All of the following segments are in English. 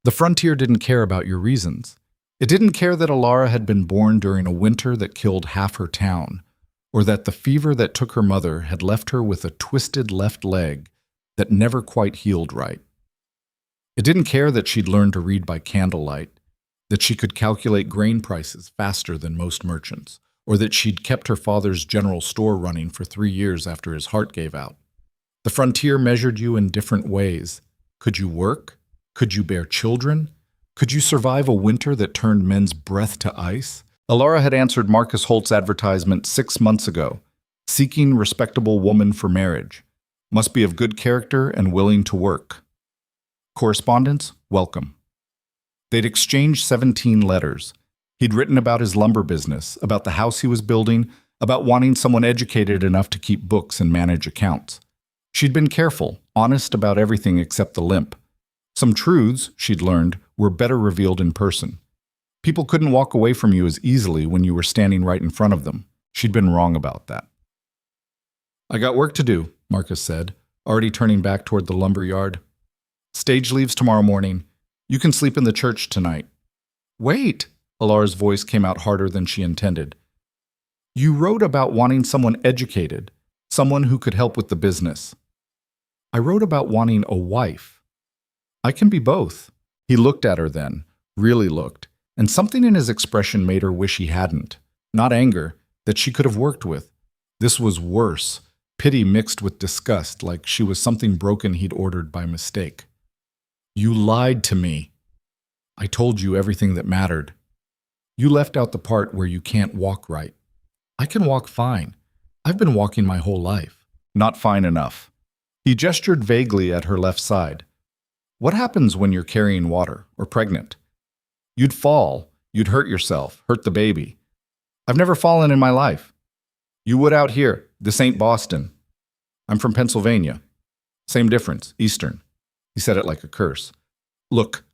The frontier didn't care about your reasons. It didn't care that Elara had been born during a winter that killed half her town, or that the fever that took her mother had left her with a twisted left leg that never quite healed right. It didn't care that she'd learned to read by candlelight, that she could calculate grain prices faster than most merchants, or that she'd kept her father's general store running for 3 years after his heart gave out. The frontier measured you in different ways. Could you work? Could you bear children? Could you survive a winter that turned men's breath to ice? Elara had answered Marcus Holt's advertisement 6 months ago, seeking respectable woman for marriage. Must be of good character and willing to work. Correspondence, welcome. They'd exchanged 17 letters. He'd written about his lumber business, about the house he was building, about wanting someone educated enough to keep books and manage accounts. She'd been careful, honest about everything except the limp. Some truths, she'd learned, were better revealed in person. People couldn't walk away from you as easily when you were standing right in front of them. She'd been wrong about that. I got work to do, Marcus said, already turning back toward the lumber yard. Stage leaves tomorrow morning. You can sleep in the church tonight. Wait! Elara's voice came out harder than she intended. You wrote about wanting someone educated, someone who could help with the business. I wrote about wanting a wife. I can be both. He looked at her then, really looked, and something in his expression made her wish he hadn't. Not anger, that she could have worked with. This was worse, pity mixed with disgust, like she was something broken he'd ordered by mistake. You lied to me. I told you everything that mattered. You left out the part where you can't walk right. I can walk fine. I've been walking my whole life. Not fine enough. He gestured vaguely at her left side. What happens when you're carrying water or pregnant? You'd fall. You'd hurt yourself, hurt the baby. I've never fallen in my life. You would out here. This ain't Boston. I'm from Pennsylvania. Same difference, Eastern. He said it like a curse. Look,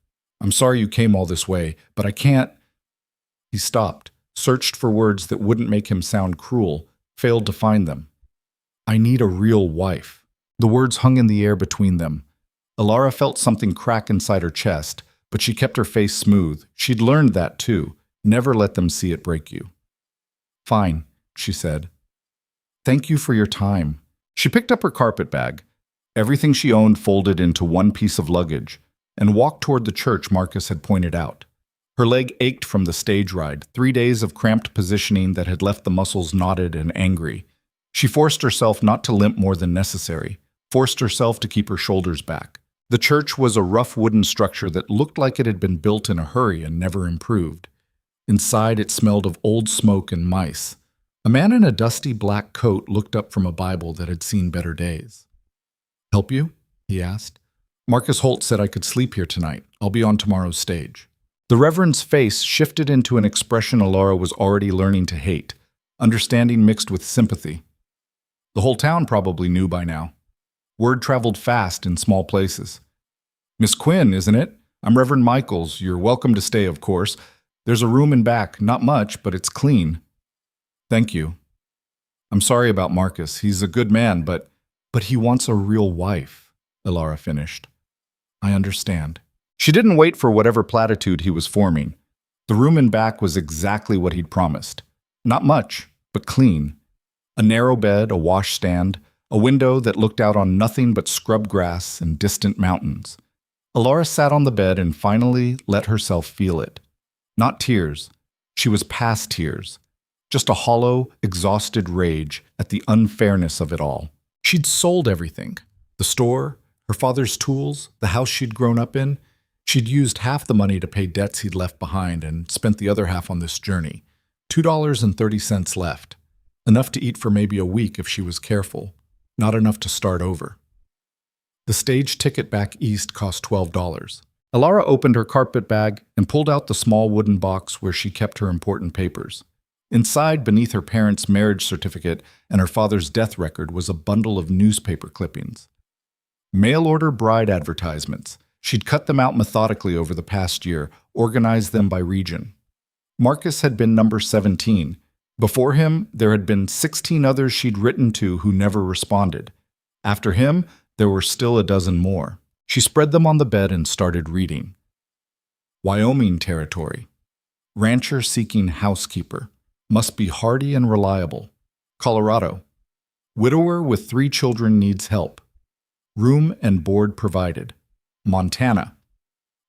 I'm sorry you came all this way, but I can't. He stopped, searched for words that wouldn't make him sound cruel, failed to find them. I need a real wife. The words hung in the air between them. Elara felt something crack inside her chest, but she kept her face smooth. She'd learned that too. Never let them see it break you. Fine, she said. Thank you for your time. She picked up her carpet bag, everything she owned folded into one piece of luggage, and walked toward the church Marcus had pointed out. Her leg ached from the stage ride, 3 days of cramped positioning that had left the muscles knotted and angry. She forced herself not to limp more than necessary, forced herself to keep her shoulders back. The church was a rough wooden structure that looked like it had been built in a hurry and never improved. Inside, it smelled of old smoke and mice. A man in a dusty black coat looked up from a Bible that had seen better days. Help you? He asked. Marcus Holt said I could sleep here tonight. I'll be on tomorrow's stage. The Reverend's face shifted into an expression Elara was already learning to hate, understanding mixed with sympathy. The whole town probably knew by now. Word traveled fast in small places. Miss Quinn, isn't it? I'm Reverend Michaels. You're welcome to stay, of course. There's a room in back, not much, but it's clean. Thank you. I'm sorry about Marcus. He's a good man, but he wants a real wife, Elara finished. I understand. She didn't wait for whatever platitude he was forming. The room in back was exactly what he'd promised. Not much, but clean. A narrow bed, a washstand, a window that looked out on nothing but scrub grass and distant mountains. Elara sat on the bed and finally let herself feel it. Not tears. She was past tears. Just a hollow, exhausted rage at the unfairness of it all. She'd sold everything. The store, her father's tools, the house she'd grown up in. She'd used half the money to pay debts he'd left behind and spent the other half on this journey. $2.30 left. Enough to eat for maybe a week if she was careful. Not enough to start over. The stage ticket back east cost $12. Elara opened her carpet bag and pulled out the small wooden box where she kept her important papers. Inside, beneath her parents' marriage certificate and her father's death record, was a bundle of newspaper clippings. Mail-order bride advertisements. She'd cut them out methodically over the past year, organized them by region. Marcus had been number 17. Before him, there had been 16 others she'd written to who never responded. After him, there were still a dozen more. She spread them on the bed and started reading. Wyoming territory. Rancher seeking housekeeper. Must be hardy and reliable. Colorado. Widower with 3 children needs help. Room and board provided. Montana.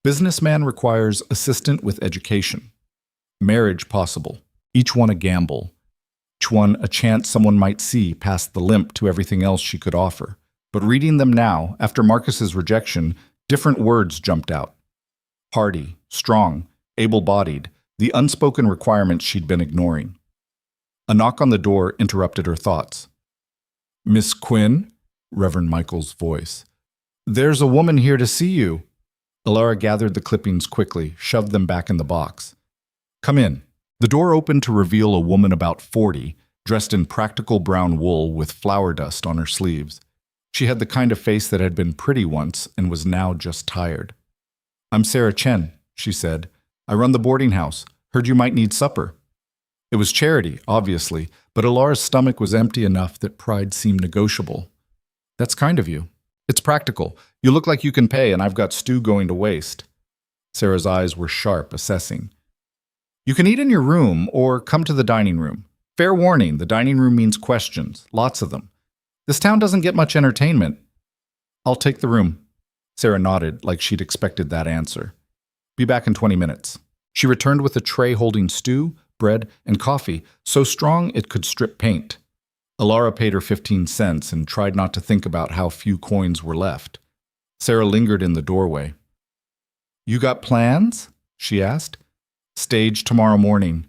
Businessman requires assistant with education. Marriage possible. Each one a gamble. Each one a chance someone might see past the limp to everything else she could offer. But reading them now, after Marcus's rejection, different words jumped out. Hardy, strong, able-bodied, the unspoken requirements she'd been ignoring. A knock on the door interrupted her thoughts. "Miss Quinn?" Reverend Michael's voice. "There's a woman here to see you." Elara gathered the clippings quickly, shoved them back in the box. "Come in." The door opened to reveal a woman about 40, dressed in practical brown wool with flour dust on her sleeves. She had the kind of face that had been pretty once and was now just tired. "I'm Sarah Chen," she said. "I run the boarding house. Heard you might need supper." It was charity, obviously, but Elara's stomach was empty enough that pride seemed negotiable. "That's kind of you. It's practical. You look like you can pay, and I've got stew going to waste." Sarah's eyes were sharp, assessing. "You can eat in your room or come to the dining room. Fair warning, the dining room means questions, lots of them. This town doesn't get much entertainment." "I'll take the room." Sarah nodded like she'd expected that answer. "Be back in 20 minutes. She returned with a tray holding stew, bread, and coffee, so strong it could strip paint. Elara paid her 15 cents and tried not to think about how few coins were left. Sarah lingered in the doorway. "You got plans?" she asked. "Stage tomorrow morning."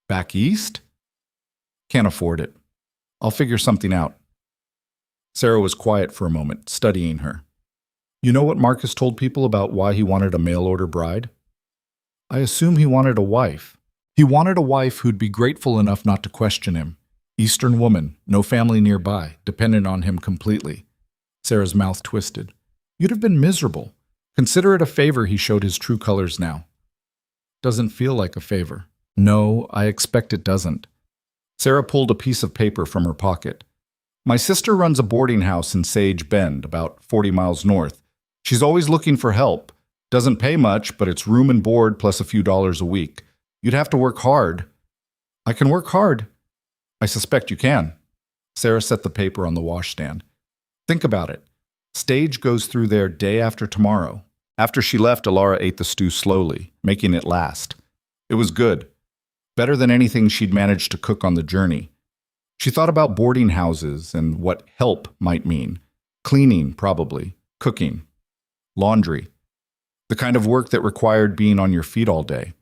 "Back east?" "Can't afford it. I'll figure something out." Sarah was quiet for a moment, studying her. "You know what Marcus told people about why he wanted a mail-order bride?" "I assume he wanted a wife. He wanted a wife who'd be grateful enough not to question him. Eastern woman, no family nearby, dependent on him completely." Sarah's mouth twisted. "You'd have been miserable. Consider it a favor he showed his true colors now." "Doesn't feel like a favor." "No, I expect it doesn't." Sarah pulled a piece of paper from her pocket. "My sister runs a boarding house in Sage Bend, about 40 miles north. She's always looking for help. Doesn't pay much, but it's room and board plus a few dollars a week. You'd have to work hard." "I can work hard." "I suspect you can." Sarah set the paper on the washstand. "Think about it. Stage goes through there day after tomorrow." After she left, Elara ate the stew slowly, making it last. It was good. Better than anything she'd managed to cook on the journey. She thought about boarding houses and what help might mean. Cleaning, probably. Cooking. Laundry. The kind of work that required being on your feet all day.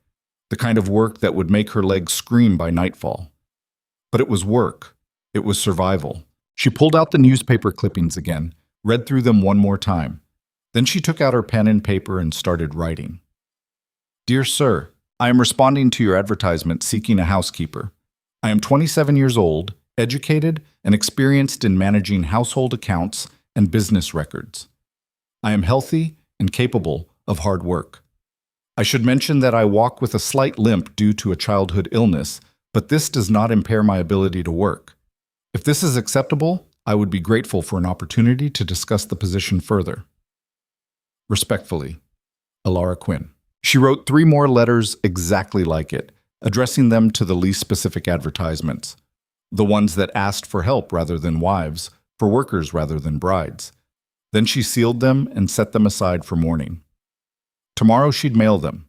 The kind of work that would make her legs scream by nightfall. But it was work. It was survival. She pulled out the newspaper clippings again, read through them one more time. Then she took out her pen and paper and started writing. "Dear Sir, I am responding to your advertisement seeking a housekeeper. I am 27 years old, educated, and experienced in managing household accounts and business records. I am healthy and capable of hard work. I should mention that I walk with a slight limp due to a childhood illness, but this does not impair my ability to work. If this is acceptable, I would be grateful for an opportunity to discuss the position further. Respectfully, Elara Quinn." She wrote 3 more letters exactly like it, addressing them to the least specific advertisements. The ones that asked for help rather than wives, for workers rather than brides. Then she sealed them and set them aside for morning. Tomorrow she'd mail them.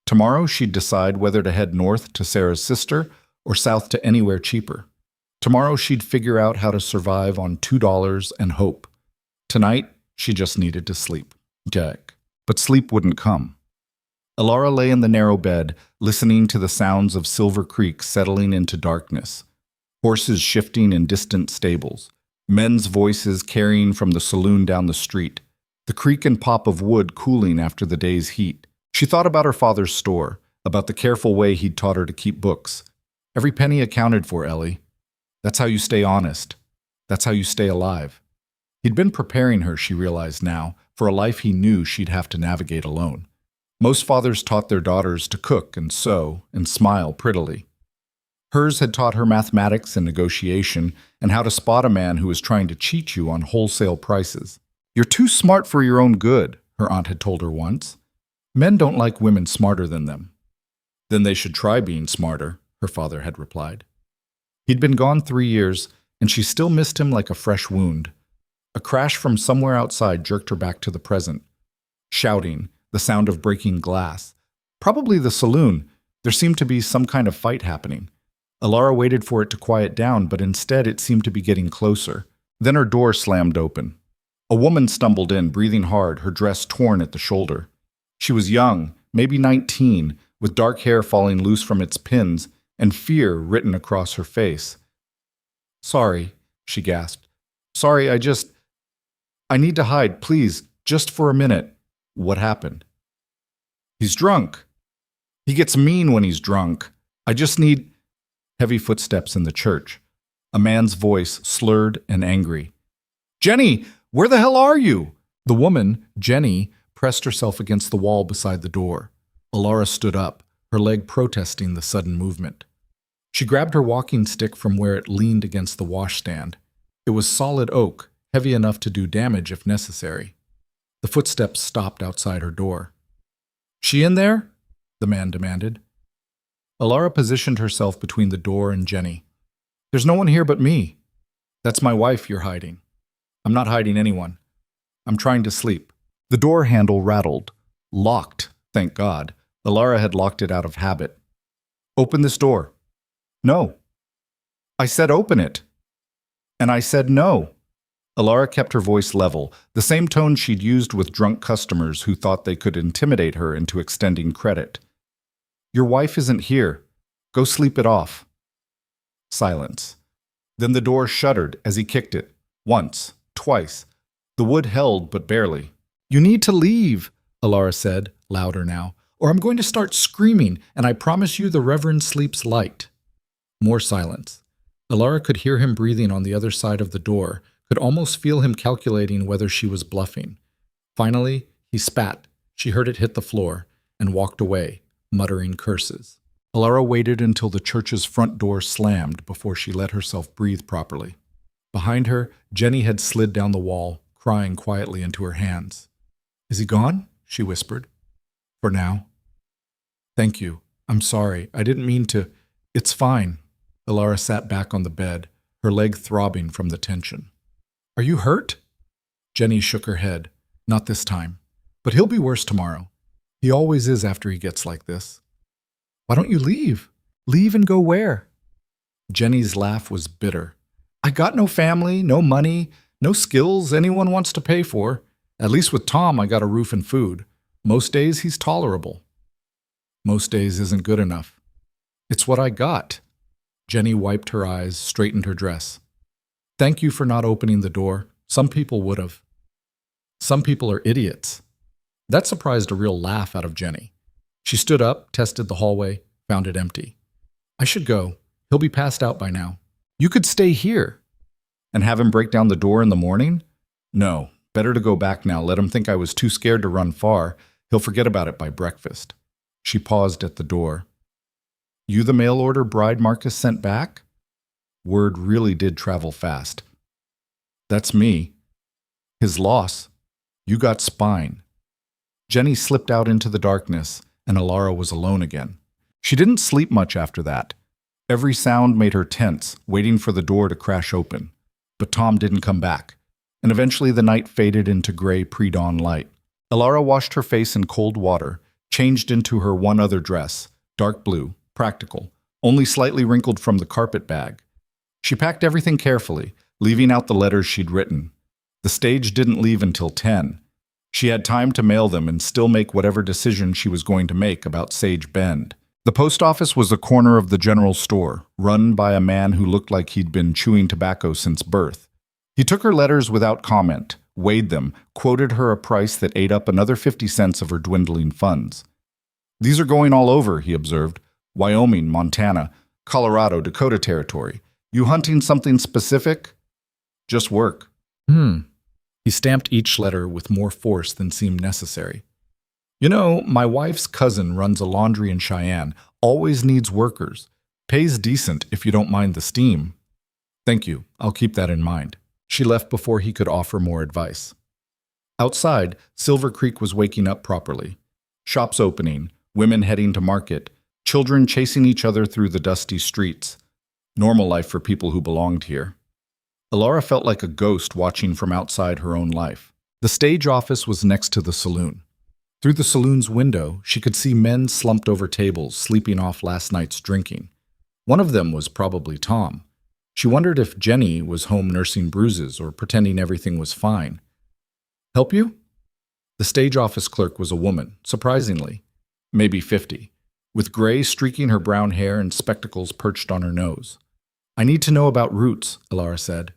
Tomorrow she'd decide whether to head north to Sarah's sister or south to anywhere cheaper. Tomorrow she'd figure out how to survive on $2 and hope. Tonight, she just needed to sleep. But sleep wouldn't come. Elara lay in the narrow bed, listening to the sounds of Silver Creek settling into darkness. Horses shifting in distant stables. Men's voices carrying from the saloon down the street. The creak and pop of wood cooling after the day's heat. She thought about her father's store, about the careful way he'd taught her to keep books. Every penny accounted for, Ellie. That's how you stay honest. That's how you stay alive. He'd been preparing her, she realized now, for a life he knew she'd have to navigate alone. Most fathers taught their daughters to cook and sew and smile prettily. Hers had taught her mathematics and negotiation and how to spot a man who was trying to cheat you on wholesale prices. "You're too smart for your own good," her aunt had told her once. Men don't like women smarter than them. Then they should try being smarter, her father had replied. He'd been gone 3 years, and she still missed him like a fresh wound. A crash from somewhere outside jerked her back to the present. Shouting, the sound of breaking glass. Probably the saloon. There seemed to be some kind of fight happening. Elara waited for it to quiet down, but instead it seemed to be getting closer. Then her door slammed open. A woman stumbled in, breathing hard, her dress torn at the shoulder. She was young, maybe 19, with dark hair falling loose from its pins and fear written across her face. "Sorry," she gasped. "Sorry, I need to hide, please, just for a minute." "What happened?" "He's drunk. He gets mean when he's drunk. I just need—" Heavy footsteps in the church. A man's voice, slurred and angry. "Jenny, where the hell are you?" The woman, Jenny, pressed herself against the wall beside the door. Elara stood up, her leg protesting the sudden movement. She grabbed her walking stick from where it leaned against the washstand. It was solid oak, heavy enough to do damage if necessary. The footsteps stopped outside her door. "She in there?" the man demanded. Elara positioned herself between the door and Jenny. "There's no one here but me. That's my wife you're hiding." "I'm not hiding anyone. I'm trying to sleep." The door handle rattled. Locked, thank God. Elara had locked it out of habit. "Open this door." "No." "I said open it." "And I said no." Elara kept her voice level, the same tone she'd used with drunk customers who thought they could intimidate her into extending credit. "Your wife isn't here. Go sleep it off." Silence. Then the door shuddered as he kicked it. Once, twice. The wood held, but barely. "You need to leave," Elara said, louder now, "or I'm going to start screaming, and I promise you the Reverend sleeps light." More silence. Elara could hear him breathing on the other side of the door, could almost feel him calculating whether she was bluffing. Finally, he spat. She heard it hit the floor, and walked away, muttering curses. Elara waited until the church's front door slammed before she let herself breathe properly. Behind her, Jenny had slid down the wall, crying quietly into her hands. "Is he gone?" she whispered. "For now." "Thank you. I'm sorry. I didn't mean to—" "It's fine." Elara sat back on the bed, her leg throbbing from the tension. "Are you hurt?" Jenny shook her head. "Not this time. But he'll be worse tomorrow. He always is after he gets like this." "Why don't you leave?" "Leave and go where?" Jenny's laugh was bitter. "I got no family, no money, no skills anyone wants to pay for. At least with Tom, I got a roof and food. Most days, he's tolerable." "Most days isn't good enough." "It's what I got." Jenny wiped her eyes, straightened her dress. "Thank you for not opening the door. Some people would have." "Some people are idiots." That surprised a real laugh out of Jenny. She stood up, tested the hallway, found it empty. "I should go. He'll be passed out by now." "You could stay here." "And have him break down the door in the morning?" "No. Better to go back now. Let him think I was too scared to run far. He'll forget about it by breakfast." She paused at the door. "You the mail order bride Marcus sent back?" Word really did travel fast. "That's me." "His loss. You got spine." Jenny slipped out into the darkness, and Elara was alone again. She didn't sleep much after that. Every sound made her tense, waiting for the door to crash open. But Tom didn't come back, and eventually the night faded into gray pre-dawn light. Elara washed her face in cold water, changed into her one other dress, dark blue, practical, only slightly wrinkled from the carpet bag. She packed everything carefully, leaving out the letters she'd written. The stage didn't leave until 10. She had time to mail them and still make whatever decision she was going to make about Sage Bend. The post office was a corner of the general store, run by a man who looked like he'd been chewing tobacco since birth. He took her letters without comment, weighed them, quoted her a price that ate up another 50 cents of her dwindling funds. "These are going all over," he observed. "Wyoming, Montana, Colorado, Dakota Territory. You hunting something specific?" "Just work." He stamped each letter with more force than seemed necessary. "You know, my wife's cousin runs a laundry in Cheyenne, always needs workers. Pays decent if you don't mind the steam." "Thank you, I'll keep that in mind." She left before he could offer more advice. Outside, Silver Creek was waking up properly. Shops opening, women heading to market, children chasing each other through the dusty streets. Normal life for people who belonged here. Elara felt like a ghost watching from outside her own life. The stage office was next to the saloon. Through the saloon's window, she could see men slumped over tables, sleeping off last night's drinking. One of them was probably Tom. She wondered if Jenny was home nursing bruises or pretending everything was fine. "Help you?" The stage office clerk was a woman, surprisingly, maybe 50, with gray streaking her brown hair and spectacles perched on her nose. "I need to know about routes," Elara said.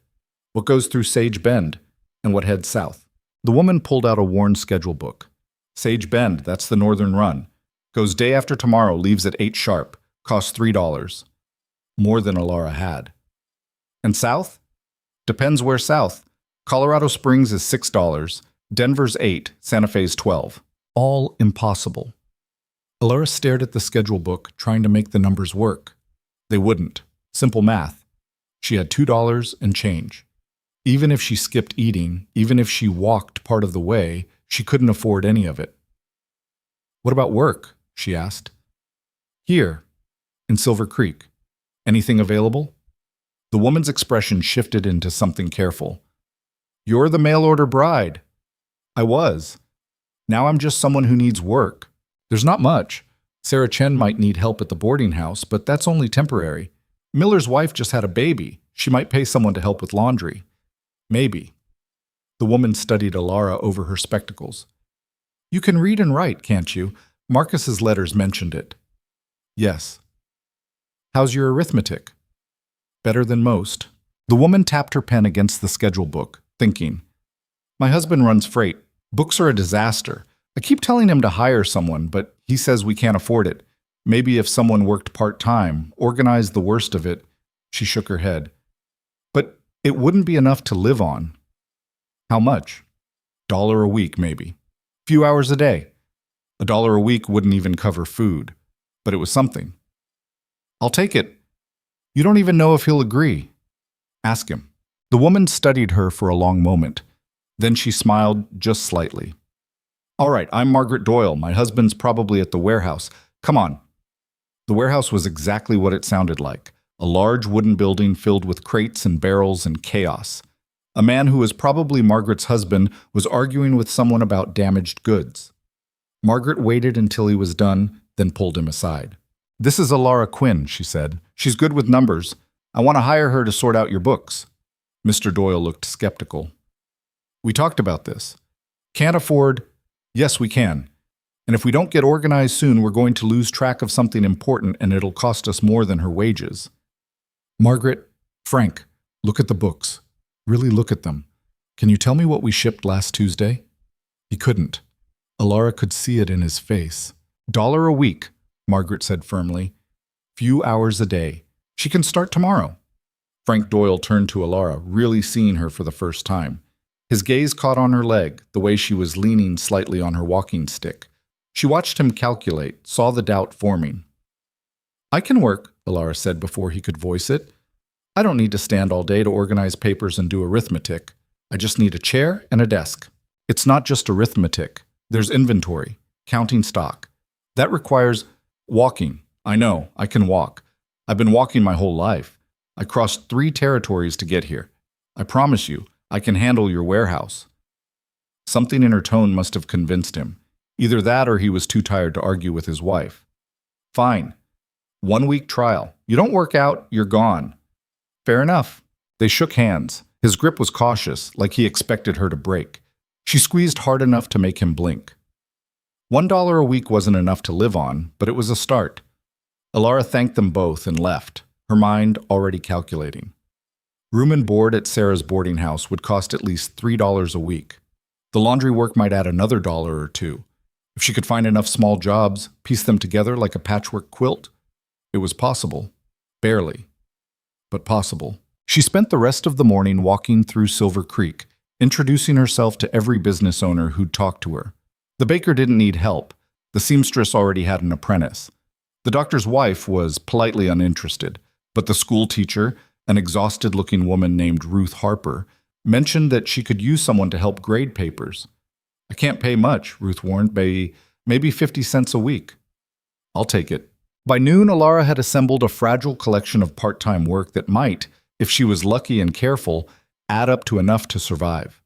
"What goes through Sage Bend and what heads south?" The woman pulled out a worn schedule book. "Sage Bend, that's the northern run. Goes day after tomorrow, leaves at 8 sharp. Costs $3. More than Elara had. "And south?" "Depends where south. Colorado Springs is $6. Denver's 8, Santa Fe's 12. All impossible. Elara stared at the schedule book, trying to make the numbers work. They wouldn't. Simple math. She had $2 and change. Even if she skipped eating, even if she walked part of the way, she couldn't afford any of it. "What about work?" she asked. "Here, in Silver Creek. Anything available?" The woman's expression shifted into something careful. "You're the mail-order bride." "I was. Now I'm just someone who needs work. There's not much. Sarah Chen might need help at the boarding house, but that's only temporary. Miller's wife just had a baby. She might pay someone to help with laundry. Maybe." The woman studied Elara over her spectacles. "You can read and write, can't you? Marcus's letters mentioned it." "Yes." "How's your arithmetic?" "Better than most." The woman tapped her pen against the schedule book, thinking. "My husband runs freight. Books are a disaster. I keep telling him to hire someone, but he says we can't afford it. Maybe if someone worked part-time, organized the worst of it." She shook her head. "But it wouldn't be enough to live on." "How much?" $1 a week, maybe. Few hours a day. $1 a week wouldn't even cover food, but it was something. "I'll take it." "You don't even know if he'll agree." "Ask him." The woman studied her for a long moment. Then she smiled just slightly. "All right, I'm Margaret Doyle. My husband's probably at the warehouse. Come on." The warehouse was exactly what it sounded like. A large wooden building filled with crates and barrels and chaos. A man who was probably Margaret's husband was arguing with someone about damaged goods. Margaret waited until he was done, then pulled him aside. "This is Elara Quinn," she said. "She's good with numbers. I want to hire her to sort out your books." Mr. Doyle looked skeptical. "We talked about this. Can't afford—" "Yes, we can. And if we don't get organized soon, we're going to lose track of something important and it'll cost us more than her wages." "Margaret, Frank, look at the books. Really look at them. Can you tell me what we shipped last Tuesday?" He couldn't. Elara could see it in his face. $1 a week, Margaret said firmly. Few hours a day. She can start tomorrow. Frank Doyle turned to Elara, really seeing her for the first time. His gaze caught on her leg, the way she was leaning slightly on her walking stick. She watched him calculate, saw the doubt forming. "I can work," Elara said before he could voice it. "I don't need to stand all day to organize papers and do arithmetic. I just need a chair and a desk. It's not just arithmetic. There's inventory, counting stock. That requires walking. I know, I can walk. I've been walking my whole life. I crossed 3 territories to get here. I promise you, I can handle your warehouse." Something in her tone must have convinced him. Either that or he was too tired to argue with his wife. "Fine. 1-week trial. You don't work out, you're gone." "Fair enough." They shook hands. His grip was cautious, like he expected her to break. She squeezed hard enough to make him blink. $1 a week wasn't enough to live on, but it was a start. Elara thanked them both and left, her mind already calculating. Room and board at Sarah's boarding house would cost at least $3 a week. The laundry work might add another $1 or $2. If she could find enough small jobs, piece them together like a patchwork quilt, it was possible. Barely, but possible. She spent the rest of the morning walking through Silver Creek, introducing herself to every business owner who'd talk to her. The baker didn't need help. The seamstress already had an apprentice. The doctor's wife was politely uninterested, but the school teacher, an exhausted-looking woman named Ruth Harper, mentioned that she could use someone to help grade papers. "I can't pay much," Ruth warned. "Maybe Maybe 50 cents a week. I'll take it. By noon, Elara had assembled a fragile collection of part-time work that might, if she was lucky and careful, add up to enough to survive.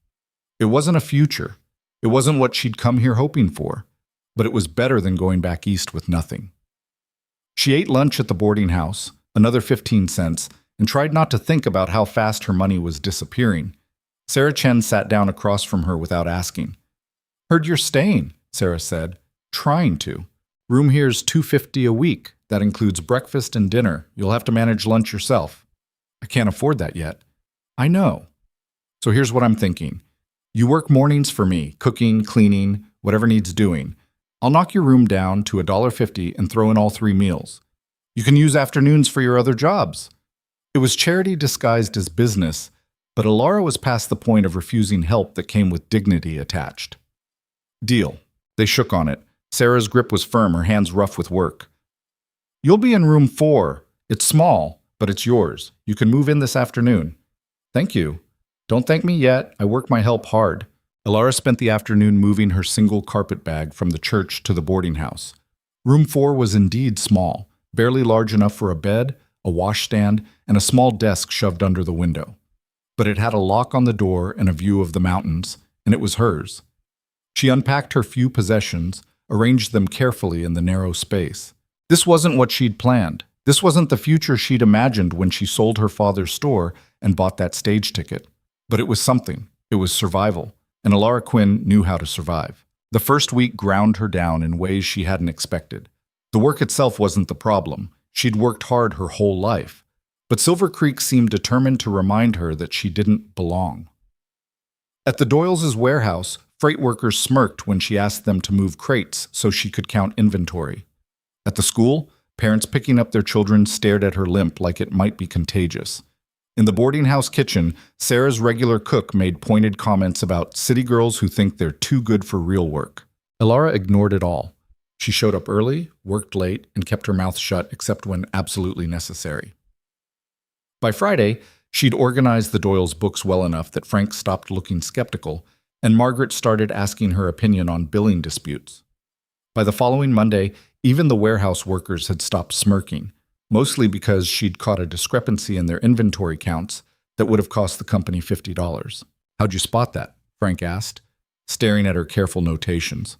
It wasn't a future. It wasn't what she'd come here hoping for, but it was better than going back east with nothing. She ate lunch at the boarding house, another 15 cents, and tried not to think about how fast her money was disappearing. Sarah Chen sat down across from her without asking. "Heard you're staying," Sarah said. "Trying to. Room here's $250 a week. That includes breakfast and dinner. You'll have to manage lunch yourself." "I can't afford that yet." "I know. So here's what I'm thinking. You work mornings for me, cooking, cleaning, whatever needs doing. I'll knock your room down to $1.50 and throw in all 3 meals. You can use afternoons for your other jobs." It was charity disguised as business, but Elara was past the point of refusing help that came with dignity attached. "Deal." They shook on it. Sarah's grip was firm, her hands rough with work. "You'll be in room 4. It's small, but it's yours. You can move in this afternoon." "Thank you." "Don't thank me yet. I work my help hard." Elara spent the afternoon moving her single carpet bag from the church to the boarding house. Room 4 was indeed small, barely large enough for a bed, a washstand, and a small desk shoved under the window. But it had a lock on the door and a view of the mountains, and it was hers. She unpacked her few possessions, arranged them carefully in the narrow space. This wasn't what she'd planned. This wasn't the future she'd imagined when she sold her father's store and bought that stage ticket. But it was something. It was survival. And Elara Quinn knew how to survive. The first week ground her down in ways she hadn't expected. The work itself wasn't the problem. She'd worked hard her whole life. But Silver Creek seemed determined to remind her that she didn't belong. At the Doyles' warehouse, freight workers smirked when she asked them to move crates so she could count inventory. At the school, parents picking up their children stared at her limp like it might be contagious. In the boarding house kitchen, Sarah's regular cook made pointed comments about city girls who think they're too good for real work. Elara ignored it all. She showed up early, worked late, and kept her mouth shut except when absolutely necessary. By Friday, she'd organized the Doyles' books well enough that Frank stopped looking skeptical, and Margaret started asking her opinion on billing disputes. By the following Monday, even the warehouse workers had stopped smirking, mostly because she'd caught a discrepancy in their inventory counts that would have cost the company $50. "How'd you spot that?" Frank asked, staring at her careful notations.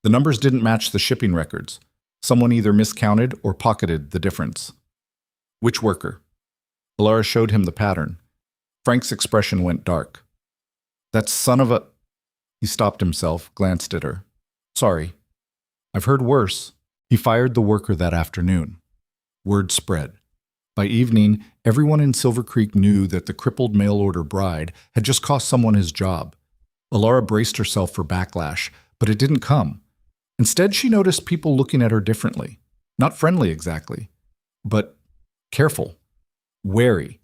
The numbers didn't match the shipping records. Someone either miscounted or pocketed the difference. "Which worker?" Elara showed him the pattern. Frank's expression went dark. "That son of a—" He stopped himself, glanced at her. "Sorry. I've heard worse." He fired the worker that afternoon. Word spread. By evening, everyone in Silver Creek knew that the crippled mail-order bride had just cost someone his job. Elara braced herself for backlash, but it didn't come. Instead, she noticed people looking at her differently. Not friendly exactly, but careful, wary,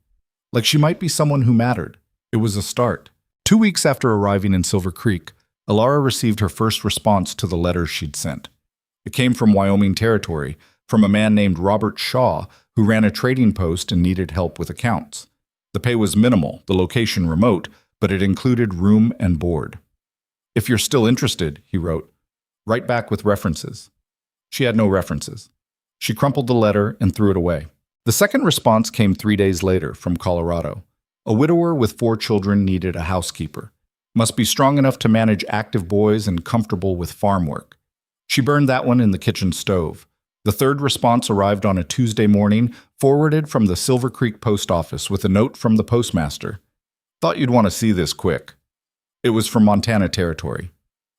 like she might be someone who mattered. It was a start. 2 weeks after arriving in Silver Creek, Elara received her first response to the letters she'd sent. It came from Wyoming Territory, from a man named Robert Shaw, who ran a trading post and needed help with accounts. The pay was minimal, the location remote, but it included room and board. "If you're still interested," he wrote, "write back with references." She had no references. She crumpled the letter and threw it away. The second response came 3 days later from Colorado. A widower with 4 children needed a housekeeper. Must be strong enough to manage active boys and comfortable with farm work. She burned that one in the kitchen stove. The third response arrived on a Tuesday morning, forwarded from the Silver Creek post office with a note from the postmaster. "Thought you'd want to see this quick." It was from Montana Territory.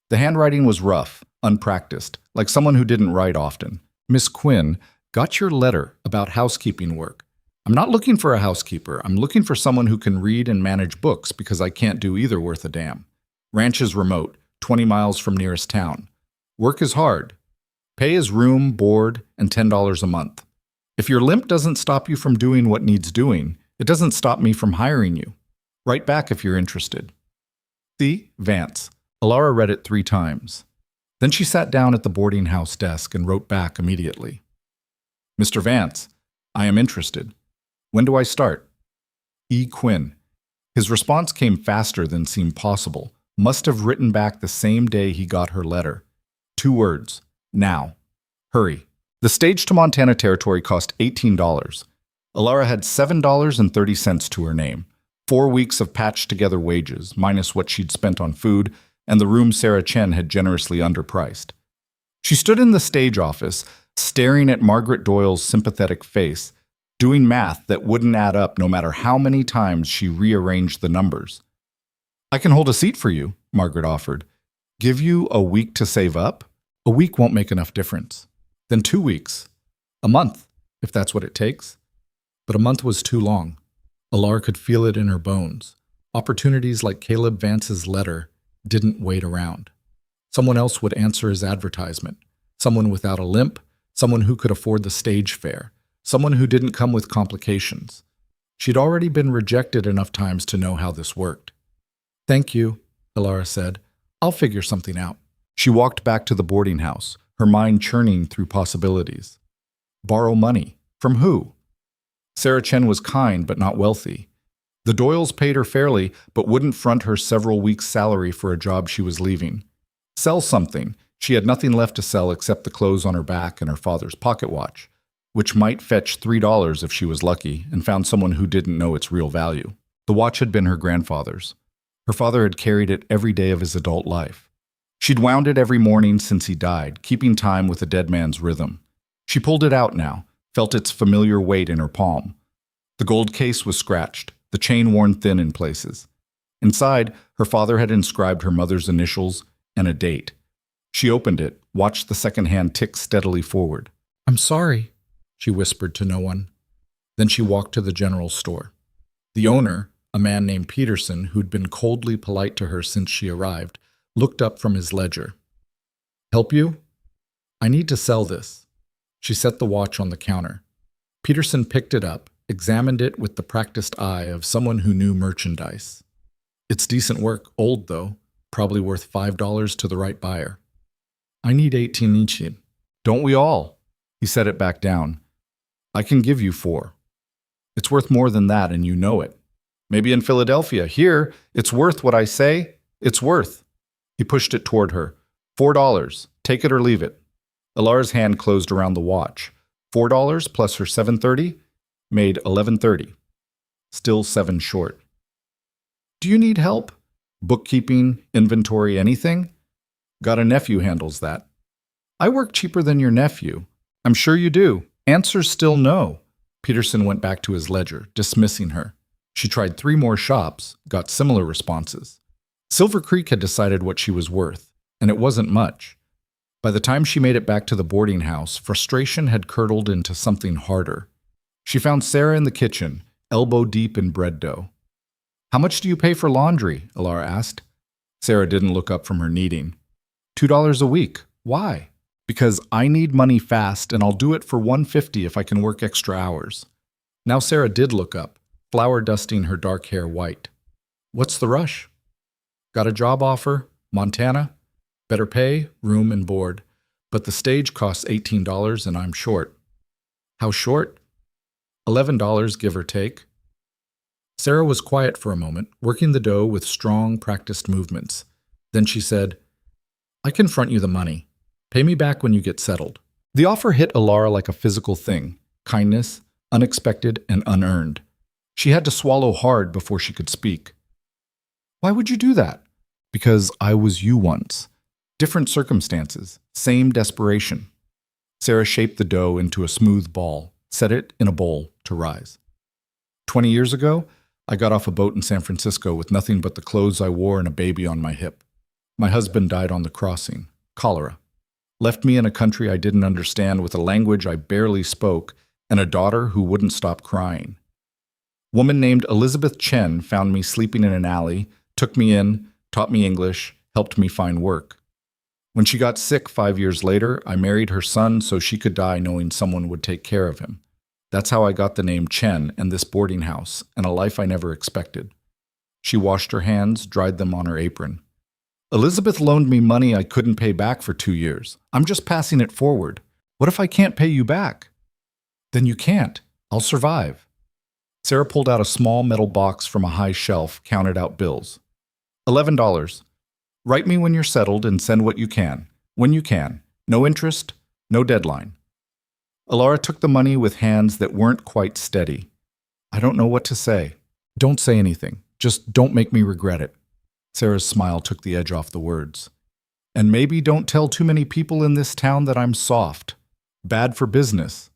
The handwriting was rough, unpracticed, like someone who didn't write often. "Miss Quinn, got your letter about housekeeping work. I'm not looking for a housekeeper. I'm looking for someone who can read and manage books because I can't do either worth a damn. Ranch is remote, 20 miles from nearest town. Work is hard. Pay is room, board, and $10 a month. If your limp doesn't stop you from doing what needs doing, it doesn't stop me from hiring you. Write back if you're interested." C. Vance. Elara read it 3 times. Then she sat down at the boarding house desk and wrote back immediately. "Mr. Vance, I am interested. When do I start? E. Quinn." His response came faster than seemed possible. Must have written back the same day he got her letter. 2 words. Now. Hurry. The stage to Montana Territory cost $18. Elara had $7.30 to her name. 4 weeks of patched-together wages, minus what she'd spent on food, and the room Sarah Chen had generously underpriced. She stood in the stage office, staring at Margaret Doyle's sympathetic face, doing math that wouldn't add up no matter how many times she rearranged the numbers. "I can hold a seat for you," Margaret offered. "Give you a week to save up? A week won't make enough difference. Then 2 weeks. A month, if that's what it takes." But a month was too long. Elara could feel it in her bones. Opportunities like Caleb Vance's letter didn't wait around. Someone else would answer his advertisement. Someone without a limp, someone who could afford the stage fare, someone who didn't come with complications. She'd already been rejected enough times to know how this worked. "Thank you," Elara said. "I'll figure something out." She walked back to the boarding house, her mind churning through possibilities. Borrow money. From who? Sarah Chen was kind but not wealthy. The Doyles paid her fairly but wouldn't front her several weeks' salary for a job she was leaving. Sell something. She had nothing left to sell except the clothes on her back and her father's pocket watch, which might fetch $3 if she was lucky and found someone who didn't know its real value. The watch had been her grandfather's. Her father had carried it every day of his adult life. She'd wound it every morning since he died, keeping time with a dead man's rhythm. She pulled it out now, felt its familiar weight in her palm. The gold case was scratched, the chain worn thin in places. Inside, her father had inscribed her mother's initials and a date. She opened it, watched the second hand tick steadily forward. "I'm sorry," she whispered to no one. Then she walked to the general store. The owner, a man named Peterson, who'd been coldly polite to her since she arrived, looked up from his ledger. "Help you? I need to sell this." She set the watch on the counter. Peterson picked it up, examined it with the practiced eye of someone who knew merchandise. "It's decent work, old though, probably worth $5 to the right buyer." "I need 18 each." "Don't we all?" He set it back down. "I can give you 4. It's worth more than that and you know it. Maybe in Philadelphia. Here, it's worth what I say it's worth." He pushed it toward her. $4. Take it or leave it." Elara's hand closed around the watch. $4 plus her $7.30 made $11.30. Still 7 short. "Do you need help? Bookkeeping, inventory, anything?" "Got a nephew handles that." "I work cheaper than your nephew." "I'm sure you do." Answer's still no. Peterson went back to his ledger, dismissing her. She tried 3 more shops, got similar responses. Silver Creek had decided what she was worth, and it wasn't much. By the time she made it back to the boarding house, frustration had curdled into something harder. She found Sarah in the kitchen, elbow deep in bread dough. "How much do you pay for laundry?" Elara asked. Sarah didn't look up from her kneading. $2 a week. Why?" "Because I need money fast, and I'll do it for $150 if I can work extra hours." Now Sarah did look up, flour dusting her dark hair white. "What's the rush?" "Got a job offer, Montana. Better pay, room and board. But the stage costs $18 and I'm short." "How short?" $11, give or take." Sarah was quiet for a moment, working the dough with strong, practiced movements. Then she said, "I can front you the money. Pay me back when you get settled." The offer hit Elara like a physical thing, kindness, unexpected and unearned. She had to swallow hard before she could speak. "Why would you do that?" "Because I was you once. Different circumstances, same desperation." Sarah shaped the dough into a smooth ball, set it in a bowl to rise. 20 years ago, I got off a boat in San Francisco with nothing but the clothes I wore and a baby on my hip. My husband died on the crossing, cholera. Left me in a country I didn't understand with a language I barely spoke and a daughter who wouldn't stop crying. Woman named Elizabeth Chen found me sleeping in an alley, took me in, taught me English, helped me find work. When she got sick 5 years later, I married her son so she could die knowing someone would take care of him. That's how I got the name Chen and this boarding house, and a life I never expected. She washed her hands, dried them on her apron. "Elizabeth loaned me money I couldn't pay back for 2 years. I'm just passing it forward. What if I can't pay you back?" "Then you can't. I'll survive." Sarah pulled out a small metal box from a high shelf, counted out bills. $11. "Write me when you're settled and send what you can. When you can. No interest, no deadline. Elara took the money with hands that weren't quite steady. I don't know what to say. Don't say anything. Just don't make me regret it. Sarah's smile took the edge off the words. And maybe don't tell too many people in this town that I'm soft. Bad for business.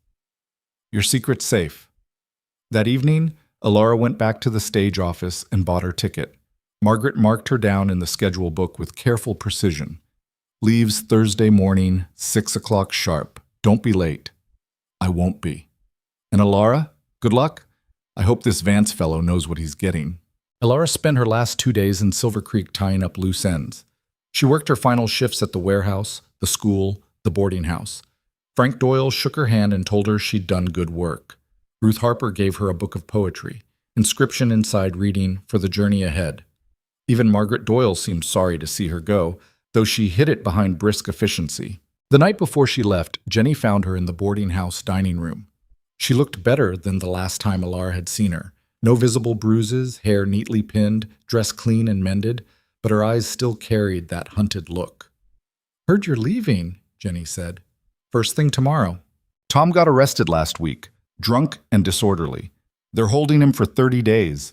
Your secret's safe. That evening, Elara went back to the stage office and bought her ticket. Margaret marked her down in the schedule book with careful precision. Leaves Thursday morning, 6 o'clock sharp. Don't be late. I won't be. And Elara, good luck. I hope this Vance fellow knows what he's getting. Elara spent her last 2 days in Silver Creek tying up loose ends. She worked her final shifts at the warehouse, the school, the boarding house. Frank Doyle shook her hand and told her she'd done good work. Ruth Harper gave her a book of poetry, inscription inside reading, "For the journey ahead." Even Margaret Doyle seemed sorry to see her go, though she hid it behind brisk efficiency. The night before she left, Jenny found her in the boarding house dining room. She looked better than the last time Elara had seen her. No visible bruises, hair neatly pinned, dress clean and mended, but her eyes still carried that hunted look. "Heard you're leaving," Jenny said. "First thing tomorrow." Tom got arrested last week, drunk and disorderly. They're holding him for 30 days.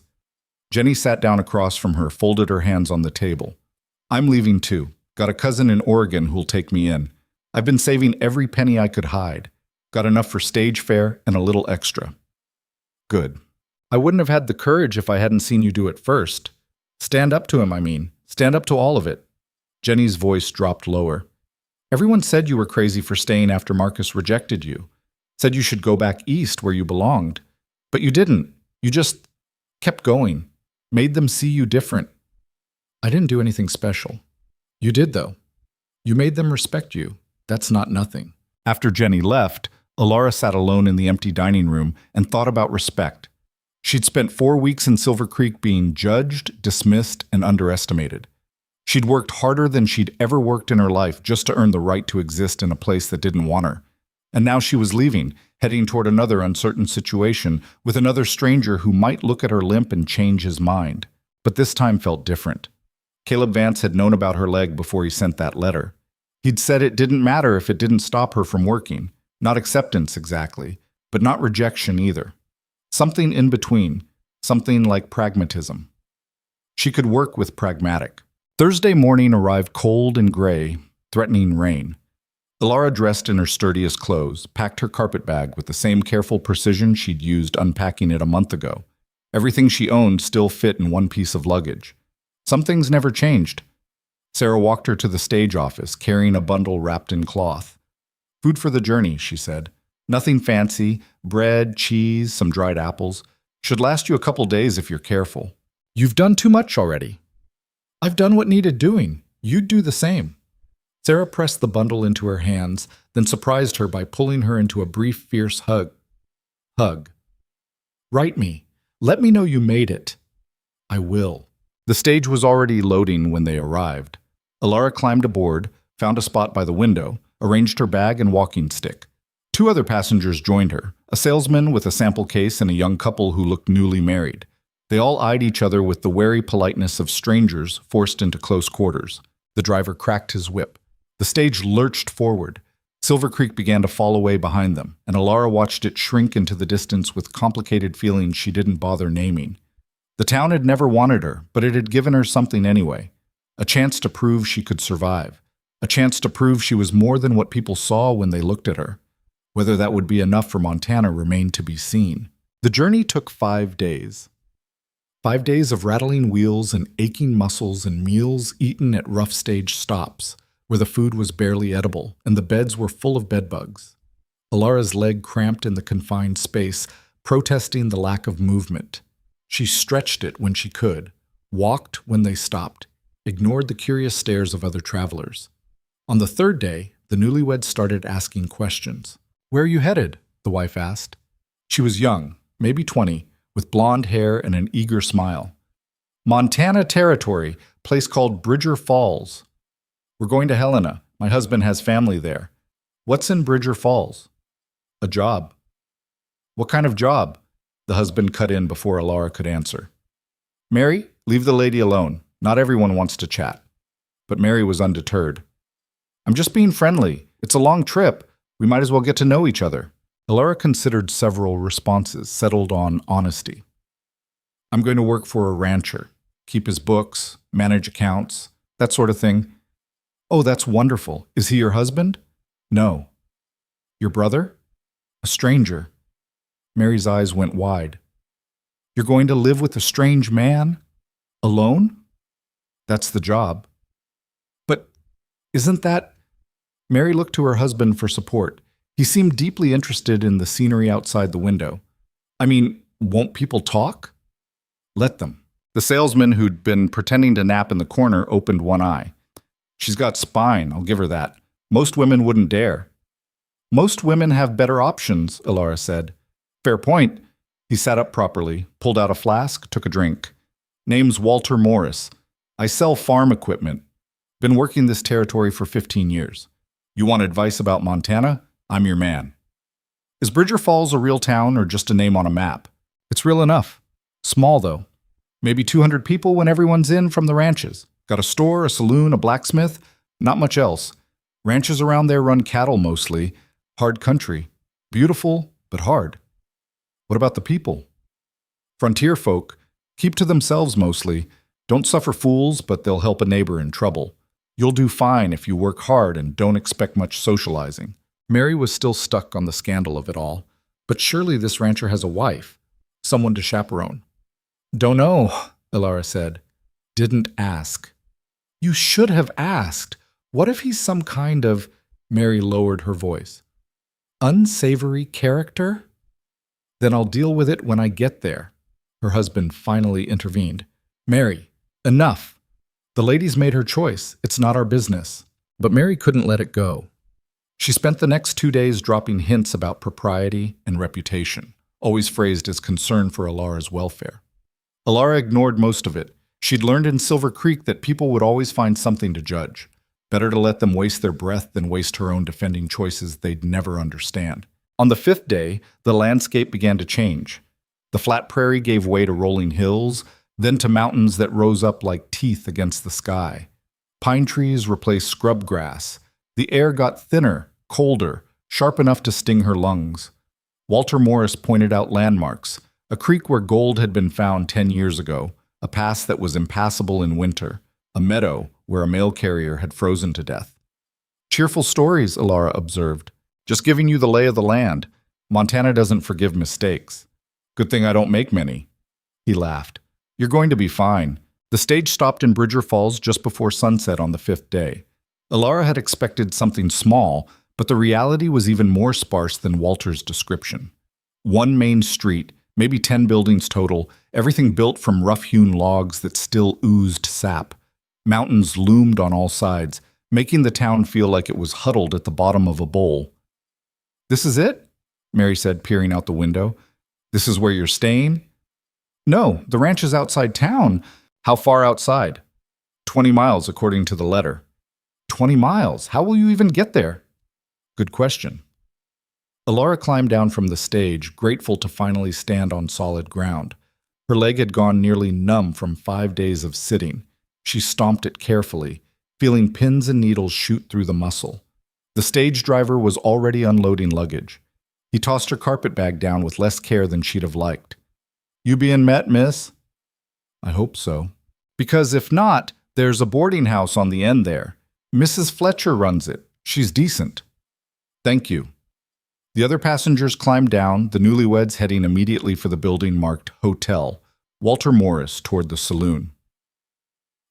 Jenny sat down across from her, folded her hands on the table. "I'm leaving too. Got a cousin in Oregon who'll take me in. I've been saving every penny I could hide. Got enough for stage fare and a little extra." "Good. I wouldn't have had the courage if I hadn't seen you do it first. Stand up to him, I mean. Stand up to all of it." Jenny's voice dropped lower. "Everyone said you were crazy for staying after Marcus rejected you. Said you should go back east where you belonged. But you didn't. You just kept going. Made them see you different." "I didn't do anything special." "You did, though. You made them respect you. That's not nothing." After Jenny left, Elara sat alone in the empty dining room and thought about respect. She'd spent 4 weeks in Silver Creek being judged, dismissed, and underestimated. She'd worked harder than she'd ever worked in her life just to earn the right to exist in a place that didn't want her. And now she was leaving, heading toward another uncertain situation with another stranger who might look at her limp and change his mind. But this time felt different. Caleb Vance had known about her leg before he sent that letter. He'd said it didn't matter if it didn't stop her from working. Not acceptance exactly, but not rejection either. Something in between, something like pragmatism. She could work with pragmatic. Thursday morning arrived cold and gray, threatening rain. Elara dressed in her sturdiest clothes, packed her carpet bag with the same careful precision she'd used unpacking it a month ago. Everything she owned still fit in one piece of luggage. Some things never changed. Sarah walked her to the stage office, carrying a bundle wrapped in cloth. "Food for the journey," she said. "Nothing fancy, bread, cheese, some dried apples. Should last you a couple days if you're careful." "You've done too much already." "I've done what needed doing. You'd do the same." Sarah pressed the bundle into her hands, then surprised her by pulling her into a brief, fierce hug. "Write me. Let me know you made it." "I will." The stage was already loading when they arrived. Elara climbed aboard, found a spot by the window, arranged her bag and walking stick. 2 other passengers joined her, a salesman with a sample case and a young couple who looked newly married. They all eyed each other with the wary politeness of strangers forced into close quarters. The driver cracked his whip. The stage lurched forward. Silver Creek began to fall away behind them, and Elara watched it shrink into the distance with complicated feelings she didn't bother naming. The town had never wanted her, but it had given her something anyway. A chance to prove she could survive. A chance to prove she was more than what people saw when they looked at her. Whether that would be enough for Montana remained to be seen. The journey took 5 days. 5 days of rattling wheels and aching muscles and meals eaten at rough stage stops, where the food was barely edible and the beds were full of bedbugs. Elara's leg cramped in the confined space, protesting the lack of movement. She stretched it when she could, walked when they stopped, ignored the curious stares of other travelers. On the 3rd day, the newlyweds started asking questions. "Where are you headed?" the wife asked. She was young, maybe 20, with blonde hair and an eager smile. "Montana Territory, place called Bridger Falls. We're going to Helena. My husband has family there." "What's in Bridger Falls?" "A job." "What kind of job?" The husband cut in before Elara could answer. "Mary, leave the lady alone. Not everyone wants to chat." But Mary was undeterred. I'm just being friendly. It's a long trip. We might as well get to know each other. Elara considered several responses, settled on honesty. I'm going to work for a rancher, keep his books, manage accounts, that sort of thing. Oh, that's wonderful. Is he your husband? No. Your brother? A stranger. Mary's eyes went wide. You're going to live with a strange man? Alone? That's the job. But isn't that... Mary looked to her husband for support. He seemed deeply interested in the scenery outside the window. I mean, won't people talk? Let them. The salesman who'd been pretending to nap in the corner opened one eye. She's got spine, I'll give her that. Most women wouldn't dare. Most women have better options, Elara said. Fair point. He sat up properly, pulled out a flask, took a drink. Name's Walter Morris. I sell farm equipment. Been working this territory for 15 years. You want advice about Montana? I'm your man. Is Bridger Falls a real town or just a name on a map? It's real enough. Small, though. Maybe 200 people when everyone's in from the ranches. Got a store, a saloon, a blacksmith. Not much else. Ranches around there run cattle mostly. Hard country. Beautiful, but hard. What about the people? Frontier folk. Keep to themselves mostly. Don't suffer fools, but they'll help a neighbor in trouble. You'll do fine if you work hard and don't expect much socializing. Mary was still stuck on the scandal of it all. But surely this rancher has a wife. Someone to chaperone. Don't know, Elara said. Didn't ask. You should have asked. What if he's some kind of... Mary lowered her voice. Unsavory character? Then I'll deal with it when I get there. Her husband finally intervened. Mary, enough. The lady's made her choice. It's not our business. But Mary couldn't let it go. She spent the next 2 days dropping hints about propriety and reputation, always phrased as concern for Elara's welfare. Elara ignored most of it. She'd learned in Silver Creek that people would always find something to judge. Better to let them waste their breath than waste her own defending choices they'd never understand. On the 5th day, the landscape began to change. The flat prairie gave way to rolling hills, then to mountains that rose up like teeth against the sky. Pine trees replaced scrub grass. The air got thinner, colder, sharp enough to sting her lungs. Walter Morris pointed out landmarks, a creek where gold had been found 10 years ago, a pass that was impassable in winter, a meadow where a mail carrier had frozen to death. Cheerful stories, Elara observed. Just giving you the lay of the land. Montana doesn't forgive mistakes. Good thing I don't make many. He laughed. You're going to be fine. The stage stopped in Bridger Falls just before sunset on the 5th day. Elara had expected something small, but the reality was even more sparse than Walter's description. One main street, maybe 10 buildings total, everything built from rough-hewn logs that still oozed sap. Mountains loomed on all sides, making the town feel like it was huddled at the bottom of a bowl. This is it? Mary said, peering out the window. This is where you're staying? No, the ranch is outside town. How far outside? 20 miles, according to the letter. 20 miles? How will you even get there? Good question. Elara climbed down from the stage, grateful to finally stand on solid ground. Her leg had gone nearly numb from 5 days of sitting. She stomped it carefully, feeling pins and needles shoot through the muscle. The stage driver was already unloading luggage. He tossed her carpet bag down with less care than she'd have liked. You being met, miss? I hope so. Because if not, there's a boarding house on the end there. Mrs. Fletcher runs it. She's decent. Thank you. The other passengers climbed down, the newlyweds heading immediately for the building marked Hotel, Walter Morris toward the saloon.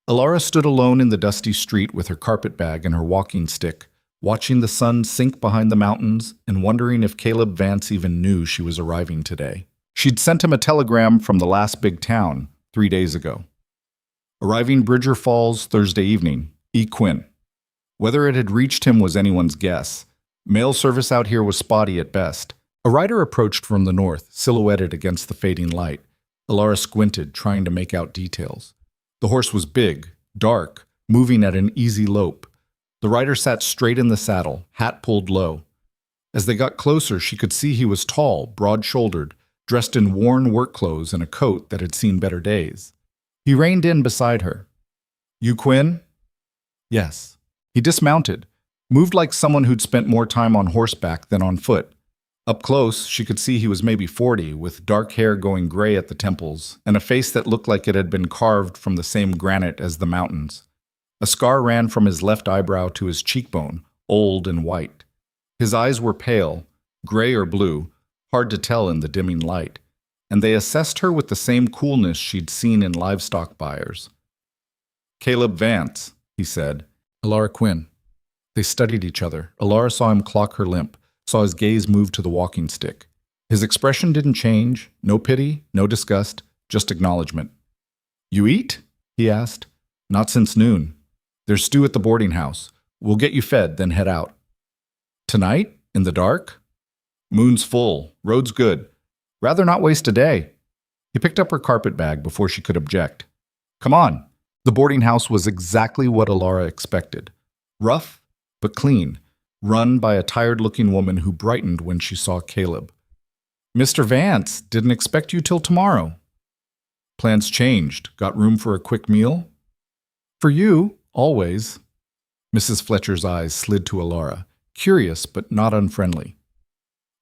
Elara stood alone in the dusty street with her carpet bag and her walking stick, watching the sun sink behind the mountains and wondering if Caleb Vance even knew she was arriving today. She'd sent him a telegram from the last big town 3 days ago. Arriving Bridger Falls Thursday evening, E. Quinn. Whether it had reached him was anyone's guess. Mail service out here was spotty at best. A rider approached from the north, silhouetted against the fading light. Elara squinted, trying to make out details. The horse was big, dark, moving at an easy lope. The rider sat straight in the saddle, hat pulled low. As they got closer, she could see he was tall, broad-shouldered, dressed in worn work clothes and a coat that had seen better days. He reined in beside her. You Quinn? Yes. He dismounted. Moved like someone who'd spent more time on horseback than on foot. Up close, she could see he was maybe 40, with dark hair going gray at the temples, and a face that looked like it had been carved from the same granite as the mountains. A scar ran from his left eyebrow to his cheekbone, old and white. His eyes were pale, gray or blue, hard to tell in the dimming light, and they assessed her with the same coolness she'd seen in livestock buyers. "Caleb Vance," he said. "Elara Quinn." They studied each other. Elara saw him clock her limp, saw his gaze move to the walking stick. His expression didn't change, no pity, no disgust, just acknowledgement. "You eat?" he asked. "Not since noon. There's stew at the boarding house. We'll get you fed, then head out." "Tonight? In the dark?" "Moon's full. Road's good. Rather not waste a day." He picked up her carpet bag before she could object. "Come on." The boarding house was exactly what Elara expected. Rough, but clean, run by a tired-looking woman who brightened when she saw Caleb. "Mr. Vance, didn't expect you till tomorrow." "Plans changed. Got room for a quick meal?" "For you, always." Mrs. Fletcher's eyes slid to Elara, curious but not unfriendly.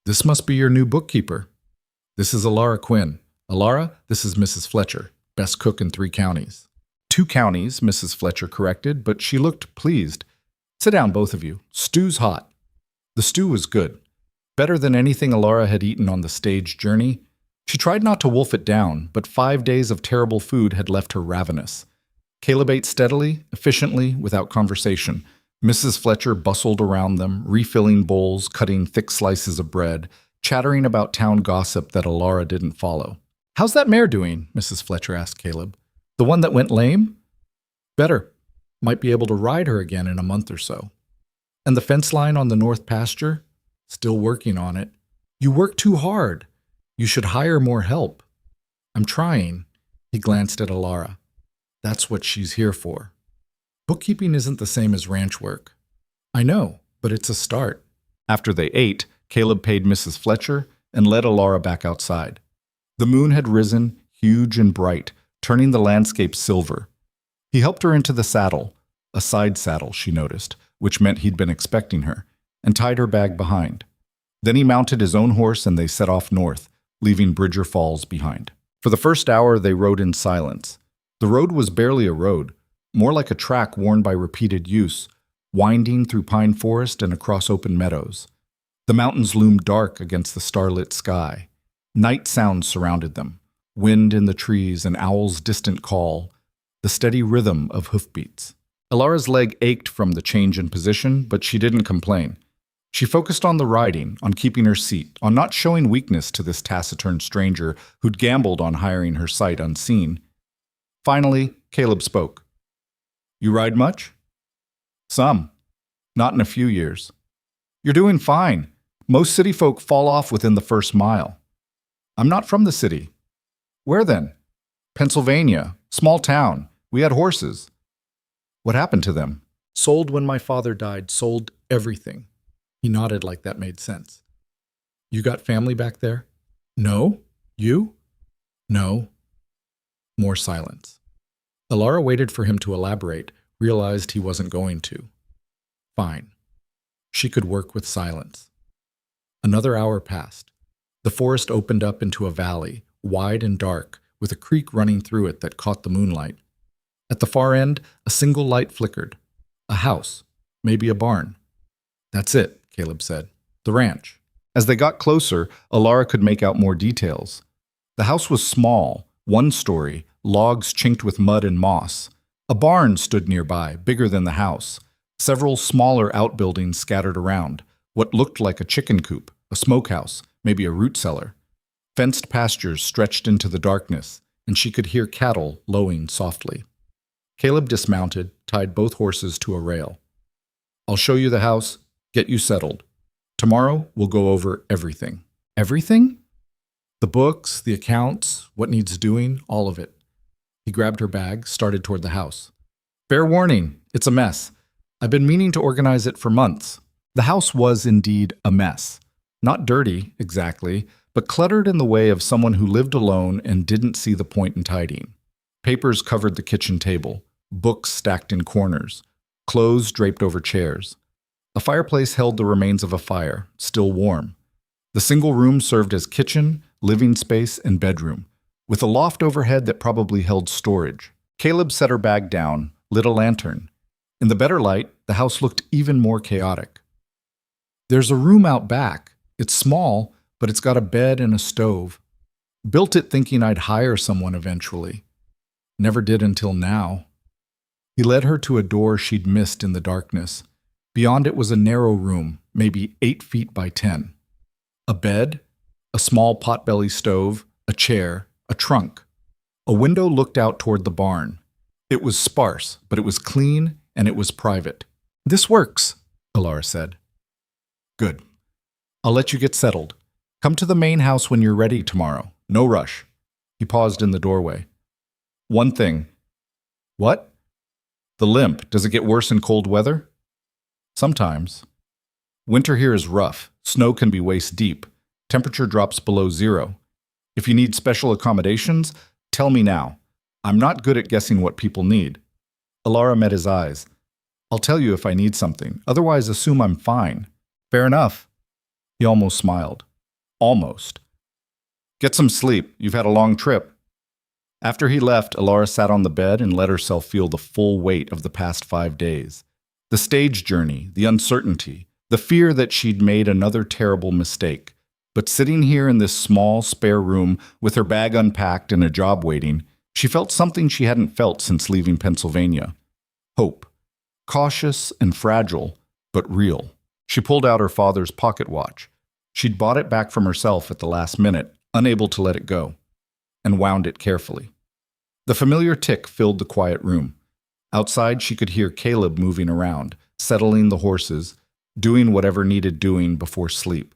"This must be your new bookkeeper." "This is Elara Quinn. Elara, this is Mrs. Fletcher, best cook in 3 counties. 2 counties, Mrs. Fletcher corrected, but she looked pleased. "Sit down, both of you. Stew's hot." The stew was good. Better than anything Elara had eaten on the stage journey. She tried not to wolf it down, but 5 days of terrible food had left her ravenous. Caleb ate steadily, efficiently, without conversation. Mrs. Fletcher bustled around them, refilling bowls, cutting thick slices of bread, chattering about town gossip that Elara didn't follow. "How's that mare doing?" Mrs. Fletcher asked Caleb. "The one that went lame?" "Better. Might be able to ride her again in a month or so." "And the fence line on the north pasture?" "Still working on it." "You work too hard. You should hire more help." "I'm trying." He glanced at Elara. "That's what she's here for." "Bookkeeping isn't the same as ranch work." "I know, but it's a start." After they ate, Caleb paid Mrs. Fletcher and led Elara back outside. The moon had risen, huge and bright, turning the landscape silver. He helped her into the saddle, a side saddle, she noticed, which meant he'd been expecting her, and tied her bag behind. Then he mounted his own horse and they set off north, leaving Bridger Falls behind. For the first hour, they rode in silence. The road was barely a road, more like a track worn by repeated use, winding through pine forest and across open meadows. The mountains loomed dark against the starlit sky. Night sounds surrounded them, wind in the trees, an owl's distant call, the steady rhythm of hoofbeats. Elara's leg ached from the change in position, but she didn't complain. She focused on the riding, on keeping her seat, on not showing weakness to this taciturn stranger who'd gambled on hiring her sight unseen. Finally, Caleb spoke. "You ride much?" "Some. Not in a few years." "You're doing fine. Most city folk fall off within the first mile." "I'm not from the city." "Where then?" "Pennsylvania. Small town. We had horses." "What happened to them?" "Sold when my father died. Sold everything." He nodded like that made sense. "You got family back there?" "No. You?" "No." More silence. Elara waited for him to elaborate, realized he wasn't going to. Fine. She could work with silence. Another hour passed. The forest opened up into a valley, wide and dark, with a creek running through it that caught the moonlight. At the far end, a single light flickered. A house, maybe a barn. "That's it," Caleb said. "The ranch." As they got closer, Elara could make out more details. The house was small, 1 story, logs chinked with mud and moss. A barn stood nearby, bigger than the house. Several smaller outbuildings scattered around, what looked like a chicken coop, a smokehouse, maybe a root cellar. Fenced pastures stretched into the darkness, and she could hear cattle lowing softly. Caleb dismounted, tied both horses to a rail. "I'll show you the house, get you settled. Tomorrow we'll go over everything." "Everything?" "The books, the accounts, what needs doing, all of it." He grabbed her bag, started toward the house. "Fair warning, it's a mess. I've been meaning to organize it for months." The house was indeed a mess. Not dirty, exactly, but cluttered in the way of someone who lived alone and didn't see the point in tidying. Papers covered the kitchen table, books stacked in corners, clothes draped over chairs. A fireplace held the remains of a fire, still warm. The single room served as kitchen, living space, and bedroom, with a loft overhead that probably held storage. Caleb set her bag down, lit a lantern. In the better light, the house looked even more chaotic. There's a room out back. It's small, but it's got a bed and a stove. Built it thinking I'd hire someone eventually. Never did until now. He led her to a door she'd missed in the darkness. Beyond it was a narrow room, maybe 8 feet by 10. A bed, a small potbelly stove, a chair, a trunk. A window looked out toward the barn. It was sparse, but it was clean and it was private. "This works," Elara said. "Good. I'll let you get settled. Come to the main house when you're ready tomorrow. No rush." He paused in the doorway. "One thing." "What?" "The limp. Does it get worse in cold weather?" "Sometimes. Winter here is rough. Snow can be waist deep. Temperature drops below 0. If you need special accommodations, tell me now. I'm not good at guessing what people need." Elara met his eyes. "I'll tell you if I need something. Otherwise, assume I'm fine." "Fair enough." He almost smiled. "Almost." "Get some sleep. You've had a long trip." After he left, Elara sat on the bed and let herself feel the full weight of the past 5 days. The stage journey, the uncertainty, the fear that she'd made another terrible mistake. But sitting here in this small, spare room with her bag unpacked and a job waiting, she felt something she hadn't felt since leaving Pennsylvania. Hope. Cautious and fragile, but real. She pulled out her father's pocket watch. She'd bought it back from herself at the last minute, unable to let it go, and wound it carefully. The familiar tick filled the quiet room. Outside, she could hear Caleb moving around, settling the horses, doing whatever needed doing before sleep.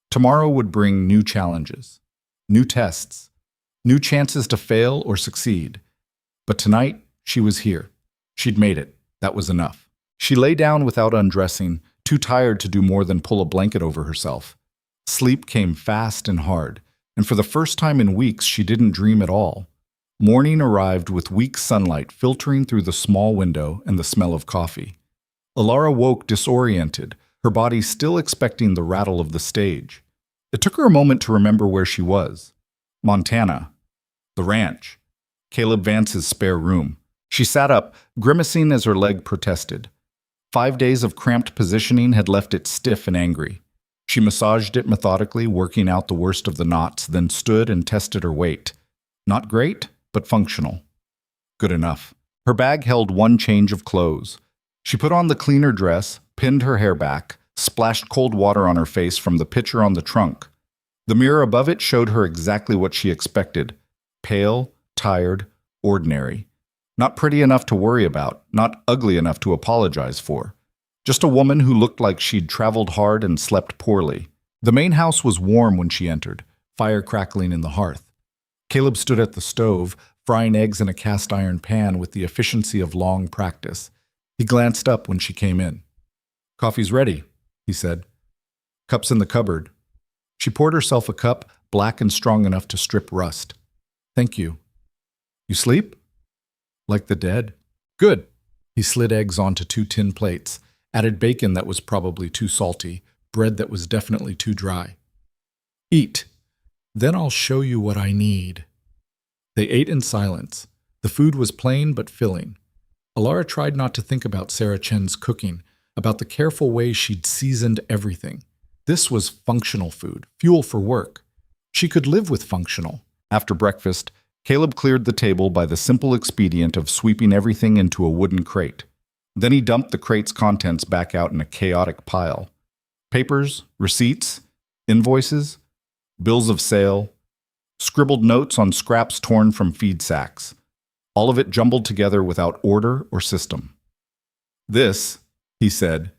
Tomorrow would bring new challenges, new tests, new chances to fail or succeed. But tonight, she was here. She'd made it. That was enough. She lay down without undressing, too tired to do more than pull a blanket over herself. Sleep came fast and hard, and for the first time in weeks, she didn't dream at all. Morning arrived with weak sunlight filtering through the small window and the smell of coffee. Elara woke disoriented, her body still expecting the rattle of the stage. It took her a moment to remember where she was. Montana. The ranch. Caleb Vance's spare room. She sat up, grimacing as her leg protested. 5 days of cramped positioning had left it stiff and angry. She massaged it methodically, working out the worst of the knots, then stood and tested her weight. Not great, but functional. Good enough. Her bag held one change of clothes. She put on the cleaner dress, pinned her hair back, splashed cold water on her face from the pitcher on the trunk. The mirror above it showed her exactly what she expected. Pale, tired, ordinary. Not pretty enough to worry about, not ugly enough to apologize for. Just a woman who looked like she'd traveled hard and slept poorly. The main house was warm when she entered, fire crackling in the hearth. Caleb stood at the stove, frying eggs in a cast-iron pan with the efficiency of long practice. He glanced up when she came in. "Coffee's ready," he said. "Cup's in the cupboard." She poured herself a cup, black and strong enough to strip rust. "Thank you." "You sleep?" "Like the dead." "Good." He slid eggs onto 2 tin plates, added bacon that was probably too salty, bread that was definitely too dry. "Eat. Then I'll show you what I need." They ate in silence. The food was plain but filling. Elara tried not to think about Sarah Chen's cooking, about the careful way she'd seasoned everything. This was functional food, fuel for work. She could live with functional. After breakfast, Caleb cleared the table by the simple expedient of sweeping everything into a wooden crate. Then he dumped the crate's contents back out in a chaotic pile. Papers, receipts, invoices, bills of sale, scribbled notes on scraps torn from feed sacks. All of it jumbled together without order or system. "This," he said,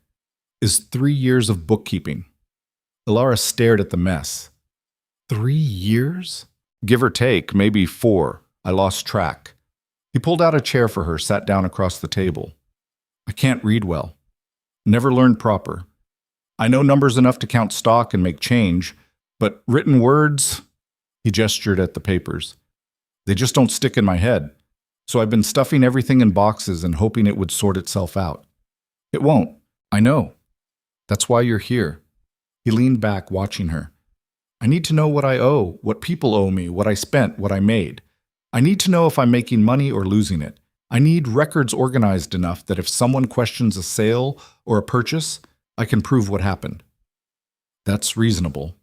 "is 3 years of bookkeeping." Elara stared at the mess. 3 years? Give or take, maybe 4. I lost track. He pulled out a chair for her, sat down across the table. "I can't read well. Never learned proper. I know numbers enough to count stock and make change, but written words," he gestured at the papers, "they just don't stick in my head. So I've been stuffing everything in boxes and hoping it would sort itself out. It won't. I know. That's why you're here. He leaned back, watching her. I need to know what I owe, what people owe me, what I spent, what I made. I need to know if I'm making money or losing it. I need records organized enough that if someone questions a sale or a purchase, I can prove what happened. That's reasonable.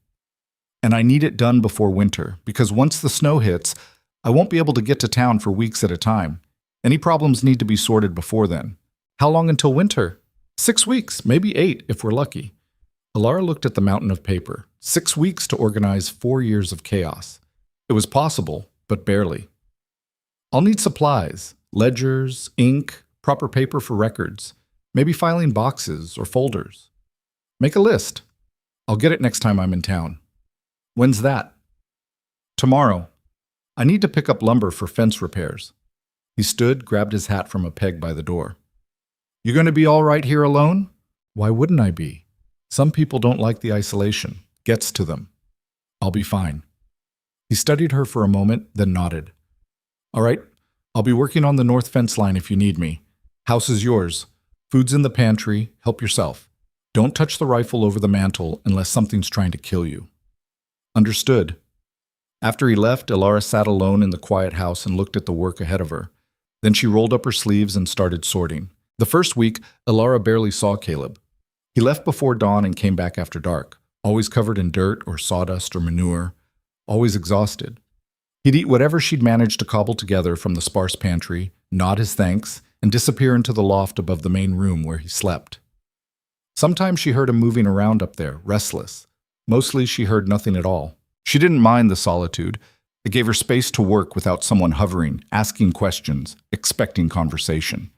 And I need it done before winter, because once the snow hits, I won't be able to get to town for weeks at a time. Any problems need to be sorted before then. How long until winter? 6 weeks, maybe 8 if we're lucky. Elara looked at the mountain of paper. 6 weeks to organize 4 years of chaos. It was possible, but barely. I'll need supplies, ledgers, ink, proper paper for records, maybe filing boxes or folders. Make a list. I'll get it next time I'm in town. When's that? Tomorrow. I need to pick up lumber for fence repairs. He stood, grabbed his hat from a peg by the door. You going to be all right here alone? Why wouldn't I be? Some people don't like the isolation. Gets to them. I'll be fine. He studied her for a moment, then nodded. All right, I'll be working on the north fence line if you need me. House is yours. Food's in the pantry. Help yourself. Don't touch the rifle over the mantel unless something's trying to kill you. Understood. After he left, Elara sat alone in the quiet house and looked at the work ahead of her. Then she rolled up her sleeves and started sorting. The first week, Elara barely saw Caleb. He left before dawn and came back after dark, always covered in dirt or sawdust or manure, always exhausted. He'd eat whatever she'd managed to cobble together from the sparse pantry, nod his thanks, and disappear into the loft above the main room where he slept. Sometimes she heard him moving around up there, restless. Mostly she heard nothing at all. She didn't mind the solitude. It gave her space to work without someone hovering, asking questions, expecting conversation.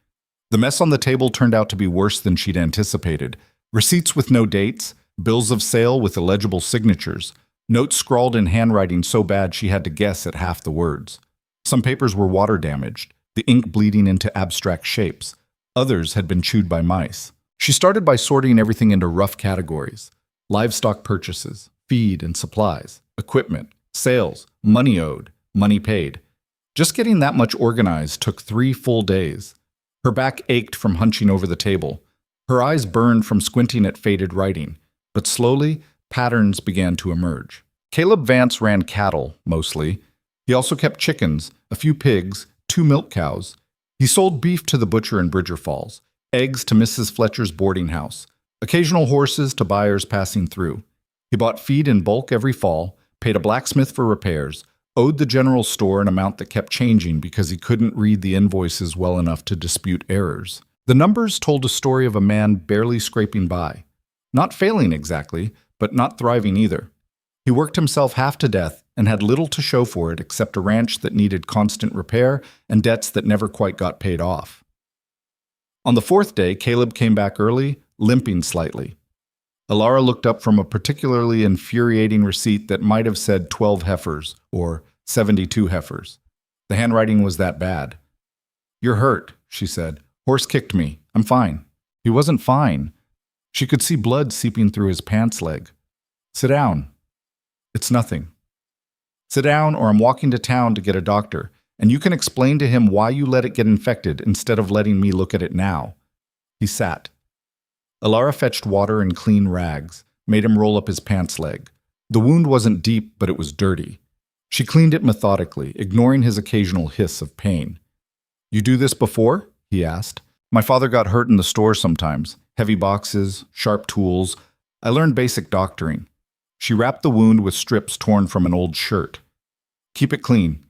The mess on the table turned out to be worse than she'd anticipated. Receipts with no dates, bills of sale with illegible signatures, notes scrawled in handwriting so bad she had to guess at half the words. Some papers were water damaged, the ink bleeding into abstract shapes. Others had been chewed by mice. She started by sorting everything into rough categories: livestock purchases, feed and supplies, equipment, sales, money owed, money paid. Just getting that much organized took 3 full days. Her back ached from hunching over the table. Her eyes burned from squinting at faded writing. But slowly, patterns began to emerge. Caleb Vance ran cattle, mostly. He also kept chickens, a few pigs, 2 milk cows. He sold beef to the butcher in Bridger Falls, eggs to Mrs. Fletcher's boarding house, occasional horses to buyers passing through. He bought feed in bulk every fall, paid a blacksmith for repairs, owed the general store an amount that kept changing because he couldn't read the invoices well enough to dispute errors. The numbers told a story of a man barely scraping by. Not failing exactly, but not thriving either. He worked himself half to death and had little to show for it except a ranch that needed constant repair and debts that never quite got paid off. On the 4th day, Caleb came back early, limping slightly. Elara looked up from a particularly infuriating receipt that might have said 12 heifers or 72 heifers. The handwriting was that bad. You're hurt, she said. Horse kicked me. I'm fine. He wasn't fine. She could see blood seeping through his pants leg. Sit down. It's nothing. Sit down or I'm walking to town to get a doctor, and you can explain to him why you let it get infected instead of letting me look at it now. He sat. Elara fetched water and clean rags, made him roll up his pants leg. The wound wasn't deep, but it was dirty. She cleaned it methodically, ignoring his occasional hiss of pain. You do this before? He asked. My father got hurt in the store sometimes. Heavy boxes, sharp tools. I learned basic doctoring. She wrapped the wound with strips torn from an old shirt. Keep it clean.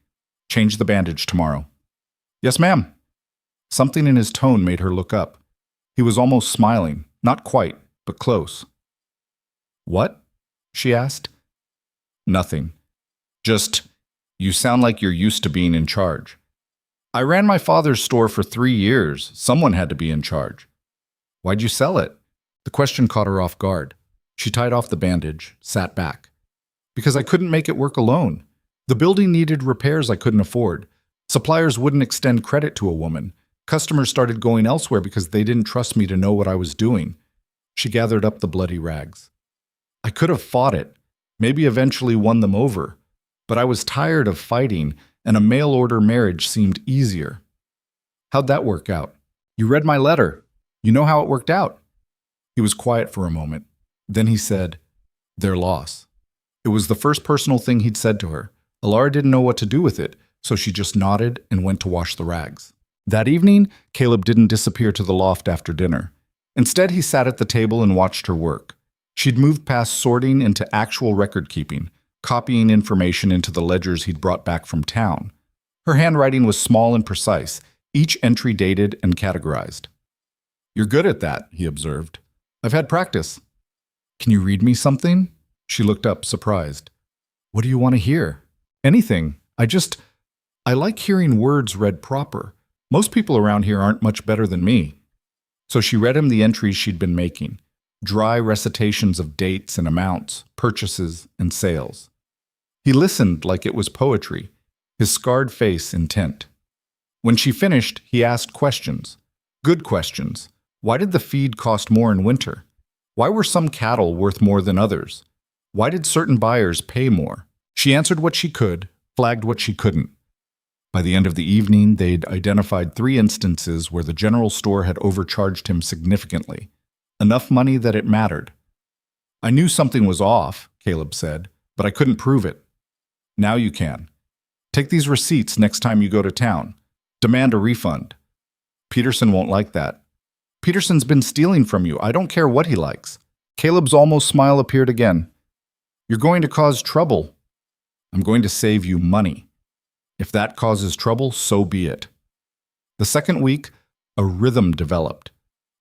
Change the bandage tomorrow. Yes, ma'am. Something in his tone made her look up. He was almost smiling. Not quite, but close. What? She asked. Nothing. Just, you sound like you're used to being in charge. I ran my father's store for 3 years. Someone had to be in charge. Why'd you sell it? The question caught her off guard. She tied off the bandage, sat back. Because I couldn't make it work alone. The building needed repairs I couldn't afford. Suppliers wouldn't extend credit to a woman. Customers started going elsewhere because they didn't trust me to know what I was doing. She gathered up the bloody rags. I could have fought it, maybe eventually won them over. But I was tired of fighting, and a mail-order marriage seemed easier. How'd that work out? You read my letter. You know how it worked out. He He was quiet for a moment. Then he said, "Their loss." It was the first personal thing he'd said to her. Elara didn't know what to do with it, so she just nodded and went to wash the rags. That evening, Caleb didn't disappear to the loft after dinner. Instead, he sat at the table and watched her work. She'd moved past sorting into actual record-keeping, copying information into the ledgers he'd brought back from town. Her handwriting was small and precise, each entry dated and categorized. "You're good at that," he observed. "I've had practice." "Can you read me something?" She looked up, surprised. "What do you want to hear?" "Anything. I like hearing words read proper. Most people around here aren't much better than me." So she read him the entries she'd been making, dry recitations of dates and amounts, purchases and sales. He listened like it was poetry, his scarred face intent. When she finished, he asked questions. Good questions. Why did the feed cost more in winter? Why were some cattle worth more than others? Why did certain buyers pay more? She answered what she could, flagged what she couldn't. By the end of the evening, they'd identified 3 instances where the general store had overcharged him significantly. Enough money that it mattered. "I knew something was off," Caleb said, "but I couldn't prove it." "Now you can. Take these receipts next time you go to town. Demand a refund." "Peterson won't like that." "Peterson's been stealing from you. I don't care what he likes." Caleb's almost smile appeared again. "You're going to cause trouble." "I'm going to save you money. If that causes trouble, so be it." The second week, a rhythm developed.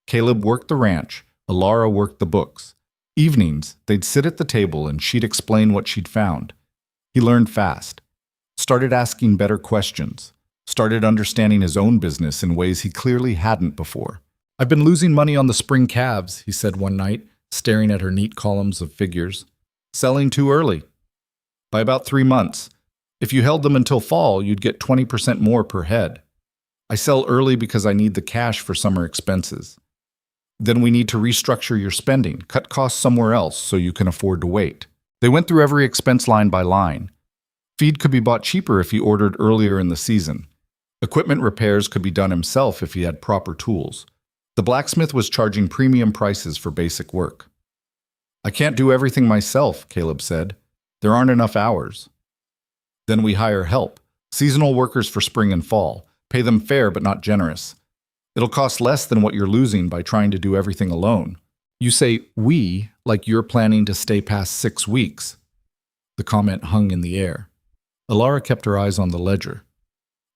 Caleb worked the ranch, Elara worked the books. Evenings, they'd sit at the table and she'd explain what she'd found. He learned fast, started asking better questions, started understanding his own business in ways he clearly hadn't before. "I've been losing money on the spring calves," he said one night, staring at her neat columns of figures. "Selling too early. By about 3 months. If you held them until fall, you'd get 20% more per head. I sell early because I need the cash for summer expenses. Then we need to restructure your spending, cut costs somewhere else so you can afford to wait." They went through every expense line by line. Feed could be bought cheaper if he ordered earlier in the season. Equipment repairs could be done himself if he had proper tools. The blacksmith was charging premium prices for basic work. "I can't do everything myself," Caleb said. "There aren't enough hours." "Then we hire help, seasonal workers for spring and fall, pay them fair but not generous. It'll cost less than what you're losing by trying to do everything alone." You say "we" like you're planning to stay past 6 weeks. The comment hung in the air. Elara kept her eyes on the ledger.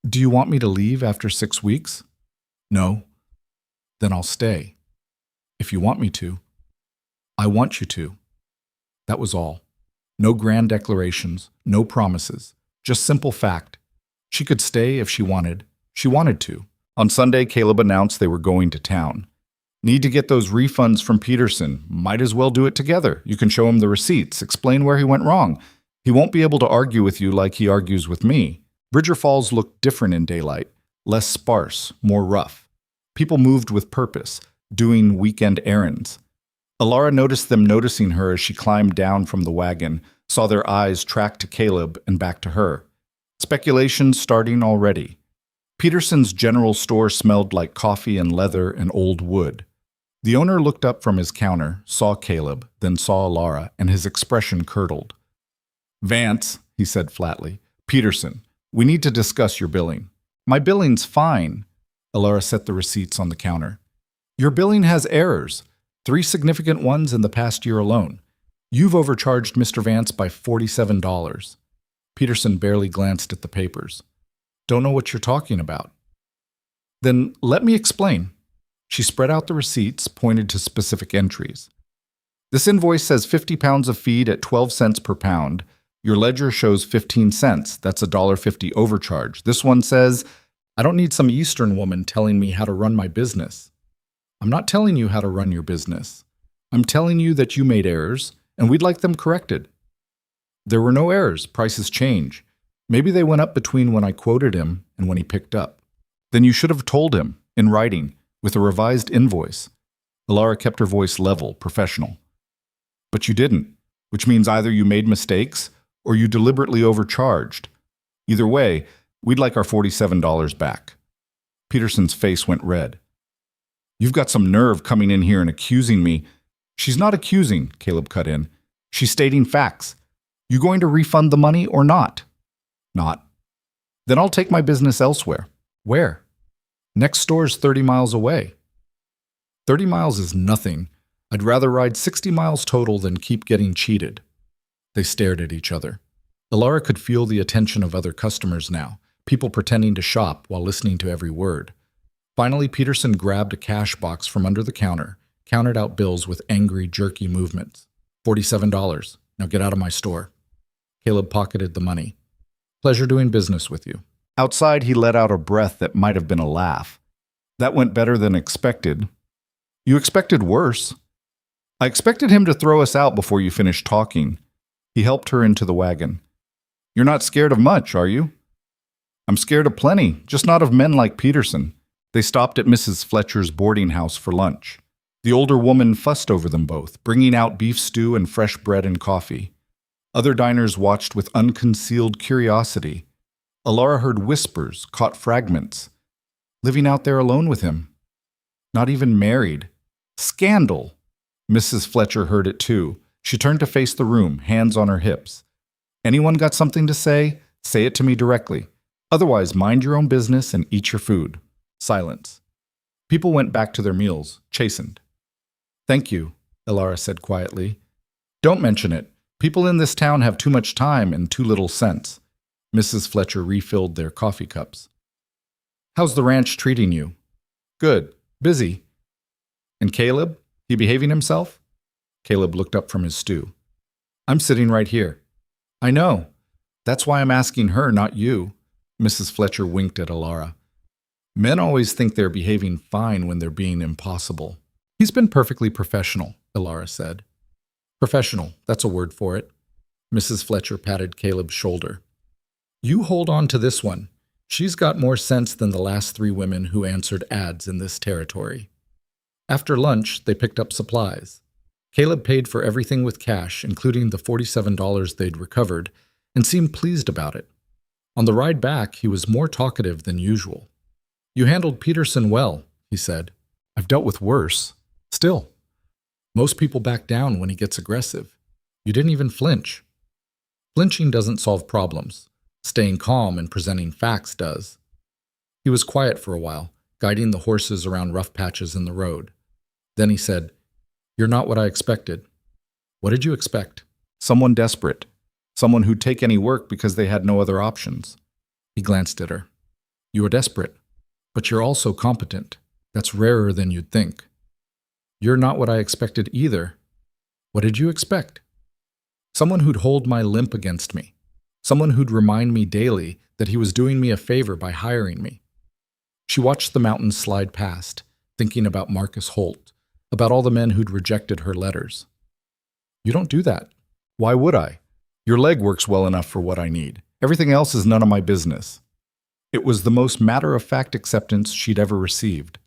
"Do you want me to leave after 6 weeks?" "No." "Then I'll stay. If you want me to." "I want you to." That was all. No grand declarations, no promises. Just simple fact. She could stay if she wanted. She wanted to. On Sunday, Caleb announced they were going to town. "Need to get those refunds from Peterson. Might as well do it together. You can show him the receipts, explain where he went wrong. He won't be able to argue with you like he argues with me." Bridger Falls looked different in daylight, less sparse, more rough. People moved with purpose, doing weekend errands. Elara noticed them noticing her as she climbed down from the wagon, saw their eyes track to Caleb and back to her. Speculation starting already. Peterson's general store smelled like coffee and leather and old wood. The owner looked up from his counter, saw Caleb, then saw Elara, and his expression curdled. "Vance," he said flatly. "Peterson, we need to discuss your billing." "My billing's fine." Elara set the receipts on the counter. "Your billing has errors, 3 significant ones in the past year alone. You've overcharged Mr. Vance by $47. Peterson barely glanced at the papers. "Don't know what you're talking about." "Then let me explain." She spread out the receipts, pointed to specific entries. "This invoice says 50 pounds of feed at 12 cents per pound. Your ledger shows 15 cents. That's a $1.50 overcharge. This one says, I don't need some Eastern woman telling me how to run my business." "I'm not telling you how to run your business. I'm telling you that you made errors, and we'd like them corrected." "There were no errors. Prices change. Maybe they went up between when I quoted him and when he picked up." "Then you should have told him, in writing, with a revised invoice." Elara kept her voice level, professional. "But you didn't, which means either you made mistakes or you deliberately overcharged. Either way, we'd like our $47 back." Peterson's face went red. You've got some nerve coming in here and accusing me. She's not accusing, Caleb cut in. She's stating facts. You going to refund the money or not? Not. Then I'll take my business elsewhere. Where? Next store's 30 miles away. 30 miles is nothing. I'd rather ride 60 miles total than keep getting cheated. They stared at each other. Elara could feel the attention of other customers now, people pretending to shop while listening to every word. Finally, Peterson grabbed a cash box from under the counter, counted out bills with angry, jerky movements. $47. Now get out of my store. Caleb pocketed the money. Pleasure doing business with you. Outside, he let out a breath that might have been a laugh. That went better than expected. You expected worse. I expected him to throw us out before you finished talking. He helped her into the wagon. You're not scared of much, are you? I'm scared of plenty, just not of men like Peterson. They stopped at Mrs. Fletcher's boarding house for lunch. The older woman fussed over them both, bringing out beef stew and fresh bread and coffee. Other diners watched with unconcealed curiosity. Elara heard whispers, caught fragments. Living out there alone with him. Not even married. Scandal! Mrs. Fletcher heard it too. She turned to face the room, hands on her hips. Anyone got something to say? Say it to me directly. Otherwise, mind your own business and eat your food. Silence. People went back to their meals, chastened. Thank you, Elara said quietly. Don't mention it. People in this town have too much time and too little sense. Mrs. Fletcher refilled their coffee cups. How's the ranch treating you? Good. Busy. And Caleb? He behaving himself? Caleb looked up from his stew. I'm sitting right here. I know. That's why I'm asking her, not you. Mrs. Fletcher winked at Elara. Men always think they're behaving fine when they're being impossible. He's been perfectly professional, Elara said. Professional, that's a word for it. Mrs. Fletcher patted Caleb's shoulder. You hold on to this one. She's got more sense than the last 3 women who answered ads in this territory. After lunch, they picked up supplies. Caleb paid for everything with cash, including the $47 they'd recovered, and seemed pleased about it. On the ride back, he was more talkative than usual. You handled Peterson well, he said. I've dealt with worse. Still, most people back down when he gets aggressive. You didn't even flinch. Flinching doesn't solve problems. Staying calm and presenting facts does. He was quiet for a while, guiding the horses around rough patches in the road. Then he said, You're not what I expected. What did you expect? Someone desperate. Someone who'd take any work because they had no other options. He glanced at her. You are desperate, but you're also competent. That's rarer than you'd think. You're not what I expected either. What did you expect? Someone who'd hold my limp against me. Someone who'd remind me daily that he was doing me a favor by hiring me. She watched the mountains slide past, thinking about Marcus Holt, about all the men who'd rejected her letters. You don't do that. Why would I? Your leg works well enough for what I need. Everything else is none of my business. It was the most matter-of-fact acceptance she'd ever received.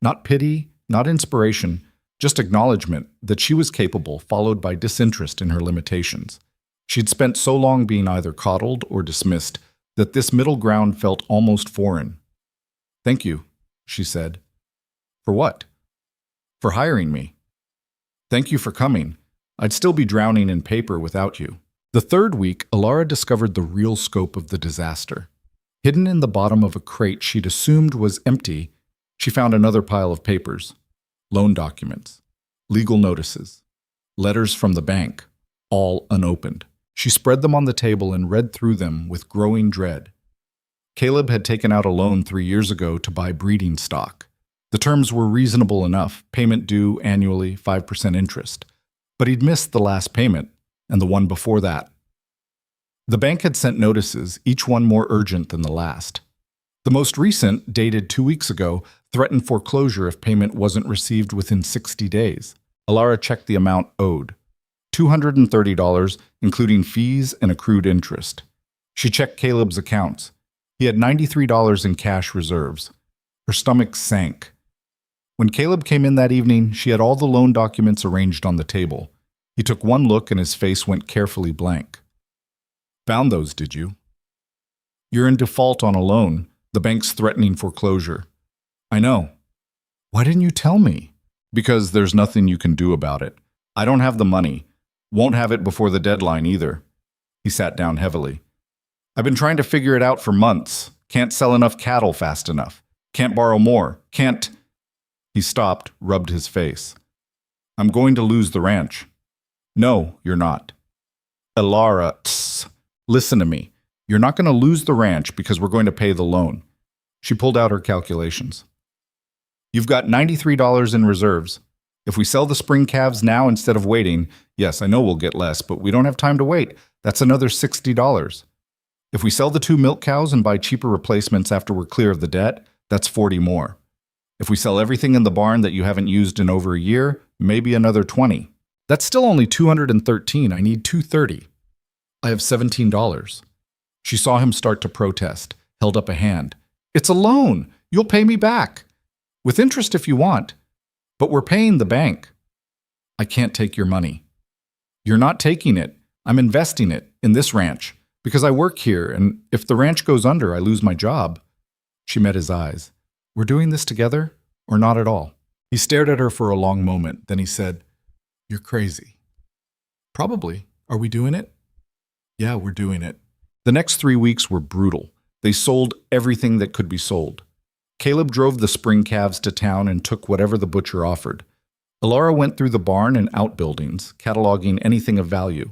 Not pity, not inspiration, just acknowledgement that she was capable, followed by disinterest in her limitations. She'd spent so long being either coddled or dismissed that this middle ground felt almost foreign. Thank you, she said. For what? For hiring me. Thank you for coming. I'd still be drowning in paper without you. The third week, Elara discovered the real scope of the disaster. Hidden in the bottom of a crate she'd assumed was empty, she found another pile of papers. Loan documents, legal notices, letters from the bank, all unopened. She spread them on the table and read through them with growing dread. Caleb had taken out a loan 3 years ago to buy breeding stock. The terms were reasonable enough, payment due annually, 5% interest. But he'd missed the last payment, and the one before that. The bank had sent notices, each one more urgent than the last. The most recent, dated 2 weeks ago, threatened foreclosure if payment wasn't received within 60 days. Elara checked the amount owed. $230, including fees and accrued interest. She checked Caleb's accounts. He had $93 in cash reserves. Her stomach sank. When Caleb came in that evening, she had all the loan documents arranged on the table. He took one look and his face went carefully blank. Found those, did you? You're in default on a loan. The bank's threatening foreclosure. I know. Why didn't you tell me? Because there's nothing you can do about it. I don't have the money. Won't have it before the deadline either. He sat down heavily. I've been trying to figure it out for months. Can't sell enough cattle fast enough. Can't borrow more. Can't. He stopped, rubbed his face. I'm going to lose the ranch. No, you're not. Elara, listen to me. You're not going to lose the ranch because we're going to pay the loan. She pulled out her calculations. You've got $93 in reserves. If we sell the spring calves now instead of waiting, yes, I know we'll get less, but we don't have time to wait. That's another $60. If we sell the 2 milk cows and buy cheaper replacements after we're clear of the debt, that's 40 more. If we sell everything in the barn that you haven't used in over a year, maybe another 20. That's still only 213. I need 230. I have $17. She saw him start to protest, held up a hand. It's a loan. You'll pay me back. With interest if you want. But we're paying the bank. I can't take your money. You're not taking it. I'm investing it in this ranch because I work here, and if the ranch goes under, I lose my job. She met his eyes. We're doing this together or not at all? He stared at her for a long moment. Then he said, You're crazy. Probably. Are we doing it? Yeah, we're doing it. The next 3 weeks were brutal. They sold everything that could be sold. Caleb drove the spring calves to town and took whatever the butcher offered. Elara went through the barn and outbuildings, cataloging anything of value.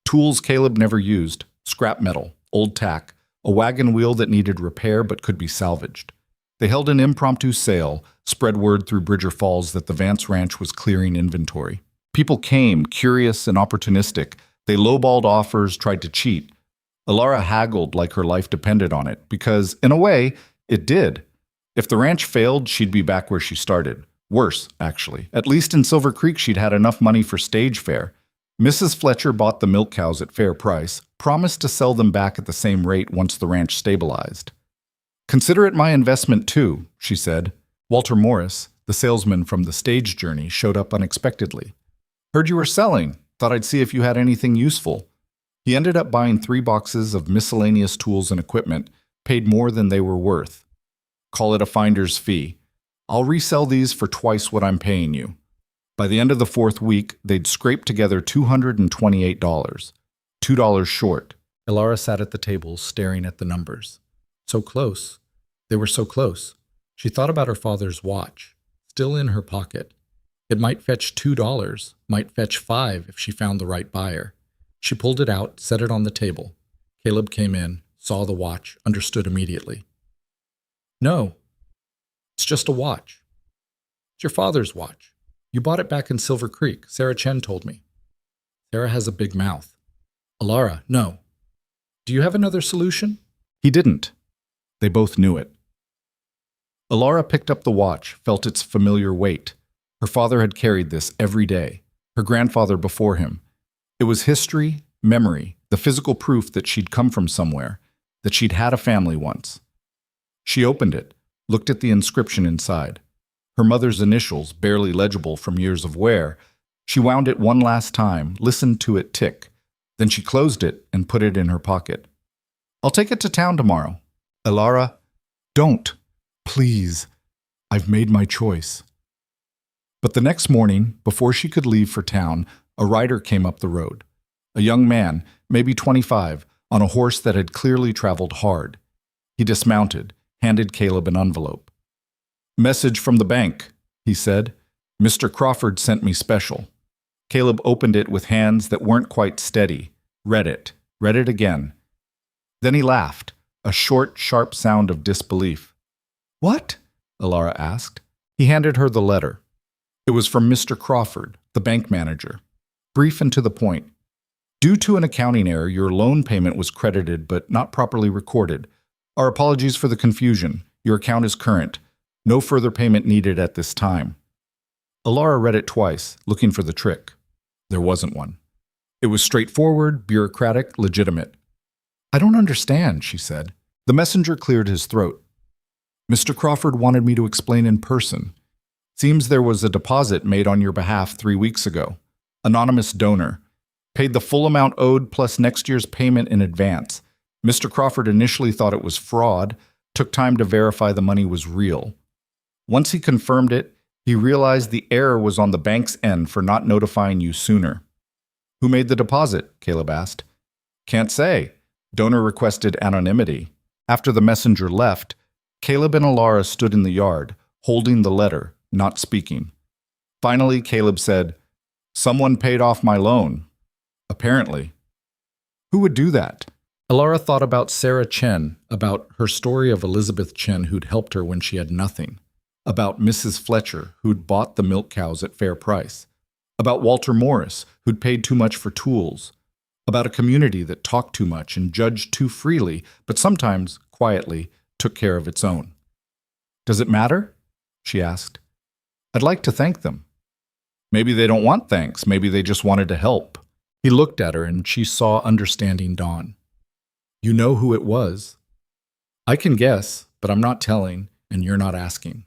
Tools Caleb never used, scrap metal, old tack, a wagon wheel that needed repair but could be salvaged. They held an impromptu sale, spread word through Bridger Falls that the Vance Ranch was clearing inventory. People came, curious and opportunistic. They lowballed offers, tried to cheat. Elara haggled like her life depended on it, because, in a way, it did. If the ranch failed, she'd be back where she started. Worse, actually. At least in Silver Creek, she'd had enough money for stage fare. Mrs. Fletcher bought the milk cows at fair price, promised to sell them back at the same rate once the ranch stabilized. Consider it my investment, too, she said. Walter Morris, the salesman from the stage journey, showed up unexpectedly. Heard you were selling. Thought I'd see if you had anything useful. He ended up buying 3 boxes of miscellaneous tools and equipment, paid more than they were worth. Call it a finder's fee. I'll resell these for twice what I'm paying you. By the end of the 4th week, they'd scraped together $228, $2 short. Elara sat at the table, staring at the numbers. So close. They were so close. She thought about her father's watch, still in her pocket. It might fetch $2, might fetch $5 if she found the right buyer. She pulled it out, set it on the table. Caleb came in, saw the watch, understood immediately. No, it's just a watch. It's your father's watch. You bought it back in Silver Creek, Sarah Chen told me. Sarah has a big mouth. Elara, no. Do you have another solution? He didn't. They both knew it. Elara picked up the watch, felt its familiar weight. Her father had carried this every day, her grandfather before him. It was history, memory, the physical proof that she'd come from somewhere, that she'd had a family once. She opened it, looked at the inscription inside. Her mother's initials, barely legible from years of wear. She wound it one last time, listened to it tick. Then she closed it and put it in her pocket. I'll take it to town tomorrow. Elara, don't. Please. I've made my choice. But the next morning, before she could leave for town, a rider came up the road. A young man, maybe 25, on a horse that had clearly traveled hard. He dismounted, handed Caleb an envelope. Message from the bank, he said. Mr. Crawford sent me special. Caleb opened it with hands that weren't quite steady, read it again. Then he laughed, a short, sharp sound of disbelief. What? Elara asked. He handed her the letter. It was from Mr. Crawford, the bank manager. Brief and to the point. Due to an accounting error, your loan payment was credited but not properly recorded. Our apologies for the confusion. Your account is current. No further payment needed at this time. Elara read it twice, looking for the trick. There wasn't one. It was straightforward, bureaucratic, legitimate. I don't understand, she said. The messenger cleared his throat. Mr. Crawford wanted me to explain in person. Seems there was a deposit made on your behalf 3 weeks ago. Anonymous donor. Paid the full amount owed plus next year's payment in advance. Mr. Crawford initially thought it was fraud, took time to verify the money was real. Once he confirmed it, He realized the error was on the bank's end for not notifying you sooner. Who made the deposit? Caleb asked. Can't say. Donor requested anonymity. After the messenger left, Caleb and Elara stood in the yard, holding the letter, not speaking. Finally, Caleb said, Someone paid off my loan. Apparently. Who would do that? Elara thought about Sarah Chen, about her story of Elizabeth Chen who'd helped her when she had nothing, about Mrs. Fletcher who'd bought the milk cows at fair price, about Walter Morris who'd paid too much for tools, about a community that talked too much and judged too freely, but sometimes, quietly, took care of its own. Does it matter? She asked. I'd like to thank them. Maybe they don't want thanks. Maybe they just wanted to help. He looked at her and she saw understanding dawn. You know who it was. I can guess, but I'm not telling, and you're not asking.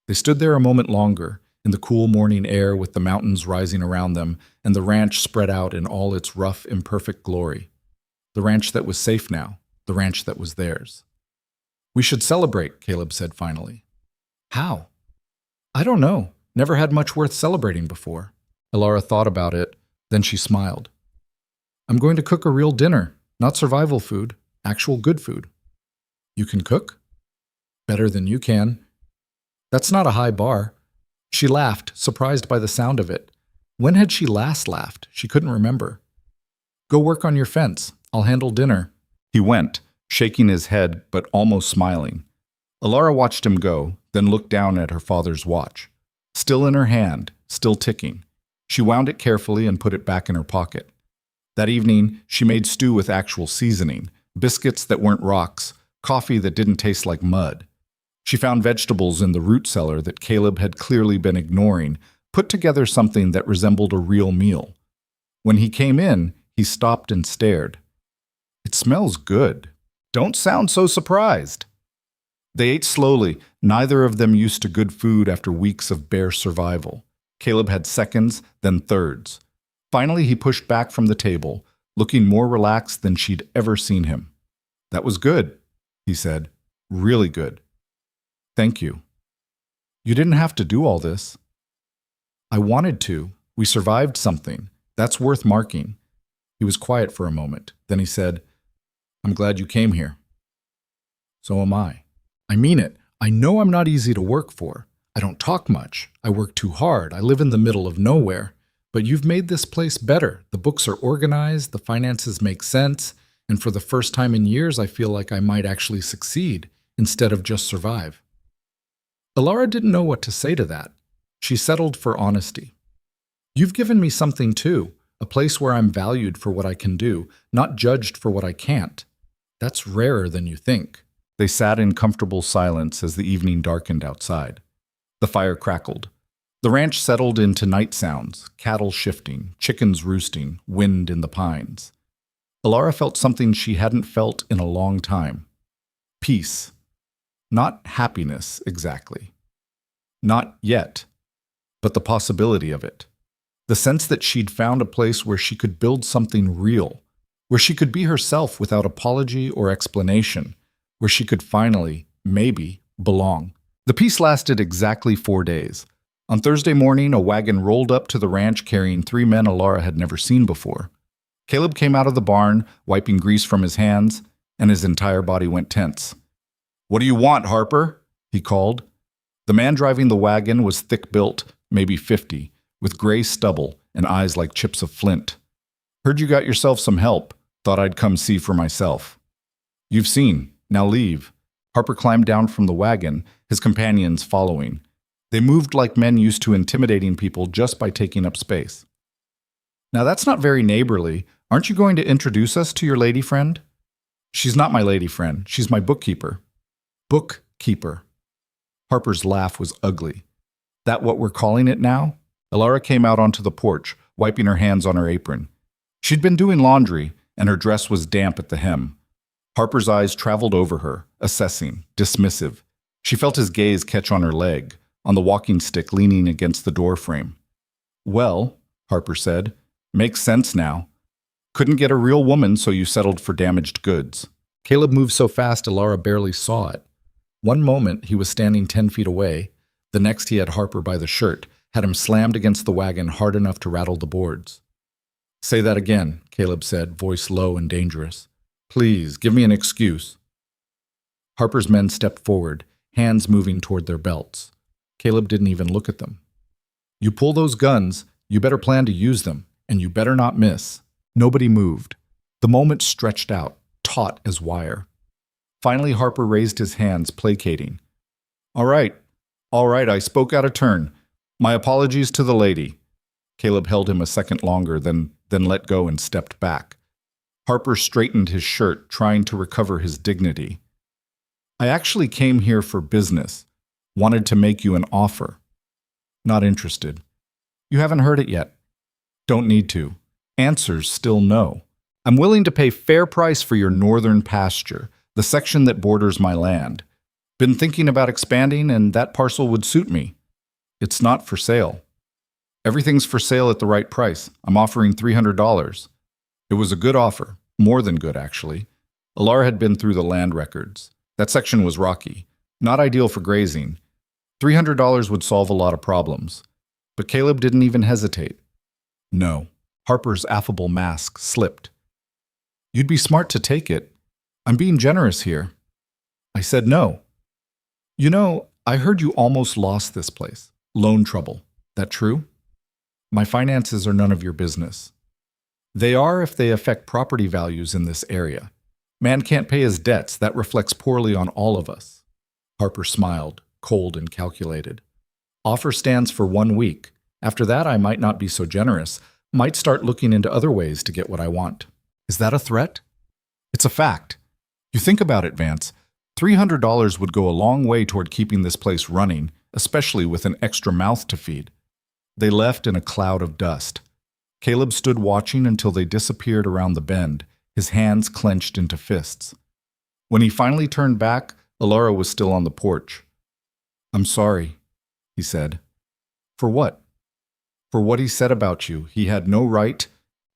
They stood there a moment longer, in the cool morning air with the mountains rising around them and the ranch spread out in all its rough, imperfect glory. The ranch that was safe now, the ranch that was theirs. We should celebrate, Caleb said finally. How? I don't know. Never had much worth celebrating before. Elara thought about it, then she smiled. I'm going to cook a real dinner, not survival food, actual good food. You can cook? Better than you can. That's not a high bar. She laughed, surprised by the sound of it. When had she last laughed? She couldn't remember. Go work on your fence. I'll handle dinner. He went, shaking his head but almost smiling. Elara watched him go, then looked down at her father's watch. Still in her hand, still ticking. She wound it carefully and put it back in her pocket. That evening, she made stew with actual seasoning, biscuits that weren't rocks, coffee that didn't taste like mud. She found vegetables in the root cellar that Caleb had clearly been ignoring, put together something that resembled a real meal. When he came in, he stopped and stared. It smells good. Don't sound so surprised. They ate slowly, neither of them used to good food after weeks of bare survival. Caleb had seconds, then thirds. Finally, he pushed back from the table, looking more relaxed than she'd ever seen him. That was good, he said. Really good. Thank you. You didn't have to do all this. I wanted to. We survived something. That's worth marking. He was quiet for a moment. Then he said, I'm glad you came here. So am I. I mean it. I know I'm not easy to work for. I don't talk much. I work too hard. I live in the middle of nowhere. But you've made this place better. The books are organized, the finances make sense, and for the first time in years I feel like I might actually succeed instead of just survive. Elara didn't know what to say to that. She settled for honesty. You've given me something too, a place where I'm valued for what I can do, not judged for what I can't. That's rarer than you think. They sat in comfortable silence as the evening darkened outside. The fire crackled. The ranch settled into night sounds, cattle shifting, chickens roosting, wind in the pines. Elara felt something she hadn't felt in a long time. Peace. Not happiness, exactly. Not yet, but the possibility of it. The sense that she'd found a place where she could build something real, where she could be herself without apology or explanation, where she could finally, maybe, belong. The peace lasted exactly 4 days. On Thursday morning, a wagon rolled up to the ranch carrying 3 men Elara had never seen before. Caleb came out of the barn, wiping grease from his hands, and his entire body went tense. What do you want, Harper? He called. The man driving the wagon was thick-built, maybe 50, with gray stubble and eyes like chips of flint. Heard you got yourself some help. Thought I'd come see for myself. You've seen. Now leave. Harper climbed down from the wagon, his companions following. They moved like men used to intimidating people just by taking up space. Now that's not very neighborly. Aren't you going to introduce us to your lady friend? She's not my lady friend. She's my bookkeeper. Bookkeeper. Harper's laugh was ugly. That what we're calling it now? Elara came out onto the porch, wiping her hands on her apron. She'd been doing laundry, and her dress was damp at the hem. Harper's eyes traveled over her, assessing, dismissive. She felt his gaze catch on her leg, on the walking stick leaning against the door frame. Well, Harper said, makes sense now. Couldn't get a real woman, so you settled for damaged goods. Caleb moved so fast Elara barely saw it. One moment he was standing 10 feet away. The next he had Harper by the shirt, had him slammed against the wagon hard enough to rattle the boards. "Say that again," Caleb said, voice low and dangerous. "Please, give me an excuse." Harper's men stepped forward, hands moving toward their belts. Caleb didn't even look at them. "You pull those guns, you better plan to use them, and you better not miss." Nobody moved. The moment stretched out, taut as wire. Finally, Harper raised his hands, placating. All right, I spoke out of turn. My apologies to the lady." Caleb held him a second longer, then let go and stepped back. Harper straightened his shirt, trying to recover his dignity. "I actually came here for business. Wanted to make you an offer." "Not interested." "You haven't heard it yet." "Don't need to." Answer's still no. "I'm willing to pay fair price for your northern pasture, the section that borders my land. Been thinking about expanding, and that parcel would suit me." "It's not for sale." "Everything's for sale at the right price. I'm offering $300. It was a good offer, more than good, actually. Elara had been through the land records. That section was rocky, not ideal for grazing. $300 would solve a lot of problems. But Caleb didn't even hesitate. "No." Harper's affable mask slipped. "You'd be smart to take it. I'm being generous here." I said no. "You know, I heard you almost lost this place. Loan trouble. That true?" "My finances are none of your business." "They are if they affect property values in this area. Man can't pay his debts. That reflects poorly on all of us." Harper smiled, cold and calculated. "Offer stands for 1 week. After that, I might not be so generous. Might start looking into other ways to get what I want." "Is that a threat?" "It's a fact. You think about it, Vance. $300 would go a long way toward keeping this place running, especially with an extra mouth to feed." They left in a cloud of dust. Caleb stood watching until they disappeared around the bend, his hands clenched into fists. When he finally turned back, Elara was still on the porch. "I'm sorry," he said. "For what?" "For what he said about you. He had no right.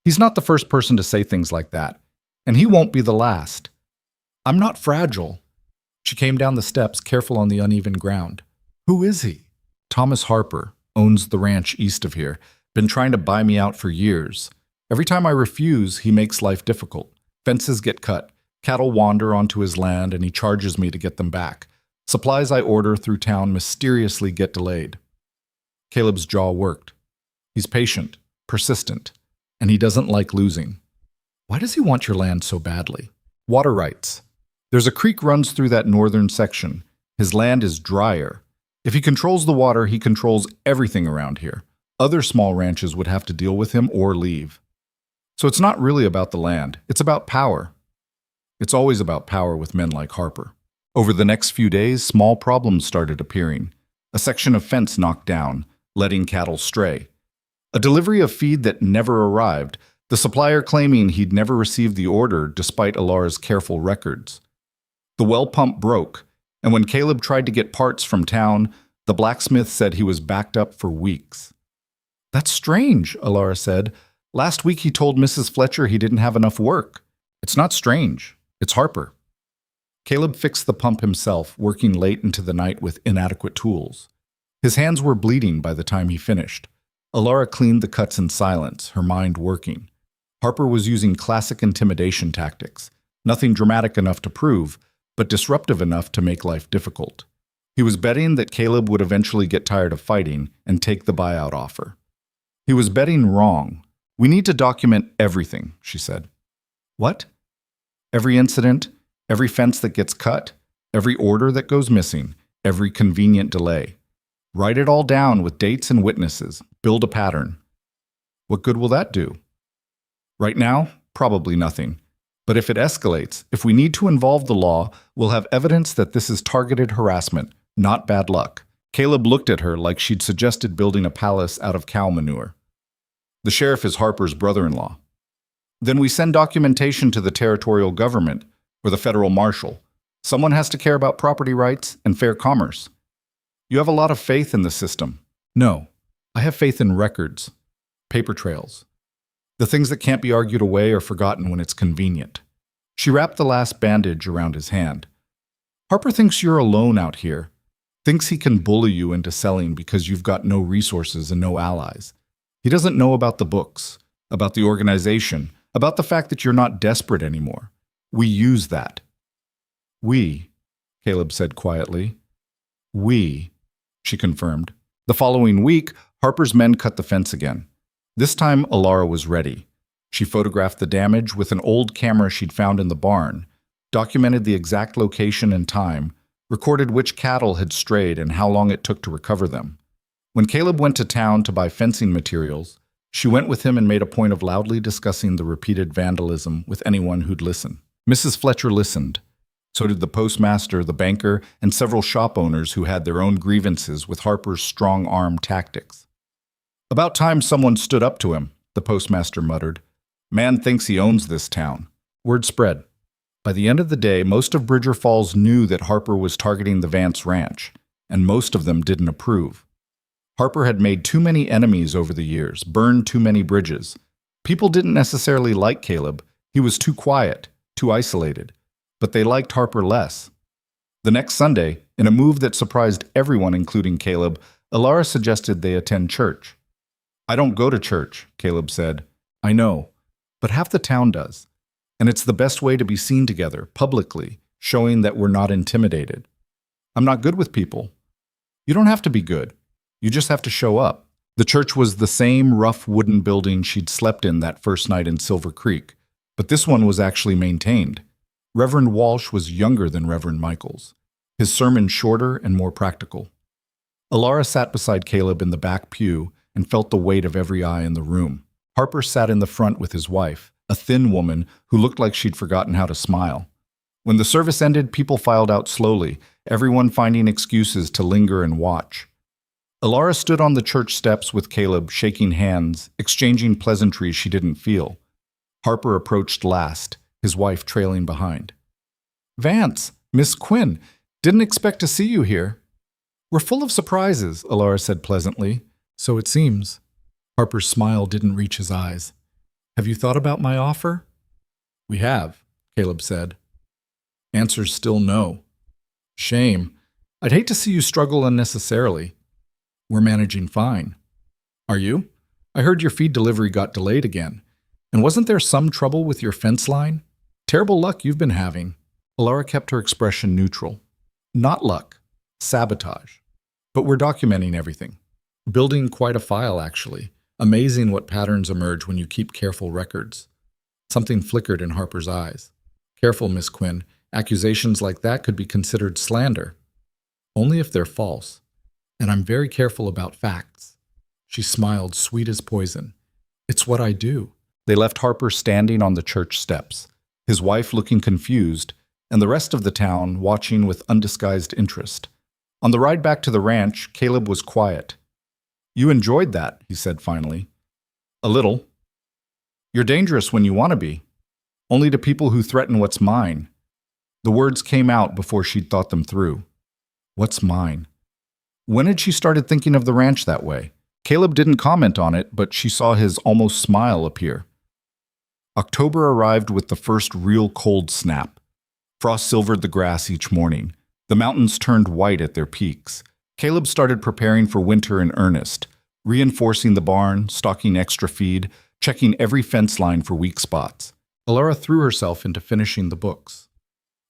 He's not the first person to say things like that, and he won't be the last." "I'm not fragile." She came down the steps, careful on the uneven ground. "Who is he?" "Thomas Harper. Owns the ranch east of here. Been trying to buy me out for years. Every time I refuse, he makes life difficult. Fences get cut. Cattle wander onto his land, and he charges me to get them back. Supplies I order through town mysteriously get delayed." Caleb's jaw worked. He's patient, persistent, and he doesn't like losing. "Why does he want your land so badly?" "Water rights. There's a creek runs through that northern section. His land is drier. If he controls the water, he controls everything around here. Other small ranches would have to deal with him or leave. So it's not really about the land. It's about power. It's always about power with men like Harper." Over the next few days, small problems started appearing. A section of fence knocked down, letting cattle stray. A delivery of feed that never arrived, the supplier claiming he'd never received the order despite Elara's careful records. The well pump broke, and when Caleb tried to get parts from town, the blacksmith said he was backed up for weeks. "That's strange," Elara said. "Last week he told Mrs. Fletcher he didn't have enough work." "It's not strange. It's Harper." Caleb fixed the pump himself, working late into the night with inadequate tools. His hands were bleeding by the time he finished. Elara cleaned the cuts in silence, her mind working. Harper was using classic intimidation tactics, nothing dramatic enough to prove, but disruptive enough to make life difficult. He was betting that Caleb would eventually get tired of fighting and take the buyout offer. He was betting wrong. "We need to document everything," she said. "What?" "Every incident, every fence that gets cut, every order that goes missing, every convenient delay. Write it all down with dates and witnesses. Build a pattern." "What good will that do?" "Right now, probably nothing. But if it escalates, if we need to involve the law, we'll have evidence that this is targeted harassment, not bad luck." Caleb looked at her like she'd suggested building a palace out of cow manure. "The sheriff is Harper's brother-in-law." "Then we send documentation to the territorial government or the federal marshal. Someone has to care about property rights and fair commerce." "You have a lot of faith in the system." "No, I have faith in records, paper trails. The things that can't be argued away or forgotten when it's convenient." She wrapped the last bandage around his hand. "Harper thinks you're alone out here. Thinks he can bully you into selling because you've got no resources and no allies. He doesn't know about the books, about the organization, about the fact that you're not desperate anymore. We use that. We, Caleb said quietly. We, she confirmed. The following week, Harper's men cut the fence again. This time, Elara was ready. She photographed the damage with an old camera she'd found in the barn, documented the exact location and time, recorded which cattle had strayed and how long it took to recover them. When Caleb went to town to buy fencing materials, she went with him and made a point of loudly discussing the repeated vandalism with anyone who'd listen. Mrs. Fletcher listened. So did the postmaster, the banker, and several shop owners who had their own grievances with Harper's strong-arm tactics. About time someone stood up to him, the postmaster muttered. Man thinks he owns this town. Word spread. By the end of the day, most of Bridger Falls knew that Harper was targeting the Vance Ranch, and most of them didn't approve. Harper had made too many enemies over the years, burned too many bridges. People didn't necessarily like Caleb. He was too quiet, too isolated. But they liked Harper less. The next Sunday, in a move that surprised everyone, including Caleb, Elara suggested they attend church. I don't go to church, Caleb said. I know, but half the town does. And it's the best way to be seen together, publicly, showing that we're not intimidated. I'm not good with people. You don't have to be good. You just have to show up. The church was the same rough wooden building she'd slept in that first night in Silver Creek, but this one was actually maintained. Reverend Walsh was younger than Reverend Michaels, his sermon shorter and more practical. Elara sat beside Caleb in the back pew and felt the weight of every eye in the room. Harper sat in the front with his wife, a thin woman who looked like she'd forgotten how to smile. When the service ended, people filed out slowly, everyone finding excuses to linger and watch. Elara stood on the church steps with Caleb, shaking hands, exchanging pleasantries she didn't feel. Harper approached last, his wife trailing behind. Vance, Miss Quinn, didn't expect to see you here. We're full of surprises, Elara said pleasantly. So it seems. Harper's smile didn't reach his eyes. Have you thought about my offer? We have, Caleb said. Answer's still no. Shame. I'd hate to see you struggle unnecessarily. We're managing fine. Are you? I heard your feed delivery got delayed again. And wasn't there some trouble with your fence line? Terrible luck you've been having. Elara kept her expression neutral. Not luck. Sabotage. But we're documenting everything. Building quite a file, actually. Amazing what patterns emerge when you keep careful records. Something flickered in Harper's eyes. Careful, Miss Quinn. Accusations like that could be considered slander. Only if they're false. And I'm very careful about facts. She smiled, sweet as poison. It's what I do. They left Harper standing on the church steps, his wife looking confused, and the rest of the town watching with undisguised interest. On the ride back to the ranch, Caleb was quiet. You enjoyed that, he said finally. A little. You're dangerous when you want to be. Only to people who threaten what's mine. The words came out before she'd thought them through. What's mine? When had she started thinking of the ranch that way? Caleb didn't comment on it, but she saw his almost smile appear. October arrived with the first real cold snap. Frost silvered the grass each morning. The mountains turned white at their peaks. Caleb started preparing for winter in earnest, reinforcing the barn, stocking extra feed, checking every fence line for weak spots. Elara threw herself into finishing the books.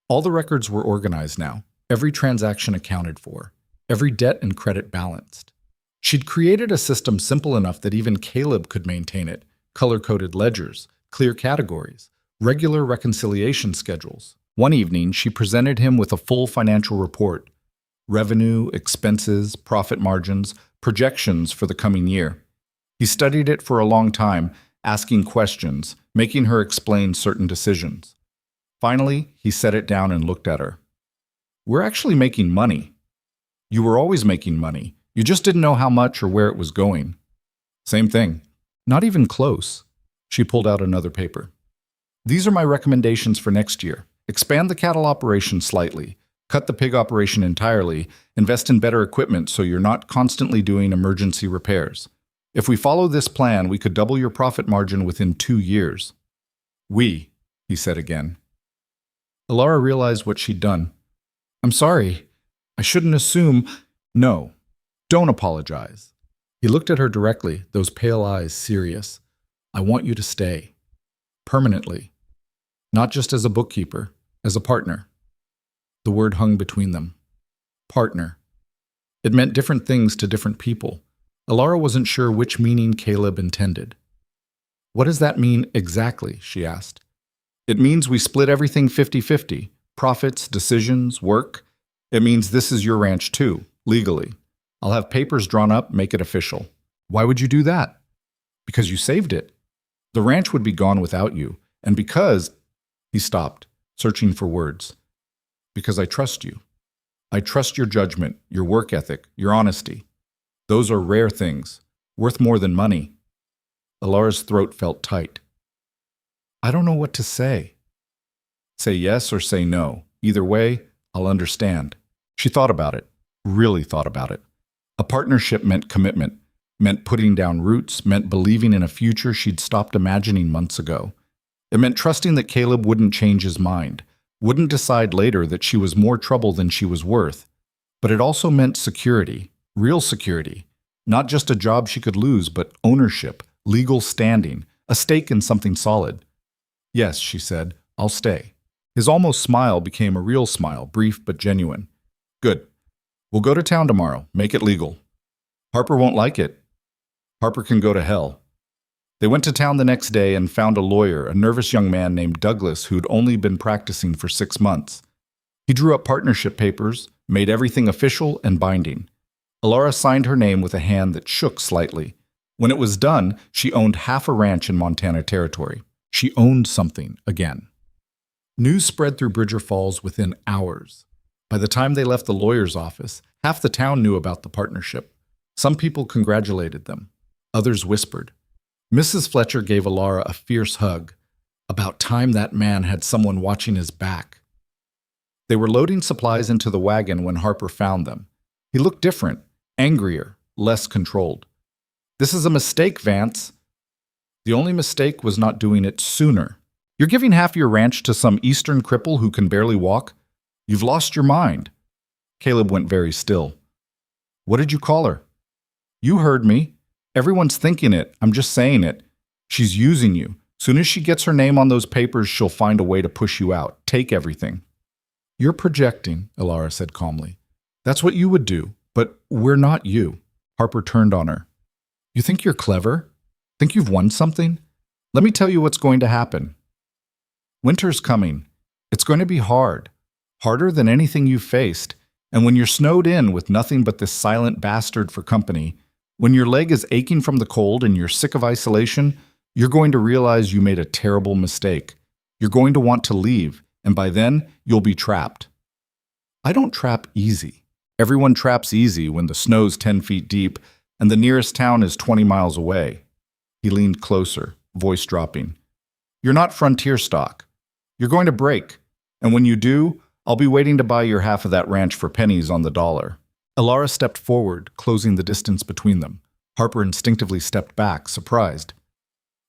All the records were organized now, every transaction accounted for, every debt and credit balanced. She'd created a system simple enough that even Caleb could maintain it, color-coded ledgers, clear categories, regular reconciliation schedules. One evening, she presented him with a full financial report, revenue, expenses, profit margins, projections for the coming year. He studied it for a long time, asking questions, making her explain certain decisions. Finally, he set it down and looked at her. We're actually making money. You were always making money. You just didn't know how much or where it was going. Same thing. Not even close. She pulled out another paper. These are my recommendations for next year. Expand the cattle operation slightly. Cut the pig operation entirely. Invest in better equipment so you're not constantly doing emergency repairs. If we follow this plan, we could double your profit margin within 2 years. We, he said again. Elara realized what she'd done. I'm sorry. I shouldn't assume. No, don't apologize. He looked at her directly, those pale eyes serious. I want you to stay. Permanently. Not just as a bookkeeper, as a partner. The word hung between them. Partner. It meant different things to different people. Elara wasn't sure which meaning Caleb intended. What does that mean exactly? She asked. It means we split everything 50-50. Profits, decisions, work. It means this is your ranch too, legally. I'll have papers drawn up, make it official. Why would you do that? Because you saved it. The ranch would be gone without you. And because... He stopped, searching for words. Because I trust you. I trust your judgment, your work ethic, your honesty. Those are rare things, worth more than money. Elara's throat felt tight. I don't know what to say. Say yes or say no. Either way, I'll understand. She thought about it, really thought about it. A partnership meant commitment, meant putting down roots, meant believing in a future she'd stopped imagining months ago. It meant trusting that Caleb wouldn't change his mind, wouldn't decide later that she was more trouble than she was worth. But it also meant security, real security. Not just a job she could lose, but ownership, legal standing, a stake in something solid. Yes, she said, I'll stay. His almost smile became a real smile, brief but genuine. Good. We'll go to town tomorrow, make it legal. Harper won't like it. Harper can go to hell. They went to town the next day and found a lawyer, a nervous young man named Douglas who'd only been practicing for 6 months. He drew up partnership papers, made everything official and binding. Elara signed her name with a hand that shook slightly. When it was done, she owned half a ranch in Montana Territory. She owned something again. News spread through Bridger Falls within hours. By the time they left the lawyer's office, half the town knew about the partnership. Some people congratulated them. Others whispered. Mrs. Fletcher gave Elara a fierce hug. About time that man had someone watching his back. They were loading supplies into the wagon when Harper found them. He looked different, angrier, less controlled. This is a mistake, Vance. The only mistake was not doing it sooner. You're giving half your ranch to some eastern cripple who can barely walk? You've lost your mind. Caleb went very still. What did you call her? You heard me. Everyone's thinking it. I'm just saying it. She's using you. Soon as she gets her name on those papers, she'll find a way to push you out. Take everything. You're projecting, Elara said calmly. That's what you would do, but we're not you. Harper turned on her. You think you're clever? Think you've won something? Let me tell you what's going to happen. Winter's coming. It's going to be hard. Harder than anything you've faced. And when you're snowed in with nothing but this silent bastard for company, when your leg is aching from the cold and you're sick of isolation, you're going to realize you made a terrible mistake. You're going to want to leave, and by then, you'll be trapped. I don't trap easy. Everyone traps easy when the snow's 10 feet deep and the nearest town is 20 miles away. He leaned closer, voice dropping. You're not frontier stock. You're going to break, and when you do, I'll be waiting to buy your half of that ranch for pennies on the dollar. Elara stepped forward, closing the distance between them. Harper instinctively stepped back, surprised.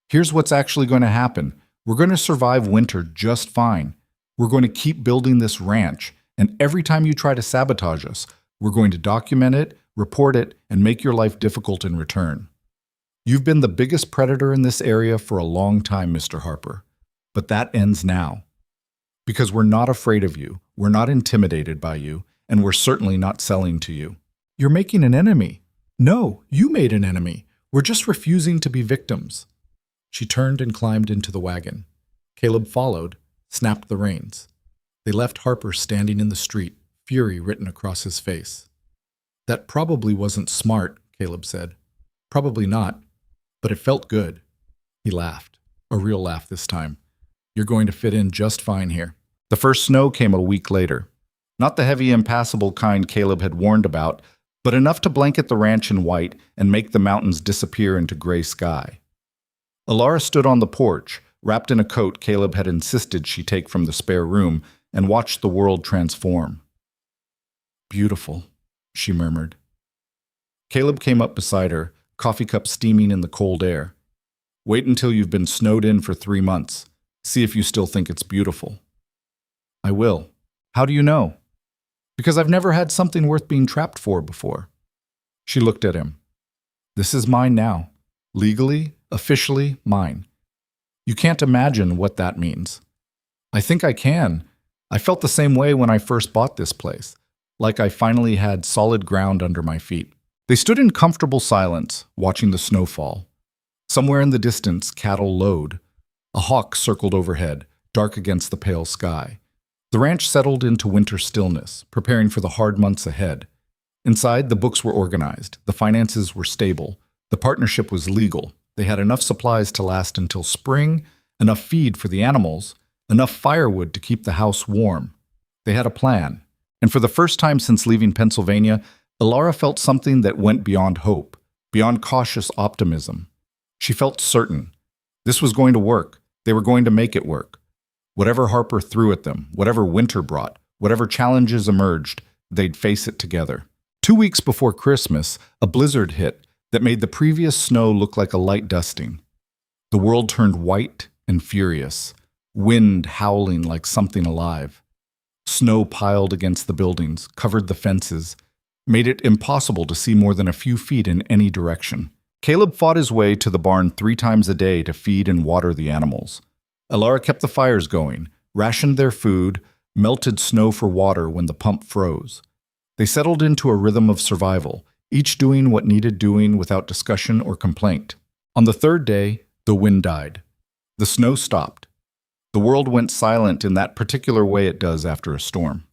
Here's what's actually going to happen. We're going to survive winter just fine. We're going to keep building this ranch, and every time you try to sabotage us, we're going to document it, report it, and make your life difficult in return. You've been the biggest predator in this area for a long time, Mr. Harper. But that ends now. Because we're not afraid of you, we're not intimidated by you, and we're certainly not selling to you. You're making an enemy. No, you made an enemy. We're just refusing to be victims. She turned and climbed into the wagon. Caleb followed, snapped the reins. They left Harper standing in the street, fury written across his face. That probably wasn't smart, Caleb said. Probably not, but it felt good. He laughed, a real laugh this time. You're going to fit in just fine here. The first snow came a week later. Not the heavy, impassable kind Caleb had warned about, but enough to blanket the ranch in white and make the mountains disappear into gray sky. Elara stood on the porch, wrapped in a coat Caleb had insisted she take from the spare room, and watched the world transform. Beautiful, she murmured. Caleb came up beside her, coffee cup steaming in the cold air. Wait until you've been snowed in for 3 months. See if you still think it's beautiful. I will. How do you know? Because I've never had something worth being trapped for before. She looked at him. This is mine now. Legally, officially, mine. You can't imagine what that means. I think I can. I felt the same way when I first bought this place, like I finally had solid ground under my feet. They stood in comfortable silence, watching the snow fall. Somewhere in the distance, cattle lowed. A hawk circled overhead, dark against the pale sky. The ranch settled into winter stillness, preparing for the hard months ahead. Inside, the books were organized, the finances were stable, the partnership was legal. They had enough supplies to last until spring, enough feed for the animals, enough firewood to keep the house warm. They had a plan, and for the first time since leaving Pennsylvania, Elara felt something that went beyond hope, beyond cautious optimism. She felt certain. This was going to work. They were going to make it work. Whatever Harper threw at them, whatever winter brought, whatever challenges emerged, they'd face it together. 2 weeks before Christmas, a blizzard hit that made the previous snow look like a light dusting. The world turned white and furious, wind howling like something alive. Snow piled against the buildings, covered the fences, made it impossible to see more than a few feet in any direction. Caleb fought his way to the barn 3 times a day to feed and water the animals. Elara kept the fires going, rationed their food, melted snow for water when the pump froze. They settled into a rhythm of survival, each doing what needed doing without discussion or complaint. On the 3rd day, the wind died. The snow stopped. The world went silent in that particular way it does after a storm.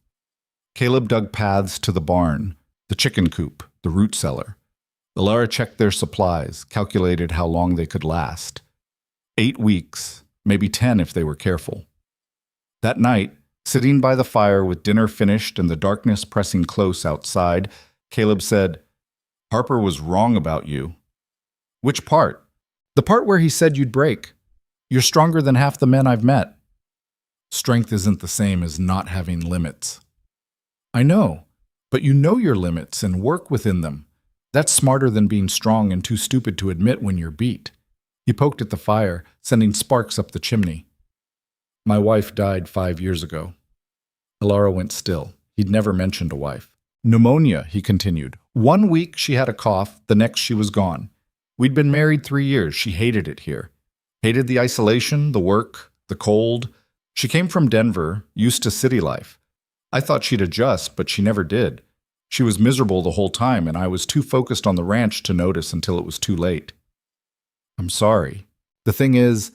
Caleb dug paths to the barn, the chicken coop, the root cellar. Elara checked their supplies, calculated how long they could last. 8 weeks, maybe 10 if they were careful. That night, sitting by the fire with dinner finished and the darkness pressing close outside, Caleb said, "Harper was wrong about you." "Which part?" "The part where he said you'd break. You're stronger than half the men I've met." "Strength isn't the same as not having limits." "I know, but you know your limits and work within them. That's smarter than being strong and too stupid to admit when you're beat." He poked at the fire, sending sparks up the chimney. "My wife died 5 years ago." Elara went still. He'd never mentioned a wife. "Pneumonia," he continued. 1 week she had a cough, the next she was gone. We'd been married 3 years. She hated it here. Hated the isolation, the work, the cold. She came from Denver, used to city life. I thought she'd adjust, but she never did. She was miserable the whole time, and I was too focused on the ranch to notice until it was too late. "I'm sorry. The thing is,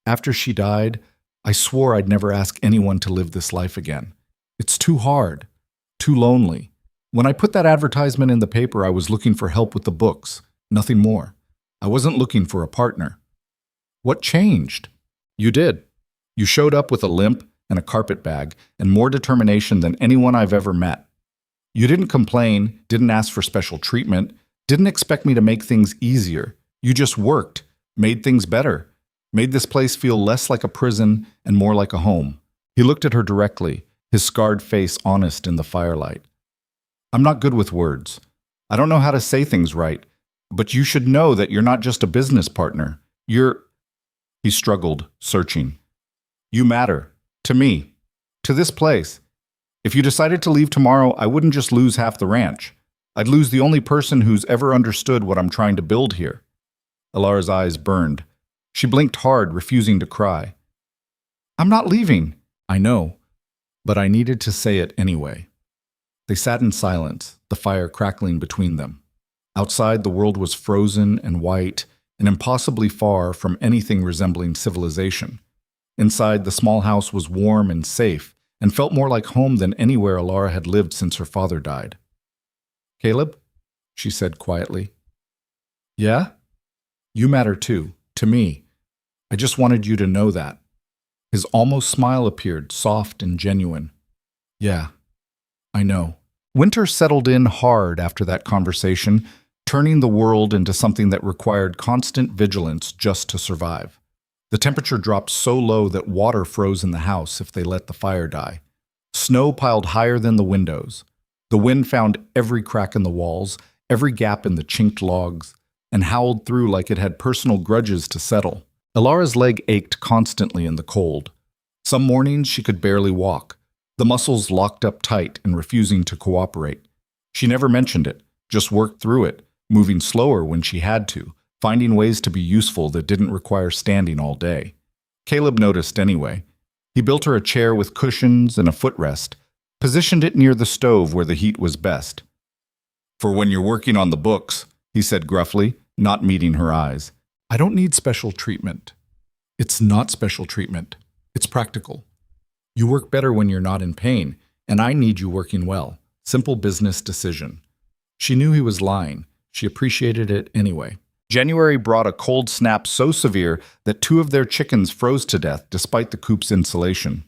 after she died, I swore I'd never ask anyone to live this life again. It's too hard, too lonely. When I put that advertisement in the paper, I was looking for help with the books, nothing more. I wasn't looking for a partner." "What changed?" "You did. You showed up with a limp and a carpet bag and more determination than anyone I've ever met. You didn't complain, didn't ask for special treatment, didn't expect me to make things easier. You just worked, made things better, made this place feel less like a prison and more like a home." He looked at her directly, his scarred face honest in the firelight. "I'm not good with words. I don't know how to say things right, but you should know that you're not just a business partner. You're—" He struggled, searching. "You matter. To me. To this place. If you decided to leave tomorrow, I wouldn't just lose half the ranch. I'd lose the only person who's ever understood what I'm trying to build here." Elara's eyes burned. She blinked hard, refusing to cry. "I'm not leaving." "I know, but I needed to say it anyway." They sat in silence, the fire crackling between them. Outside, the world was frozen and white and impossibly far from anything resembling civilization. Inside, the small house was warm and safe, and felt more like home than anywhere Elara had lived since her father died. "Caleb?" she said quietly. "Yeah? You matter too, to me. I just wanted you to know that." His almost smile appeared, soft and genuine. "Yeah, I know." Winter settled in hard after that conversation, turning the world into something that required constant vigilance just to survive. The temperature dropped so low that water froze in the house if they let the fire die. Snow piled higher than the windows. The wind found every crack in the walls, every gap in the chinked logs, and howled through like it had personal grudges to settle. Elara's leg ached constantly in the cold. Some mornings she could barely walk. The muscles locked up tight and refusing to cooperate. She never mentioned it, just worked through it, moving slower when she had to, finding ways to be useful that didn't require standing all day. Caleb noticed anyway. He built her a chair with cushions and a footrest, positioned it near the stove where the heat was best. "For when you're working on the books," he said gruffly, not meeting her eyes. "I don't need special treatment." "It's not special treatment. It's practical. You work better when you're not in pain, and I need you working well. Simple business decision." She knew he was lying. She appreciated it anyway. January brought a cold snap so severe that 2 of their chickens froze to death despite the coop's insulation.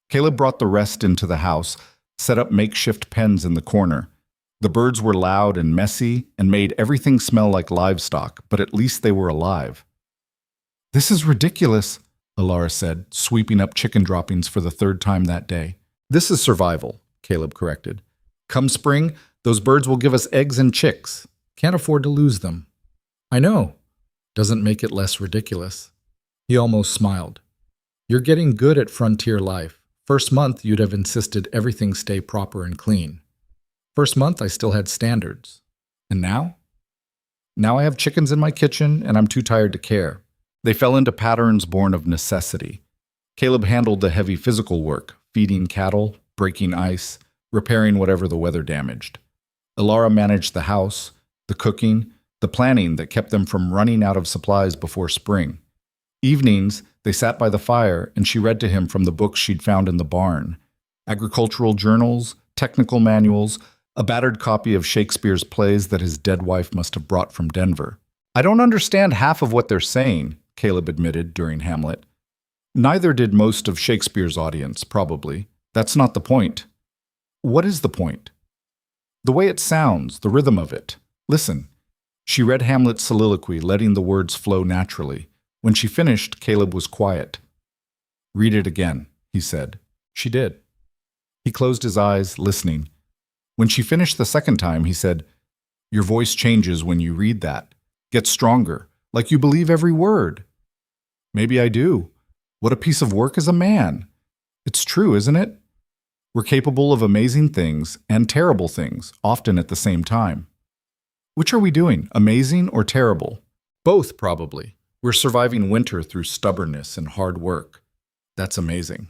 Caleb brought the rest into the house, set up makeshift pens in the corner. The birds were loud and messy and made everything smell like livestock, but at least they were alive. "This is ridiculous," Elara said, sweeping up chicken droppings for the 3rd time that day. "This is survival," Caleb corrected. "Come spring, those birds will give us eggs and chicks. Can't afford to lose them." "I know. Doesn't make it less ridiculous." He almost smiled. "You're getting good at frontier life. First month, you'd have insisted everything stay proper and clean. First month, I still had standards. And now? Now I have chickens in my kitchen, and I'm too tired to care." They fell into patterns born of necessity. Caleb handled the heavy physical work, feeding cattle, breaking ice, repairing whatever the weather damaged. Elara managed the house, the cooking, the planning that kept them from running out of supplies before spring. Evenings, they sat by the fire, and she read to him from the books she'd found in the barn. Agricultural journals, technical manuals, a battered copy of Shakespeare's plays that his dead wife must have brought from Denver. "I don't understand half of what they're saying," Caleb admitted during Hamlet. Neither did most of Shakespeare's audience, probably. That's not the point. What is the point? The way it sounds, the rhythm of it. Listen. She read Hamlet's soliloquy, letting the words flow naturally. When she finished, Caleb was quiet. "Read it again," he said. She did. He closed his eyes, listening. When she finished the second time, he said, "Your voice changes when you read that. Gets stronger, like you believe every word." "Maybe I do. What a piece of work is a man." "It's true, isn't it? We're capable of amazing things and terrible things, often at the same time. Which are we doing, amazing or terrible? Both, probably. We're surviving winter through stubbornness and hard work. That's amazing.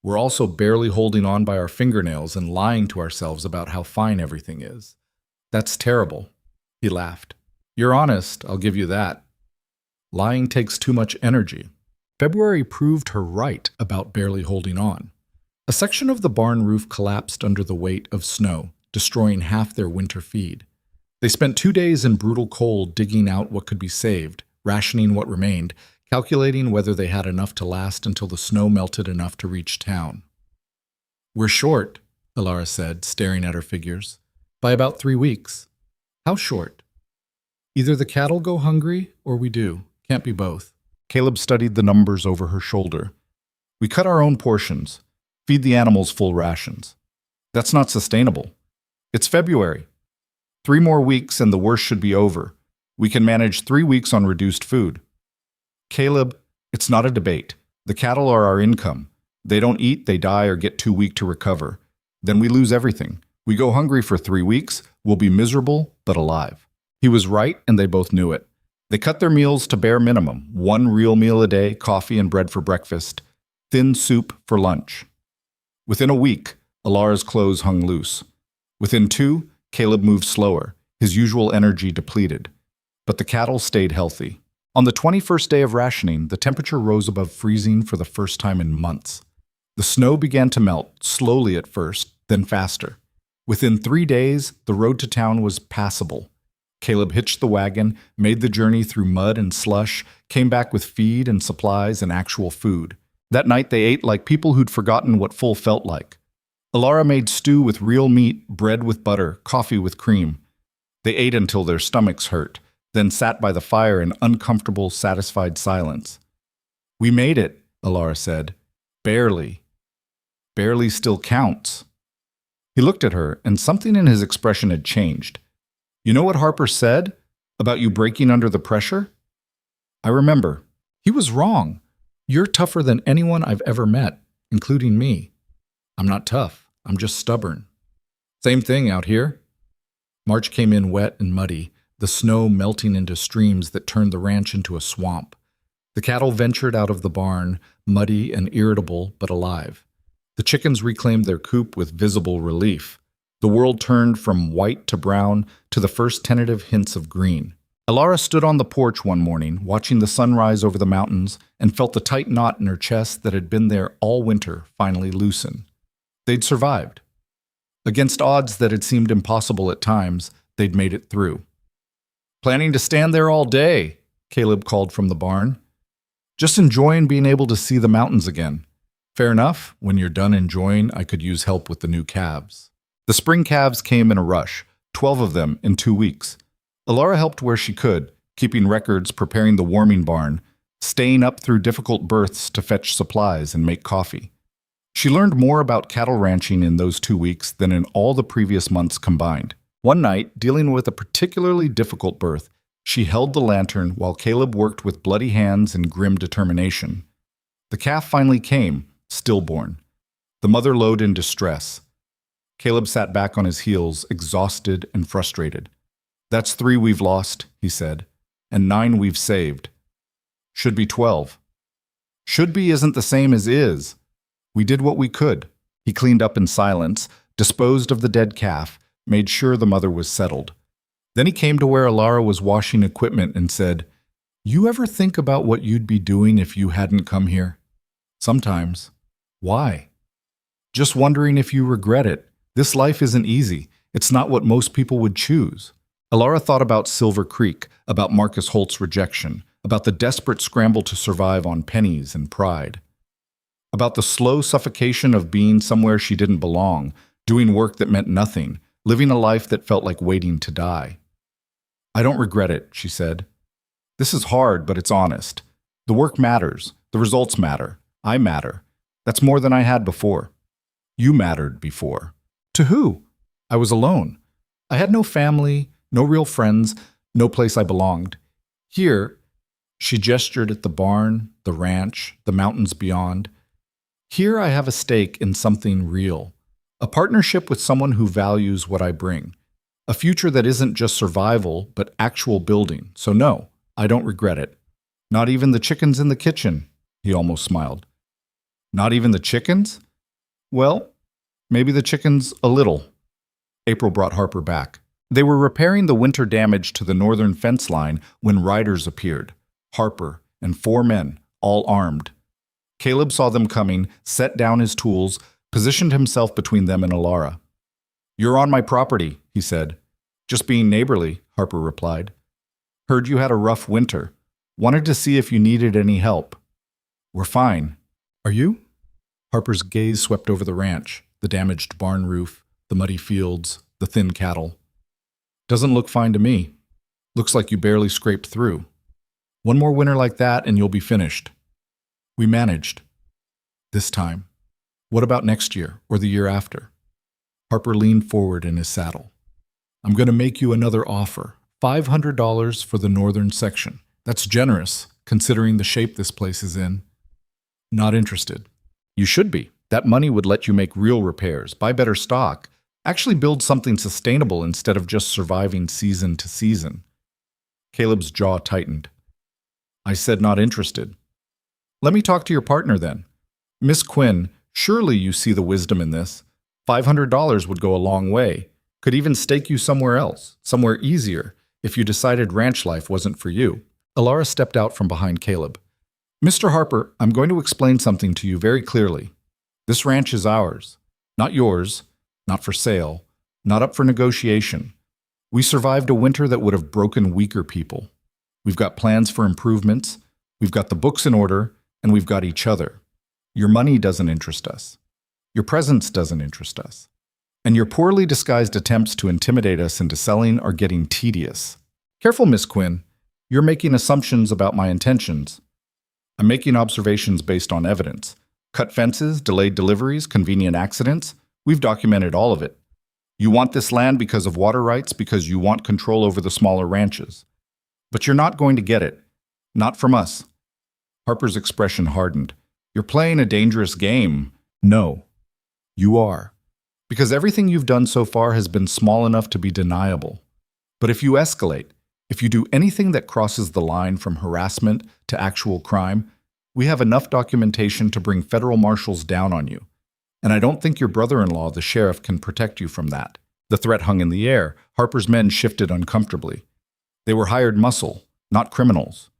We're also barely holding on by our fingernails and lying to ourselves about how fine everything is. That's terrible." He laughed. "You're honest, I'll give you that. Lying takes too much energy." February proved her right about barely holding on. A section of the barn roof collapsed under the weight of snow, destroying half their winter feed. They spent 2 days in brutal cold digging out what could be saved, rationing what remained, calculating whether they had enough to last until the snow melted enough to reach town. "We're short," Elara said, staring at her figures. "By about 3 weeks." "How short?" "Either the cattle go hungry or we do. Can't be both." Caleb studied the numbers over her shoulder. "We cut our own portions, feed the animals full rations. That's not sustainable. It's February. 3 more weeks and the worst should be over. We can manage 3 weeks on reduced food." "Caleb, it's not a debate. The cattle are our income. They don't eat, they die, or get too weak to recover. Then we lose everything. We go hungry for 3 weeks, we'll be miserable, but alive." He was right, and they both knew it. They cut their meals to bare minimum, 1 real meal a day, coffee and bread for breakfast, thin soup for lunch. Within a week, Elara's clothes hung loose. Within 2, Caleb moved slower, his usual energy depleted. But the cattle stayed healthy. On the 21st day of rationing, the temperature rose above freezing for the first time in months. The snow began to melt, slowly at first, then faster. Within 3 days, the road to town was passable. Caleb hitched the wagon, made the journey through mud and slush, came back with feed and supplies and actual food. That night they ate like people who'd forgotten what full felt like. Elara made stew with real meat, bread with butter, coffee with cream. They ate until their stomachs hurt, then sat by the fire in uncomfortable, satisfied silence. "We made it," Elara said. "Barely. Barely still counts." He looked at her, and something in his expression had changed. "You know what Harper said about you breaking under the pressure?" "I remember. He was wrong. You're tougher than anyone I've ever met, including me." I'm not tough. I'm just stubborn. Same thing out here. March came in wet and muddy, the snow melting into streams that turned the ranch into a swamp. The cattle ventured out of the barn, muddy and irritable but alive. The chickens reclaimed their coop with visible relief. The world turned from white to brown to the first tentative hints of green. Elara stood on the porch one morning, watching the sun rise over the mountains, and felt the tight knot in her chest that had been there all winter finally loosen. They'd survived. Against odds that had seemed impossible at times, they'd made it through. "Planning to stand there all day," Caleb called from the barn. "Just enjoying being able to see the mountains again. Fair enough, when you're done enjoying, I could use help with the new calves." The spring calves came in a rush, 12 of them in 2 weeks. Elara helped where she could, keeping records, preparing the warming barn, staying up through difficult births to fetch supplies and make coffee. She learned more about cattle ranching in those 2 weeks than in all the previous months combined. One night, dealing with a particularly difficult birth, she held the lantern while Caleb worked with bloody hands and grim determination. The calf finally came, stillborn. The mother lowed in distress. Caleb sat back on his heels, exhausted and frustrated. "That's 3 we've lost," he said, "and 9 we've saved. Should be 12. Should be isn't the same as is. We did what we could." He cleaned up in silence, disposed of the dead calf, made sure the mother was settled. Then he came to where Elara was washing equipment and said, "You ever think about what you'd be doing if you hadn't come here?" "Sometimes." "Why?" "Just wondering if you regret it. This life isn't easy. It's not what most people would choose." Elara thought about Silver Creek, about Marcus Holt's rejection, about the desperate scramble to survive on pennies and pride, about the slow suffocation of being somewhere she didn't belong, doing work that meant nothing, living a life that felt like waiting to die. "I don't regret it," she said. "This is hard, but it's honest. The work matters. The results matter. I matter. That's more than I had before. You mattered before." "To who?" "I was alone. I had no family, no real friends, no place I belonged. Here," she gestured at the barn, the ranch, the mountains beyond, "here I have a stake in something real, a partnership with someone who values what I bring, a future that isn't just survival, but actual building. So no, I don't regret it. Not even the chickens in the kitchen," he almost smiled. "Not even the chickens?" "Well, maybe the chickens a little." April brought Harper back. They were repairing the winter damage to the northern fence line when riders appeared, Harper and 4 men, all armed. Caleb saw them coming, set down his tools, positioned himself between them and Elara. "You're on my property," he said. "Just being neighborly," Harper replied. "Heard you had a rough winter. Wanted to see if you needed any help." "We're fine." "Are you?" Harper's gaze swept over the ranch, the damaged barn roof, the muddy fields, the thin cattle. "Doesn't look fine to me. Looks like you barely scraped through. One more winter like that and you'll be finished." "We managed. This time. What about next year or the year after?" Harper leaned forward in his saddle. "I'm going to make you another offer. $500 for the northern section. That's generous, considering the shape this place is in." "Not interested." "You should be. That money would let you make real repairs, buy better stock, actually build something sustainable instead of just surviving season to season." Caleb's jaw tightened. "I said not interested." "Let me talk to your partner then. Miss Quinn, surely you see the wisdom in this. $500 would go a long way. Could even stake you somewhere else, somewhere easier, if you decided ranch life wasn't for you." Elara stepped out from behind Caleb. "Mr. Harper, I'm going to explain something to you very clearly. This ranch is ours, not yours, not for sale, not up for negotiation. We survived a winter that would have broken weaker people. We've got plans for improvements, we've got the books in order, and we've got each other. Your money doesn't interest us. Your presence doesn't interest us. And your poorly disguised attempts to intimidate us into selling are getting tedious. Careful, Miss Quinn. You're making assumptions about my intentions. I'm making observations based on evidence. Cut fences, delayed deliveries, convenient accidents. We've documented all of it. You want this land because of water rights, because you want control over the smaller ranches. But you're not going to get it. Not from us." Harper's expression hardened. "You're playing a dangerous game." "No." You are. Because everything you've done so far has been small enough to be deniable. But if you escalate, if you do anything that crosses the line from harassment to actual crime, we have enough documentation to bring federal marshals down on you. And I don't think your brother-in-law, the sheriff, can protect you from that. The threat hung in the air. Harper's men shifted uncomfortably. They were hired muscle, not criminals.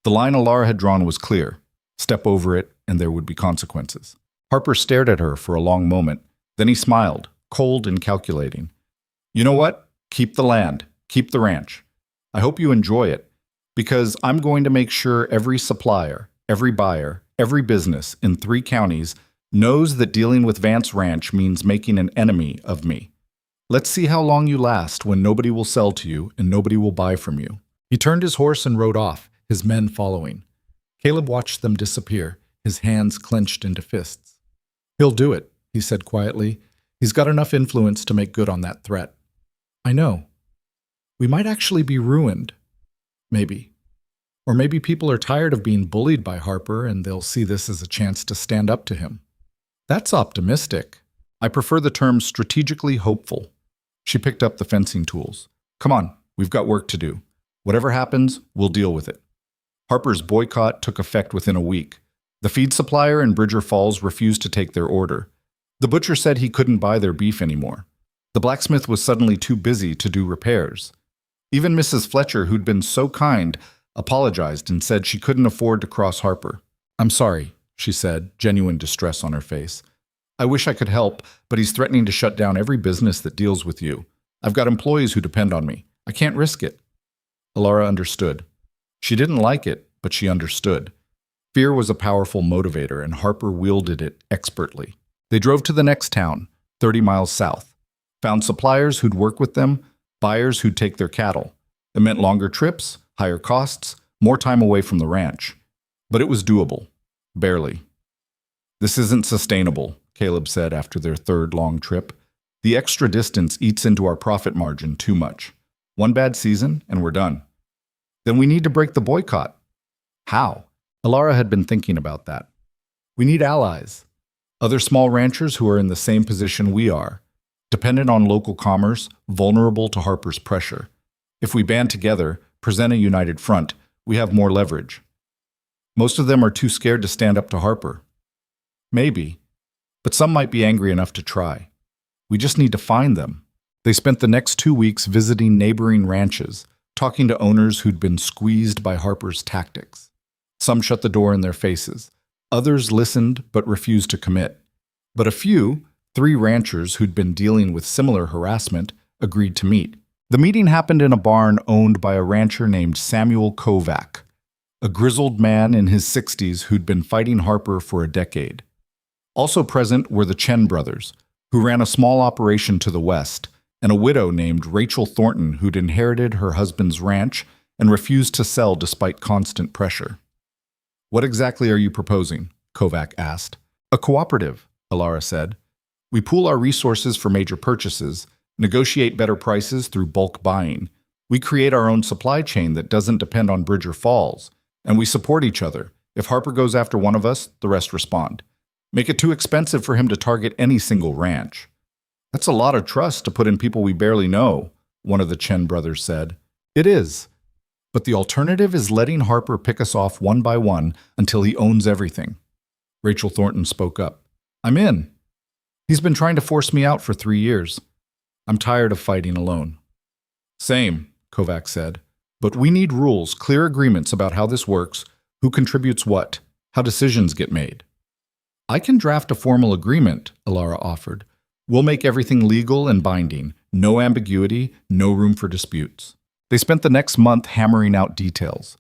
The line Elara had drawn was clear. Step over it, and there would be consequences. Harper stared at her for a long moment. Then he smiled, cold and calculating. You know what? Keep the land. Keep the ranch. I hope you enjoy it, because I'm going to make sure every supplier, every buyer, every business in 3 counties knows that dealing with Vance Ranch means making an enemy of me. Let's see how long you last when nobody will sell to you and nobody will buy from you. He turned his horse and rode off, his men following. Caleb watched them disappear, his hands clenched into fists. He'll do it, he said quietly. He's got enough influence to make good on that threat. I know. We might actually be ruined. Maybe. Or maybe people are tired of being bullied by Harper and they'll see this as a chance to stand up to him. That's optimistic. I prefer the term strategically hopeful. She picked up the fencing tools. Come on, we've got work to do. Whatever happens, we'll deal with it. Harper's boycott took effect within a week. The feed supplier in Bridger Falls refused to take their order. The butcher said he couldn't buy their beef anymore. The blacksmith was suddenly too busy to do repairs. Even Mrs. Fletcher, who'd been so kind, apologized and said she couldn't afford to cross Harper. I'm sorry, she said, genuine distress on her face. I wish I could help, but he's threatening to shut down every business that deals with you. I've got employees who depend on me. I can't risk it. Elara understood. She didn't like it, but she understood. Fear was a powerful motivator, and Harper wielded it expertly. They drove to the next town, 30 miles south, found suppliers who'd work with them, buyers who'd take their cattle. It meant longer trips, higher costs, more time away from the ranch. But it was doable. Barely. This isn't sustainable, Caleb said after their third long trip. The extra distance eats into our profit margin too much. One bad season, and we're done. Then we need to break the boycott. How? Elara had been thinking about that. We need allies. Other small ranchers who are in the same position we are, dependent on local commerce, vulnerable to Harper's pressure. If we band together, present a united front, we have more leverage. Most of them are too scared to stand up to Harper. Maybe, but some might be angry enough to try. We just need to find them. They spent the next 2 weeks visiting neighboring ranches, talking to owners who'd been squeezed by Harper's tactics. Some shut the door in their faces. Others listened but refused to commit. But a few, 3 ranchers who'd been dealing with similar harassment, agreed to meet. The meeting happened in a barn owned by a rancher named Samuel Kovac, a grizzled man in his 60s who'd been fighting Harper for a decade. Also present were the Chen brothers, who ran a small operation to the west, and a widow named Rachel Thornton who'd inherited her husband's ranch and refused to sell despite constant pressure. What exactly are you proposing? Kovac asked. A cooperative, Elara said. We pool our resources for major purchases, negotiate better prices through bulk buying. We create our own supply chain that doesn't depend on Bridger Falls, and we support each other. If Harper goes after one of us, the rest respond. Make it too expensive for him to target any single ranch. That's a lot of trust to put in people we barely know, one of the Chen brothers said. It is. But the alternative is letting Harper pick us off one by one until he owns everything. Rachel Thornton spoke up. I'm in. He's been trying to force me out for 3 years. I'm tired of fighting alone. Same, Kovac said. But we need rules, clear agreements about how this works, who contributes what, how decisions get made. I can draft a formal agreement, Elara offered. We'll make everything legal and binding, no ambiguity, no room for disputes. They spent the next month hammering out details.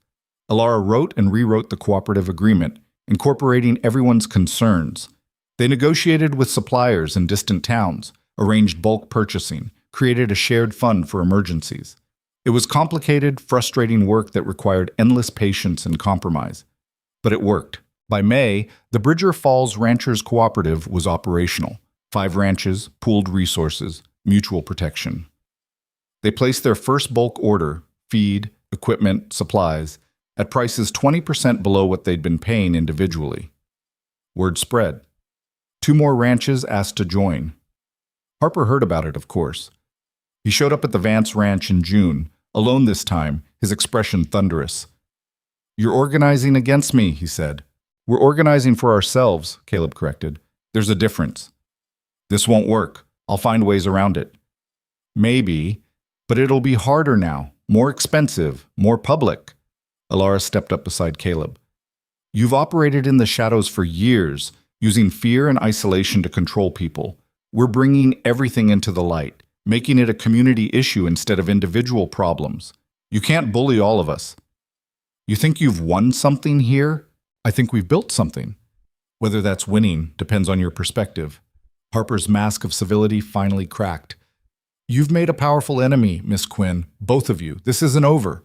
Elara wrote and rewrote the cooperative agreement, incorporating everyone's concerns. They negotiated with suppliers in distant towns, arranged bulk purchasing, created a shared fund for emergencies. It was complicated, frustrating work that required endless patience and compromise. But it worked. By May, the Bridger Falls Ranchers Cooperative was operational. 5 ranches, pooled resources, mutual protection. They placed their first bulk order, feed, equipment, supplies, at prices 20% below what they'd been paying individually. Word spread. 2 more ranches asked to join. Harper heard about it, of course. He showed up at the Vance Ranch in June, alone this time, his expression thunderous. "You're organizing against me," he said. "We're organizing for ourselves," Caleb corrected. "There's a difference." "This won't work. I'll find ways around it." "Maybe, but it'll be harder now, more expensive, more public." Elara stepped up beside Caleb. "You've operated in the shadows for years, using fear and isolation to control people. We're bringing everything into the light, making it a community issue instead of individual problems. You can't bully all of us." "You think you've won something here?" "I think we've built something." "Whether that's winning depends on your perspective." Harper's mask of civility finally cracked. "You've made a powerful enemy, Miss Quinn, both of you. This isn't over."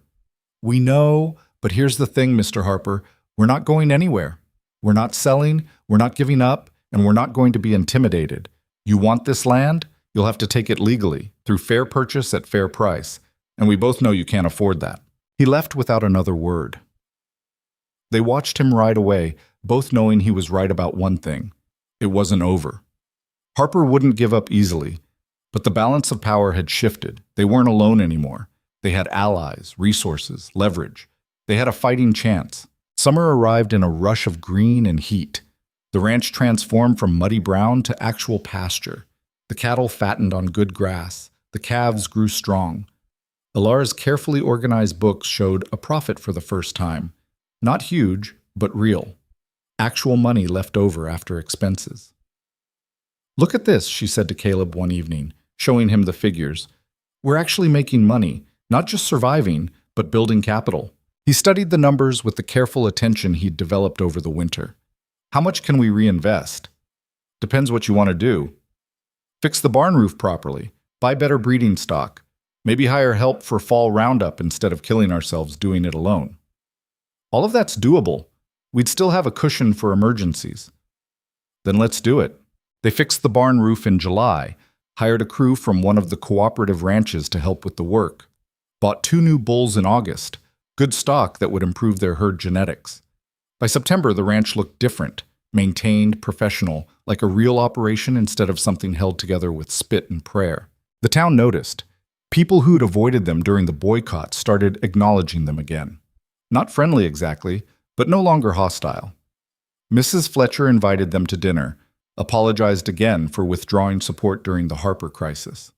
"We know, but here's the thing, Mr. Harper. We're not going anywhere. We're not selling, we're not giving up, and we're not going to be intimidated. You want this land? You'll have to take it legally, through fair purchase at fair price. And we both know you can't afford that." He left without another word. They watched him ride away, both knowing he was right about one thing. It wasn't over. Harper wouldn't give up easily, but the balance of power had shifted. They weren't alone anymore. They had allies, resources, leverage. They had a fighting chance. Summer arrived in a rush of green and heat. The ranch transformed from muddy brown to actual pasture. The cattle fattened on good grass. The calves grew strong. Elara's carefully organized books showed a profit for the first time. Not huge, but real. Actual money left over after expenses. "Look at this," she said to Caleb one evening, showing him the figures. "We're actually making money, not just surviving, but building capital." He studied the numbers with the careful attention he'd developed over the winter. "How much can we reinvest?" "Depends what you want to do. Fix the barn roof properly, buy better breeding stock, maybe hire help for fall roundup instead of killing ourselves doing it alone." "All of that's doable. We'd still have a cushion for emergencies." "Then let's do it." They fixed the barn roof in July, hired a crew from one of the cooperative ranches to help with the work, bought 2 new bulls in August, good stock that would improve their herd genetics. By September, the ranch looked different, maintained, professional, like a real operation instead of something held together with spit and prayer. The town noticed. People who'd avoided them during the boycott started acknowledging them again. Not friendly exactly, but no longer hostile. Mrs. Fletcher invited them to dinner, apologized again for withdrawing support during the Harper crisis.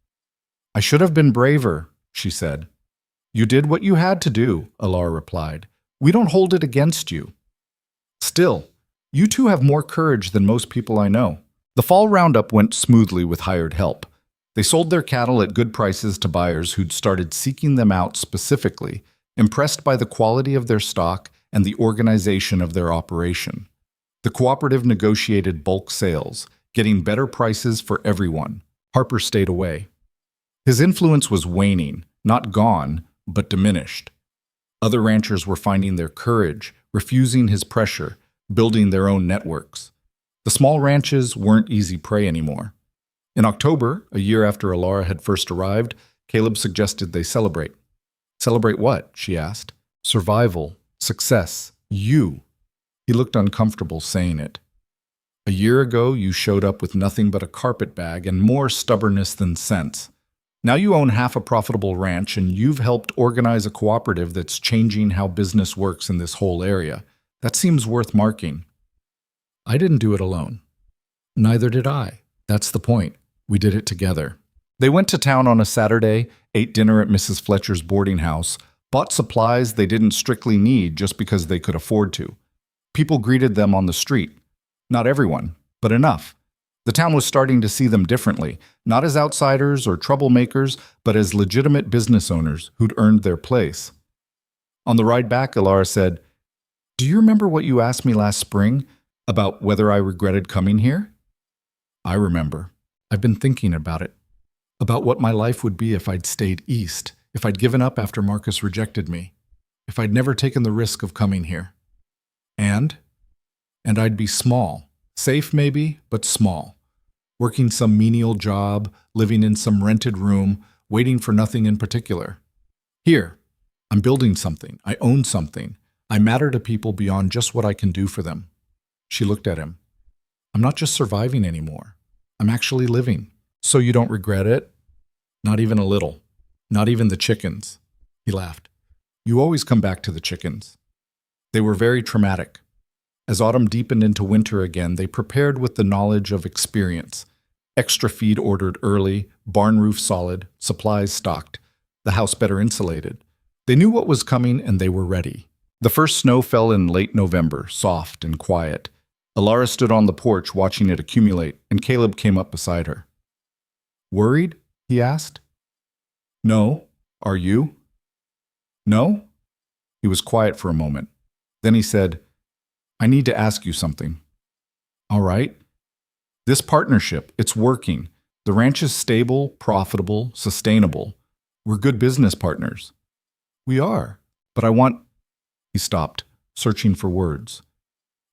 "I should have been braver," she said. "You did what you had to do," Elara replied. "We don't hold it against you. Still, you two have more courage than most people I know." The fall roundup went smoothly with hired help. They sold their cattle at good prices to buyers who'd started seeking them out specifically, impressed by the quality of their stock and the organization of their operation. The cooperative negotiated bulk sales, getting better prices for everyone. Harper stayed away. His influence was waning, not gone, but diminished. Other ranchers were finding their courage, refusing his pressure, building their own networks. The small ranches weren't easy prey anymore. In October, a year after Elara had first arrived, Caleb suggested they celebrate. "Celebrate what?" she asked. "Survival, success, you." He looked uncomfortable saying it. "A year ago, you showed up with nothing but a carpet bag and more stubbornness than sense. Now you own half a profitable ranch and you've helped organize a cooperative that's changing how business works in this whole area. That seems worth marking." "I didn't do it alone." "Neither did I. That's the point. We did it together." They went to town on a Saturday, ate dinner at Mrs. Fletcher's boarding house, bought supplies they didn't strictly need just because they could afford to. People greeted them on the street. Not everyone, but enough. The town was starting to see them differently, not as outsiders or troublemakers, but as legitimate business owners who'd earned their place. On the ride back, Elara said, "Do you remember what you asked me last spring about whether I regretted coming here?" "I remember. I've been thinking about it. About what my life would be if I'd stayed east, if I'd given up after Marcus rejected me, if I'd never taken the risk of coming here. And I'd be small, safe maybe, but small, working some menial job, living in some rented room, waiting for nothing in particular. Here, I'm building something, I own something, I matter to people beyond just what I can do for them." She looked at him. I'm not just surviving anymore. I'm actually living. So you don't regret it? Not even a little. Not even the chickens. He laughed. You always come back to the chickens. They were very traumatic. As autumn deepened into winter again, they prepared with the knowledge of experience. Extra feed ordered early, barn roof solid, supplies stocked, the house better insulated. They knew what was coming and they were ready. The first snow fell in late November, soft and quiet. Elara stood on the porch watching it accumulate, and Caleb came up beside her. Worried? He asked. No. Are you? No? He was quiet for a moment. Then he said, I need to ask you something. All right. This partnership, it's working. The ranch is stable, profitable, sustainable. We're good business partners. We are. But I want... He stopped, searching for words.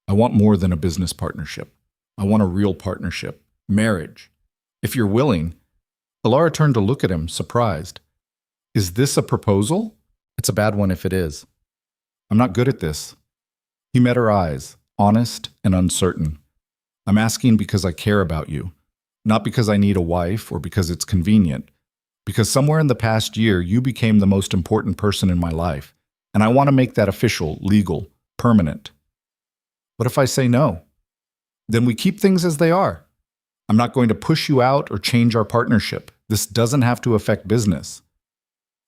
I want more than a business partnership. I want a real partnership. Marriage. If you're willing... Elara turned to look at him, surprised. Is this a proposal? It's a bad one if it is. I'm not good at this. He met her eyes, honest and uncertain. I'm asking because I care about you, not because I need a wife or because it's convenient, because somewhere in the past year you became the most important person in my life, and I want to make that official, legal, permanent. What if I say no? Then we keep things as they are. I'm not going to push you out or change our partnership. This doesn't have to affect business.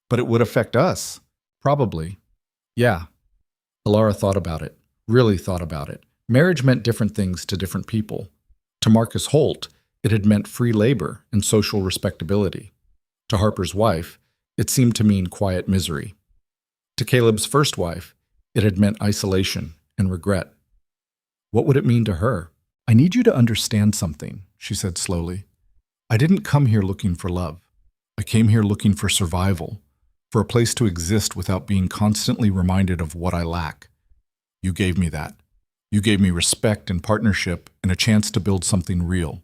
But it would affect us. Probably. Yeah. Elara thought about it, really thought about it. Marriage meant different things to different people. To Marcus Holt, it had meant free labor and social respectability. To Harper's wife, it seemed to mean quiet misery. To Caleb's first wife, it had meant isolation and regret. What would it mean to her? I need you to understand something, she said slowly. I didn't come here looking for love. I came here looking for survival, for a place to exist without being constantly reminded of what I lack. You gave me that. You gave me respect and partnership and a chance to build something real.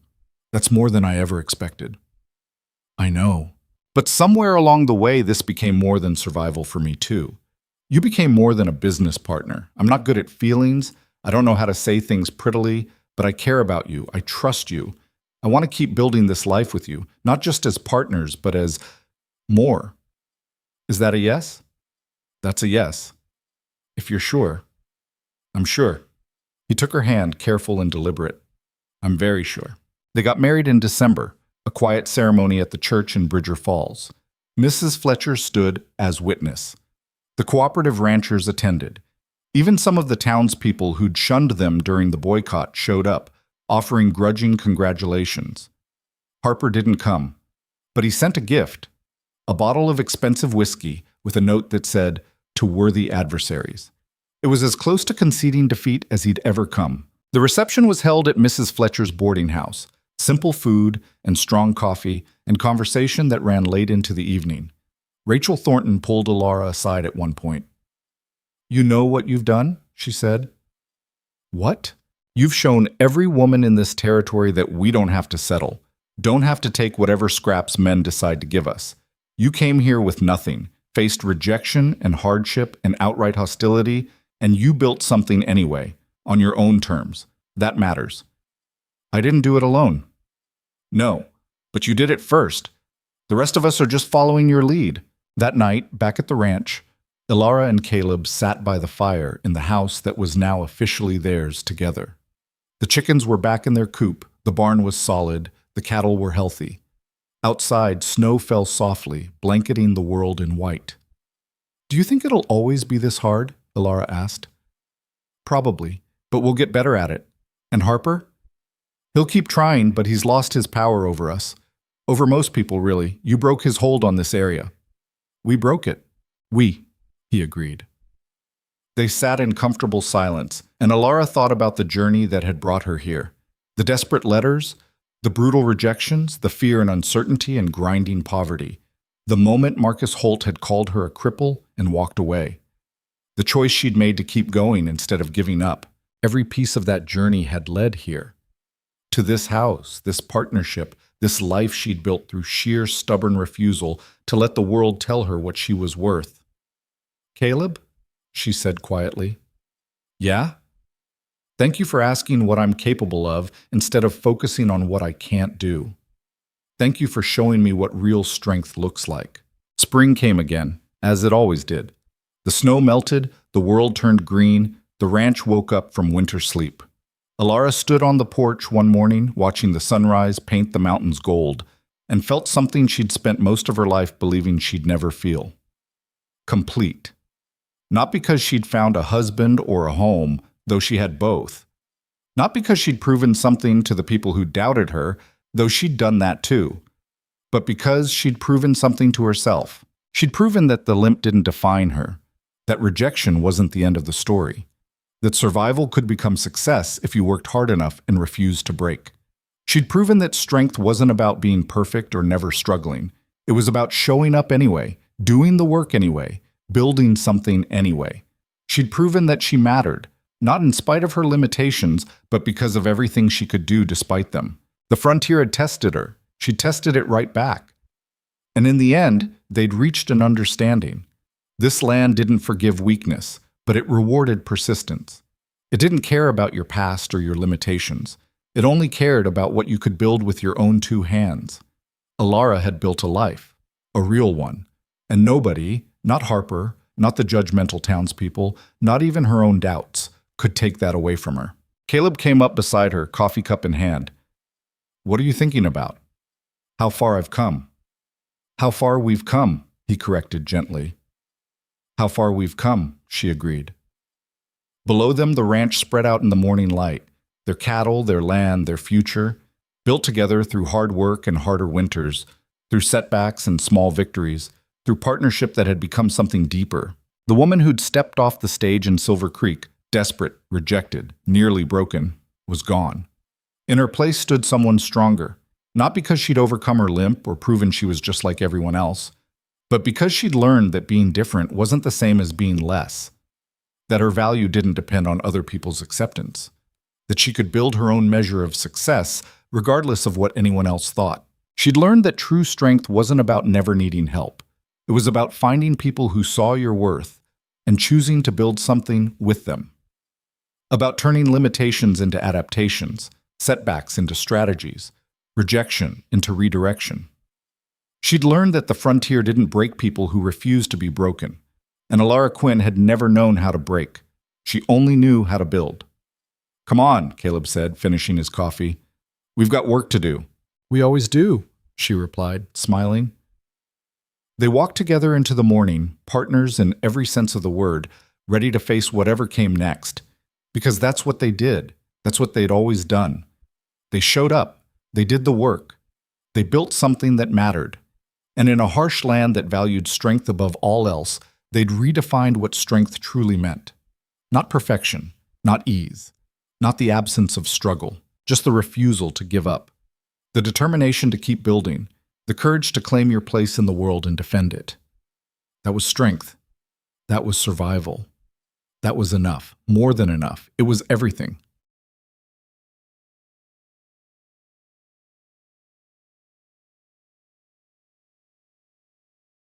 That's more than I ever expected. I know. But somewhere along the way, this became more than survival for me too. You became more than a business partner. I'm not good at feelings. I don't know how to say things prettily, but I care about you. I trust you. I want to keep building this life with you, not just as partners, but as more. Is that a yes? That's a yes. If you're sure. I'm sure. He took her hand, careful and deliberate. I'm very sure. They got married in December, a quiet ceremony at the church in Bridger Falls. Mrs. Fletcher stood as witness. The cooperative ranchers attended. Even some of the townspeople who'd shunned them during the boycott showed up, offering grudging congratulations. Harper didn't come, but he sent a gift, a bottle of expensive whiskey with a note that said, "To worthy adversaries." It was as close to conceding defeat as he'd ever come. The reception was held at Mrs. Fletcher's boarding house. Simple food and strong coffee and conversation that ran late into the evening. Rachel Thornton pulled Elara aside at one point. You know what you've done? She said. What? You've shown every woman in this territory that we don't have to settle, don't have to take whatever scraps men decide to give us. You came here with nothing, faced rejection and hardship and outright hostility, and you built something anyway, on your own terms. That matters. I didn't do it alone. No, but you did it first. The rest of us are just following your lead. That night, back at the ranch, Elara and Caleb sat by the fire in the house that was now officially theirs together. The chickens were back in their coop, the barn was solid, the cattle were healthy. Outside, snow fell softly, blanketing the world in white. Do you think it'll always be this hard? Elara asked. Probably, but we'll get better at it. And Harper? He'll keep trying, but he's lost his power over us. Over most people, really. You broke his hold on this area. We broke it. He agreed. They sat in comfortable silence, and Elara thought about the journey that had brought her here. The desperate letters, the brutal rejections, the fear and uncertainty and grinding poverty. The moment Marcus Holt had called her a cripple and walked away. The choice she'd made to keep going instead of giving up. Every piece of that journey had led here. To this house, this partnership, this life she'd built through sheer stubborn refusal to let the world tell her what she was worth. Caleb? She said quietly. Yeah? Thank you for asking what I'm capable of instead of focusing on what I can't do. Thank you for showing me what real strength looks like. Spring came again, as it always did. The snow melted, the world turned green, the ranch woke up from winter sleep. Elara stood on the porch one morning, watching the sunrise paint the mountains gold, and felt something she'd spent most of her life believing she'd never feel. Complete. Not because she'd found a husband or a home, though she had both. Not because she'd proven something to the people who doubted her, though she'd done that too. But because she'd proven something to herself. She'd proven that the limp didn't define her, that rejection wasn't the end of the story, that survival could become success if you worked hard enough and refused to break. She'd proven that strength wasn't about being perfect or never struggling. It was about showing up anyway, doing the work anyway, building something anyway. She'd proven that she mattered, not in spite of her limitations, but because of everything she could do despite them. The frontier had tested her. She tested it right back. And in the end, they'd reached an understanding. This land didn't forgive weakness, but it rewarded persistence. It didn't care about your past or your limitations. It only cared about what you could build with your own two hands. Elara had built a life, a real one, and nobody, not Harper, not the judgmental townspeople, not even her own doubts, could take that away from her. Caleb came up beside her, coffee cup in hand. "What are you thinking about?" "How far I've come." "How far we've come," he corrected gently. "How far we've come," she agreed. Below them, the ranch spread out in the morning light, their cattle, their land, their future, built together through hard work and harder winters, through setbacks and small victories, through partnership that had become something deeper. The woman who'd stepped off the stage in Silver Creek, desperate, rejected, nearly broken, was gone. In her place stood someone stronger, not because she'd overcome her limp or proven she was just like everyone else, but because she'd learned that being different wasn't the same as being less, that her value didn't depend on other people's acceptance, that she could build her own measure of success regardless of what anyone else thought. She'd learned that true strength wasn't about never needing help. It was about finding people who saw your worth and choosing to build something with them. About turning limitations into adaptations, setbacks into strategies, rejection into redirection. She'd learned that the frontier didn't break people who refused to be broken, and Elara Quinn had never known how to break. She only knew how to build. "Come on," Caleb said, finishing his coffee. "We've got work to do." "We always do," she replied, smiling. They walked together into the morning, partners in every sense of the word, ready to face whatever came next. Because that's what they did. That's what they'd always done. They showed up. They did the work. They built something that mattered. And in a harsh land that valued strength above all else, they'd redefined what strength truly meant. Not perfection, not ease, not the absence of struggle, just the refusal to give up. The determination to keep building, the courage to claim your place in the world and defend it. That was strength. That was survival. That was enough, more than enough. It was everything.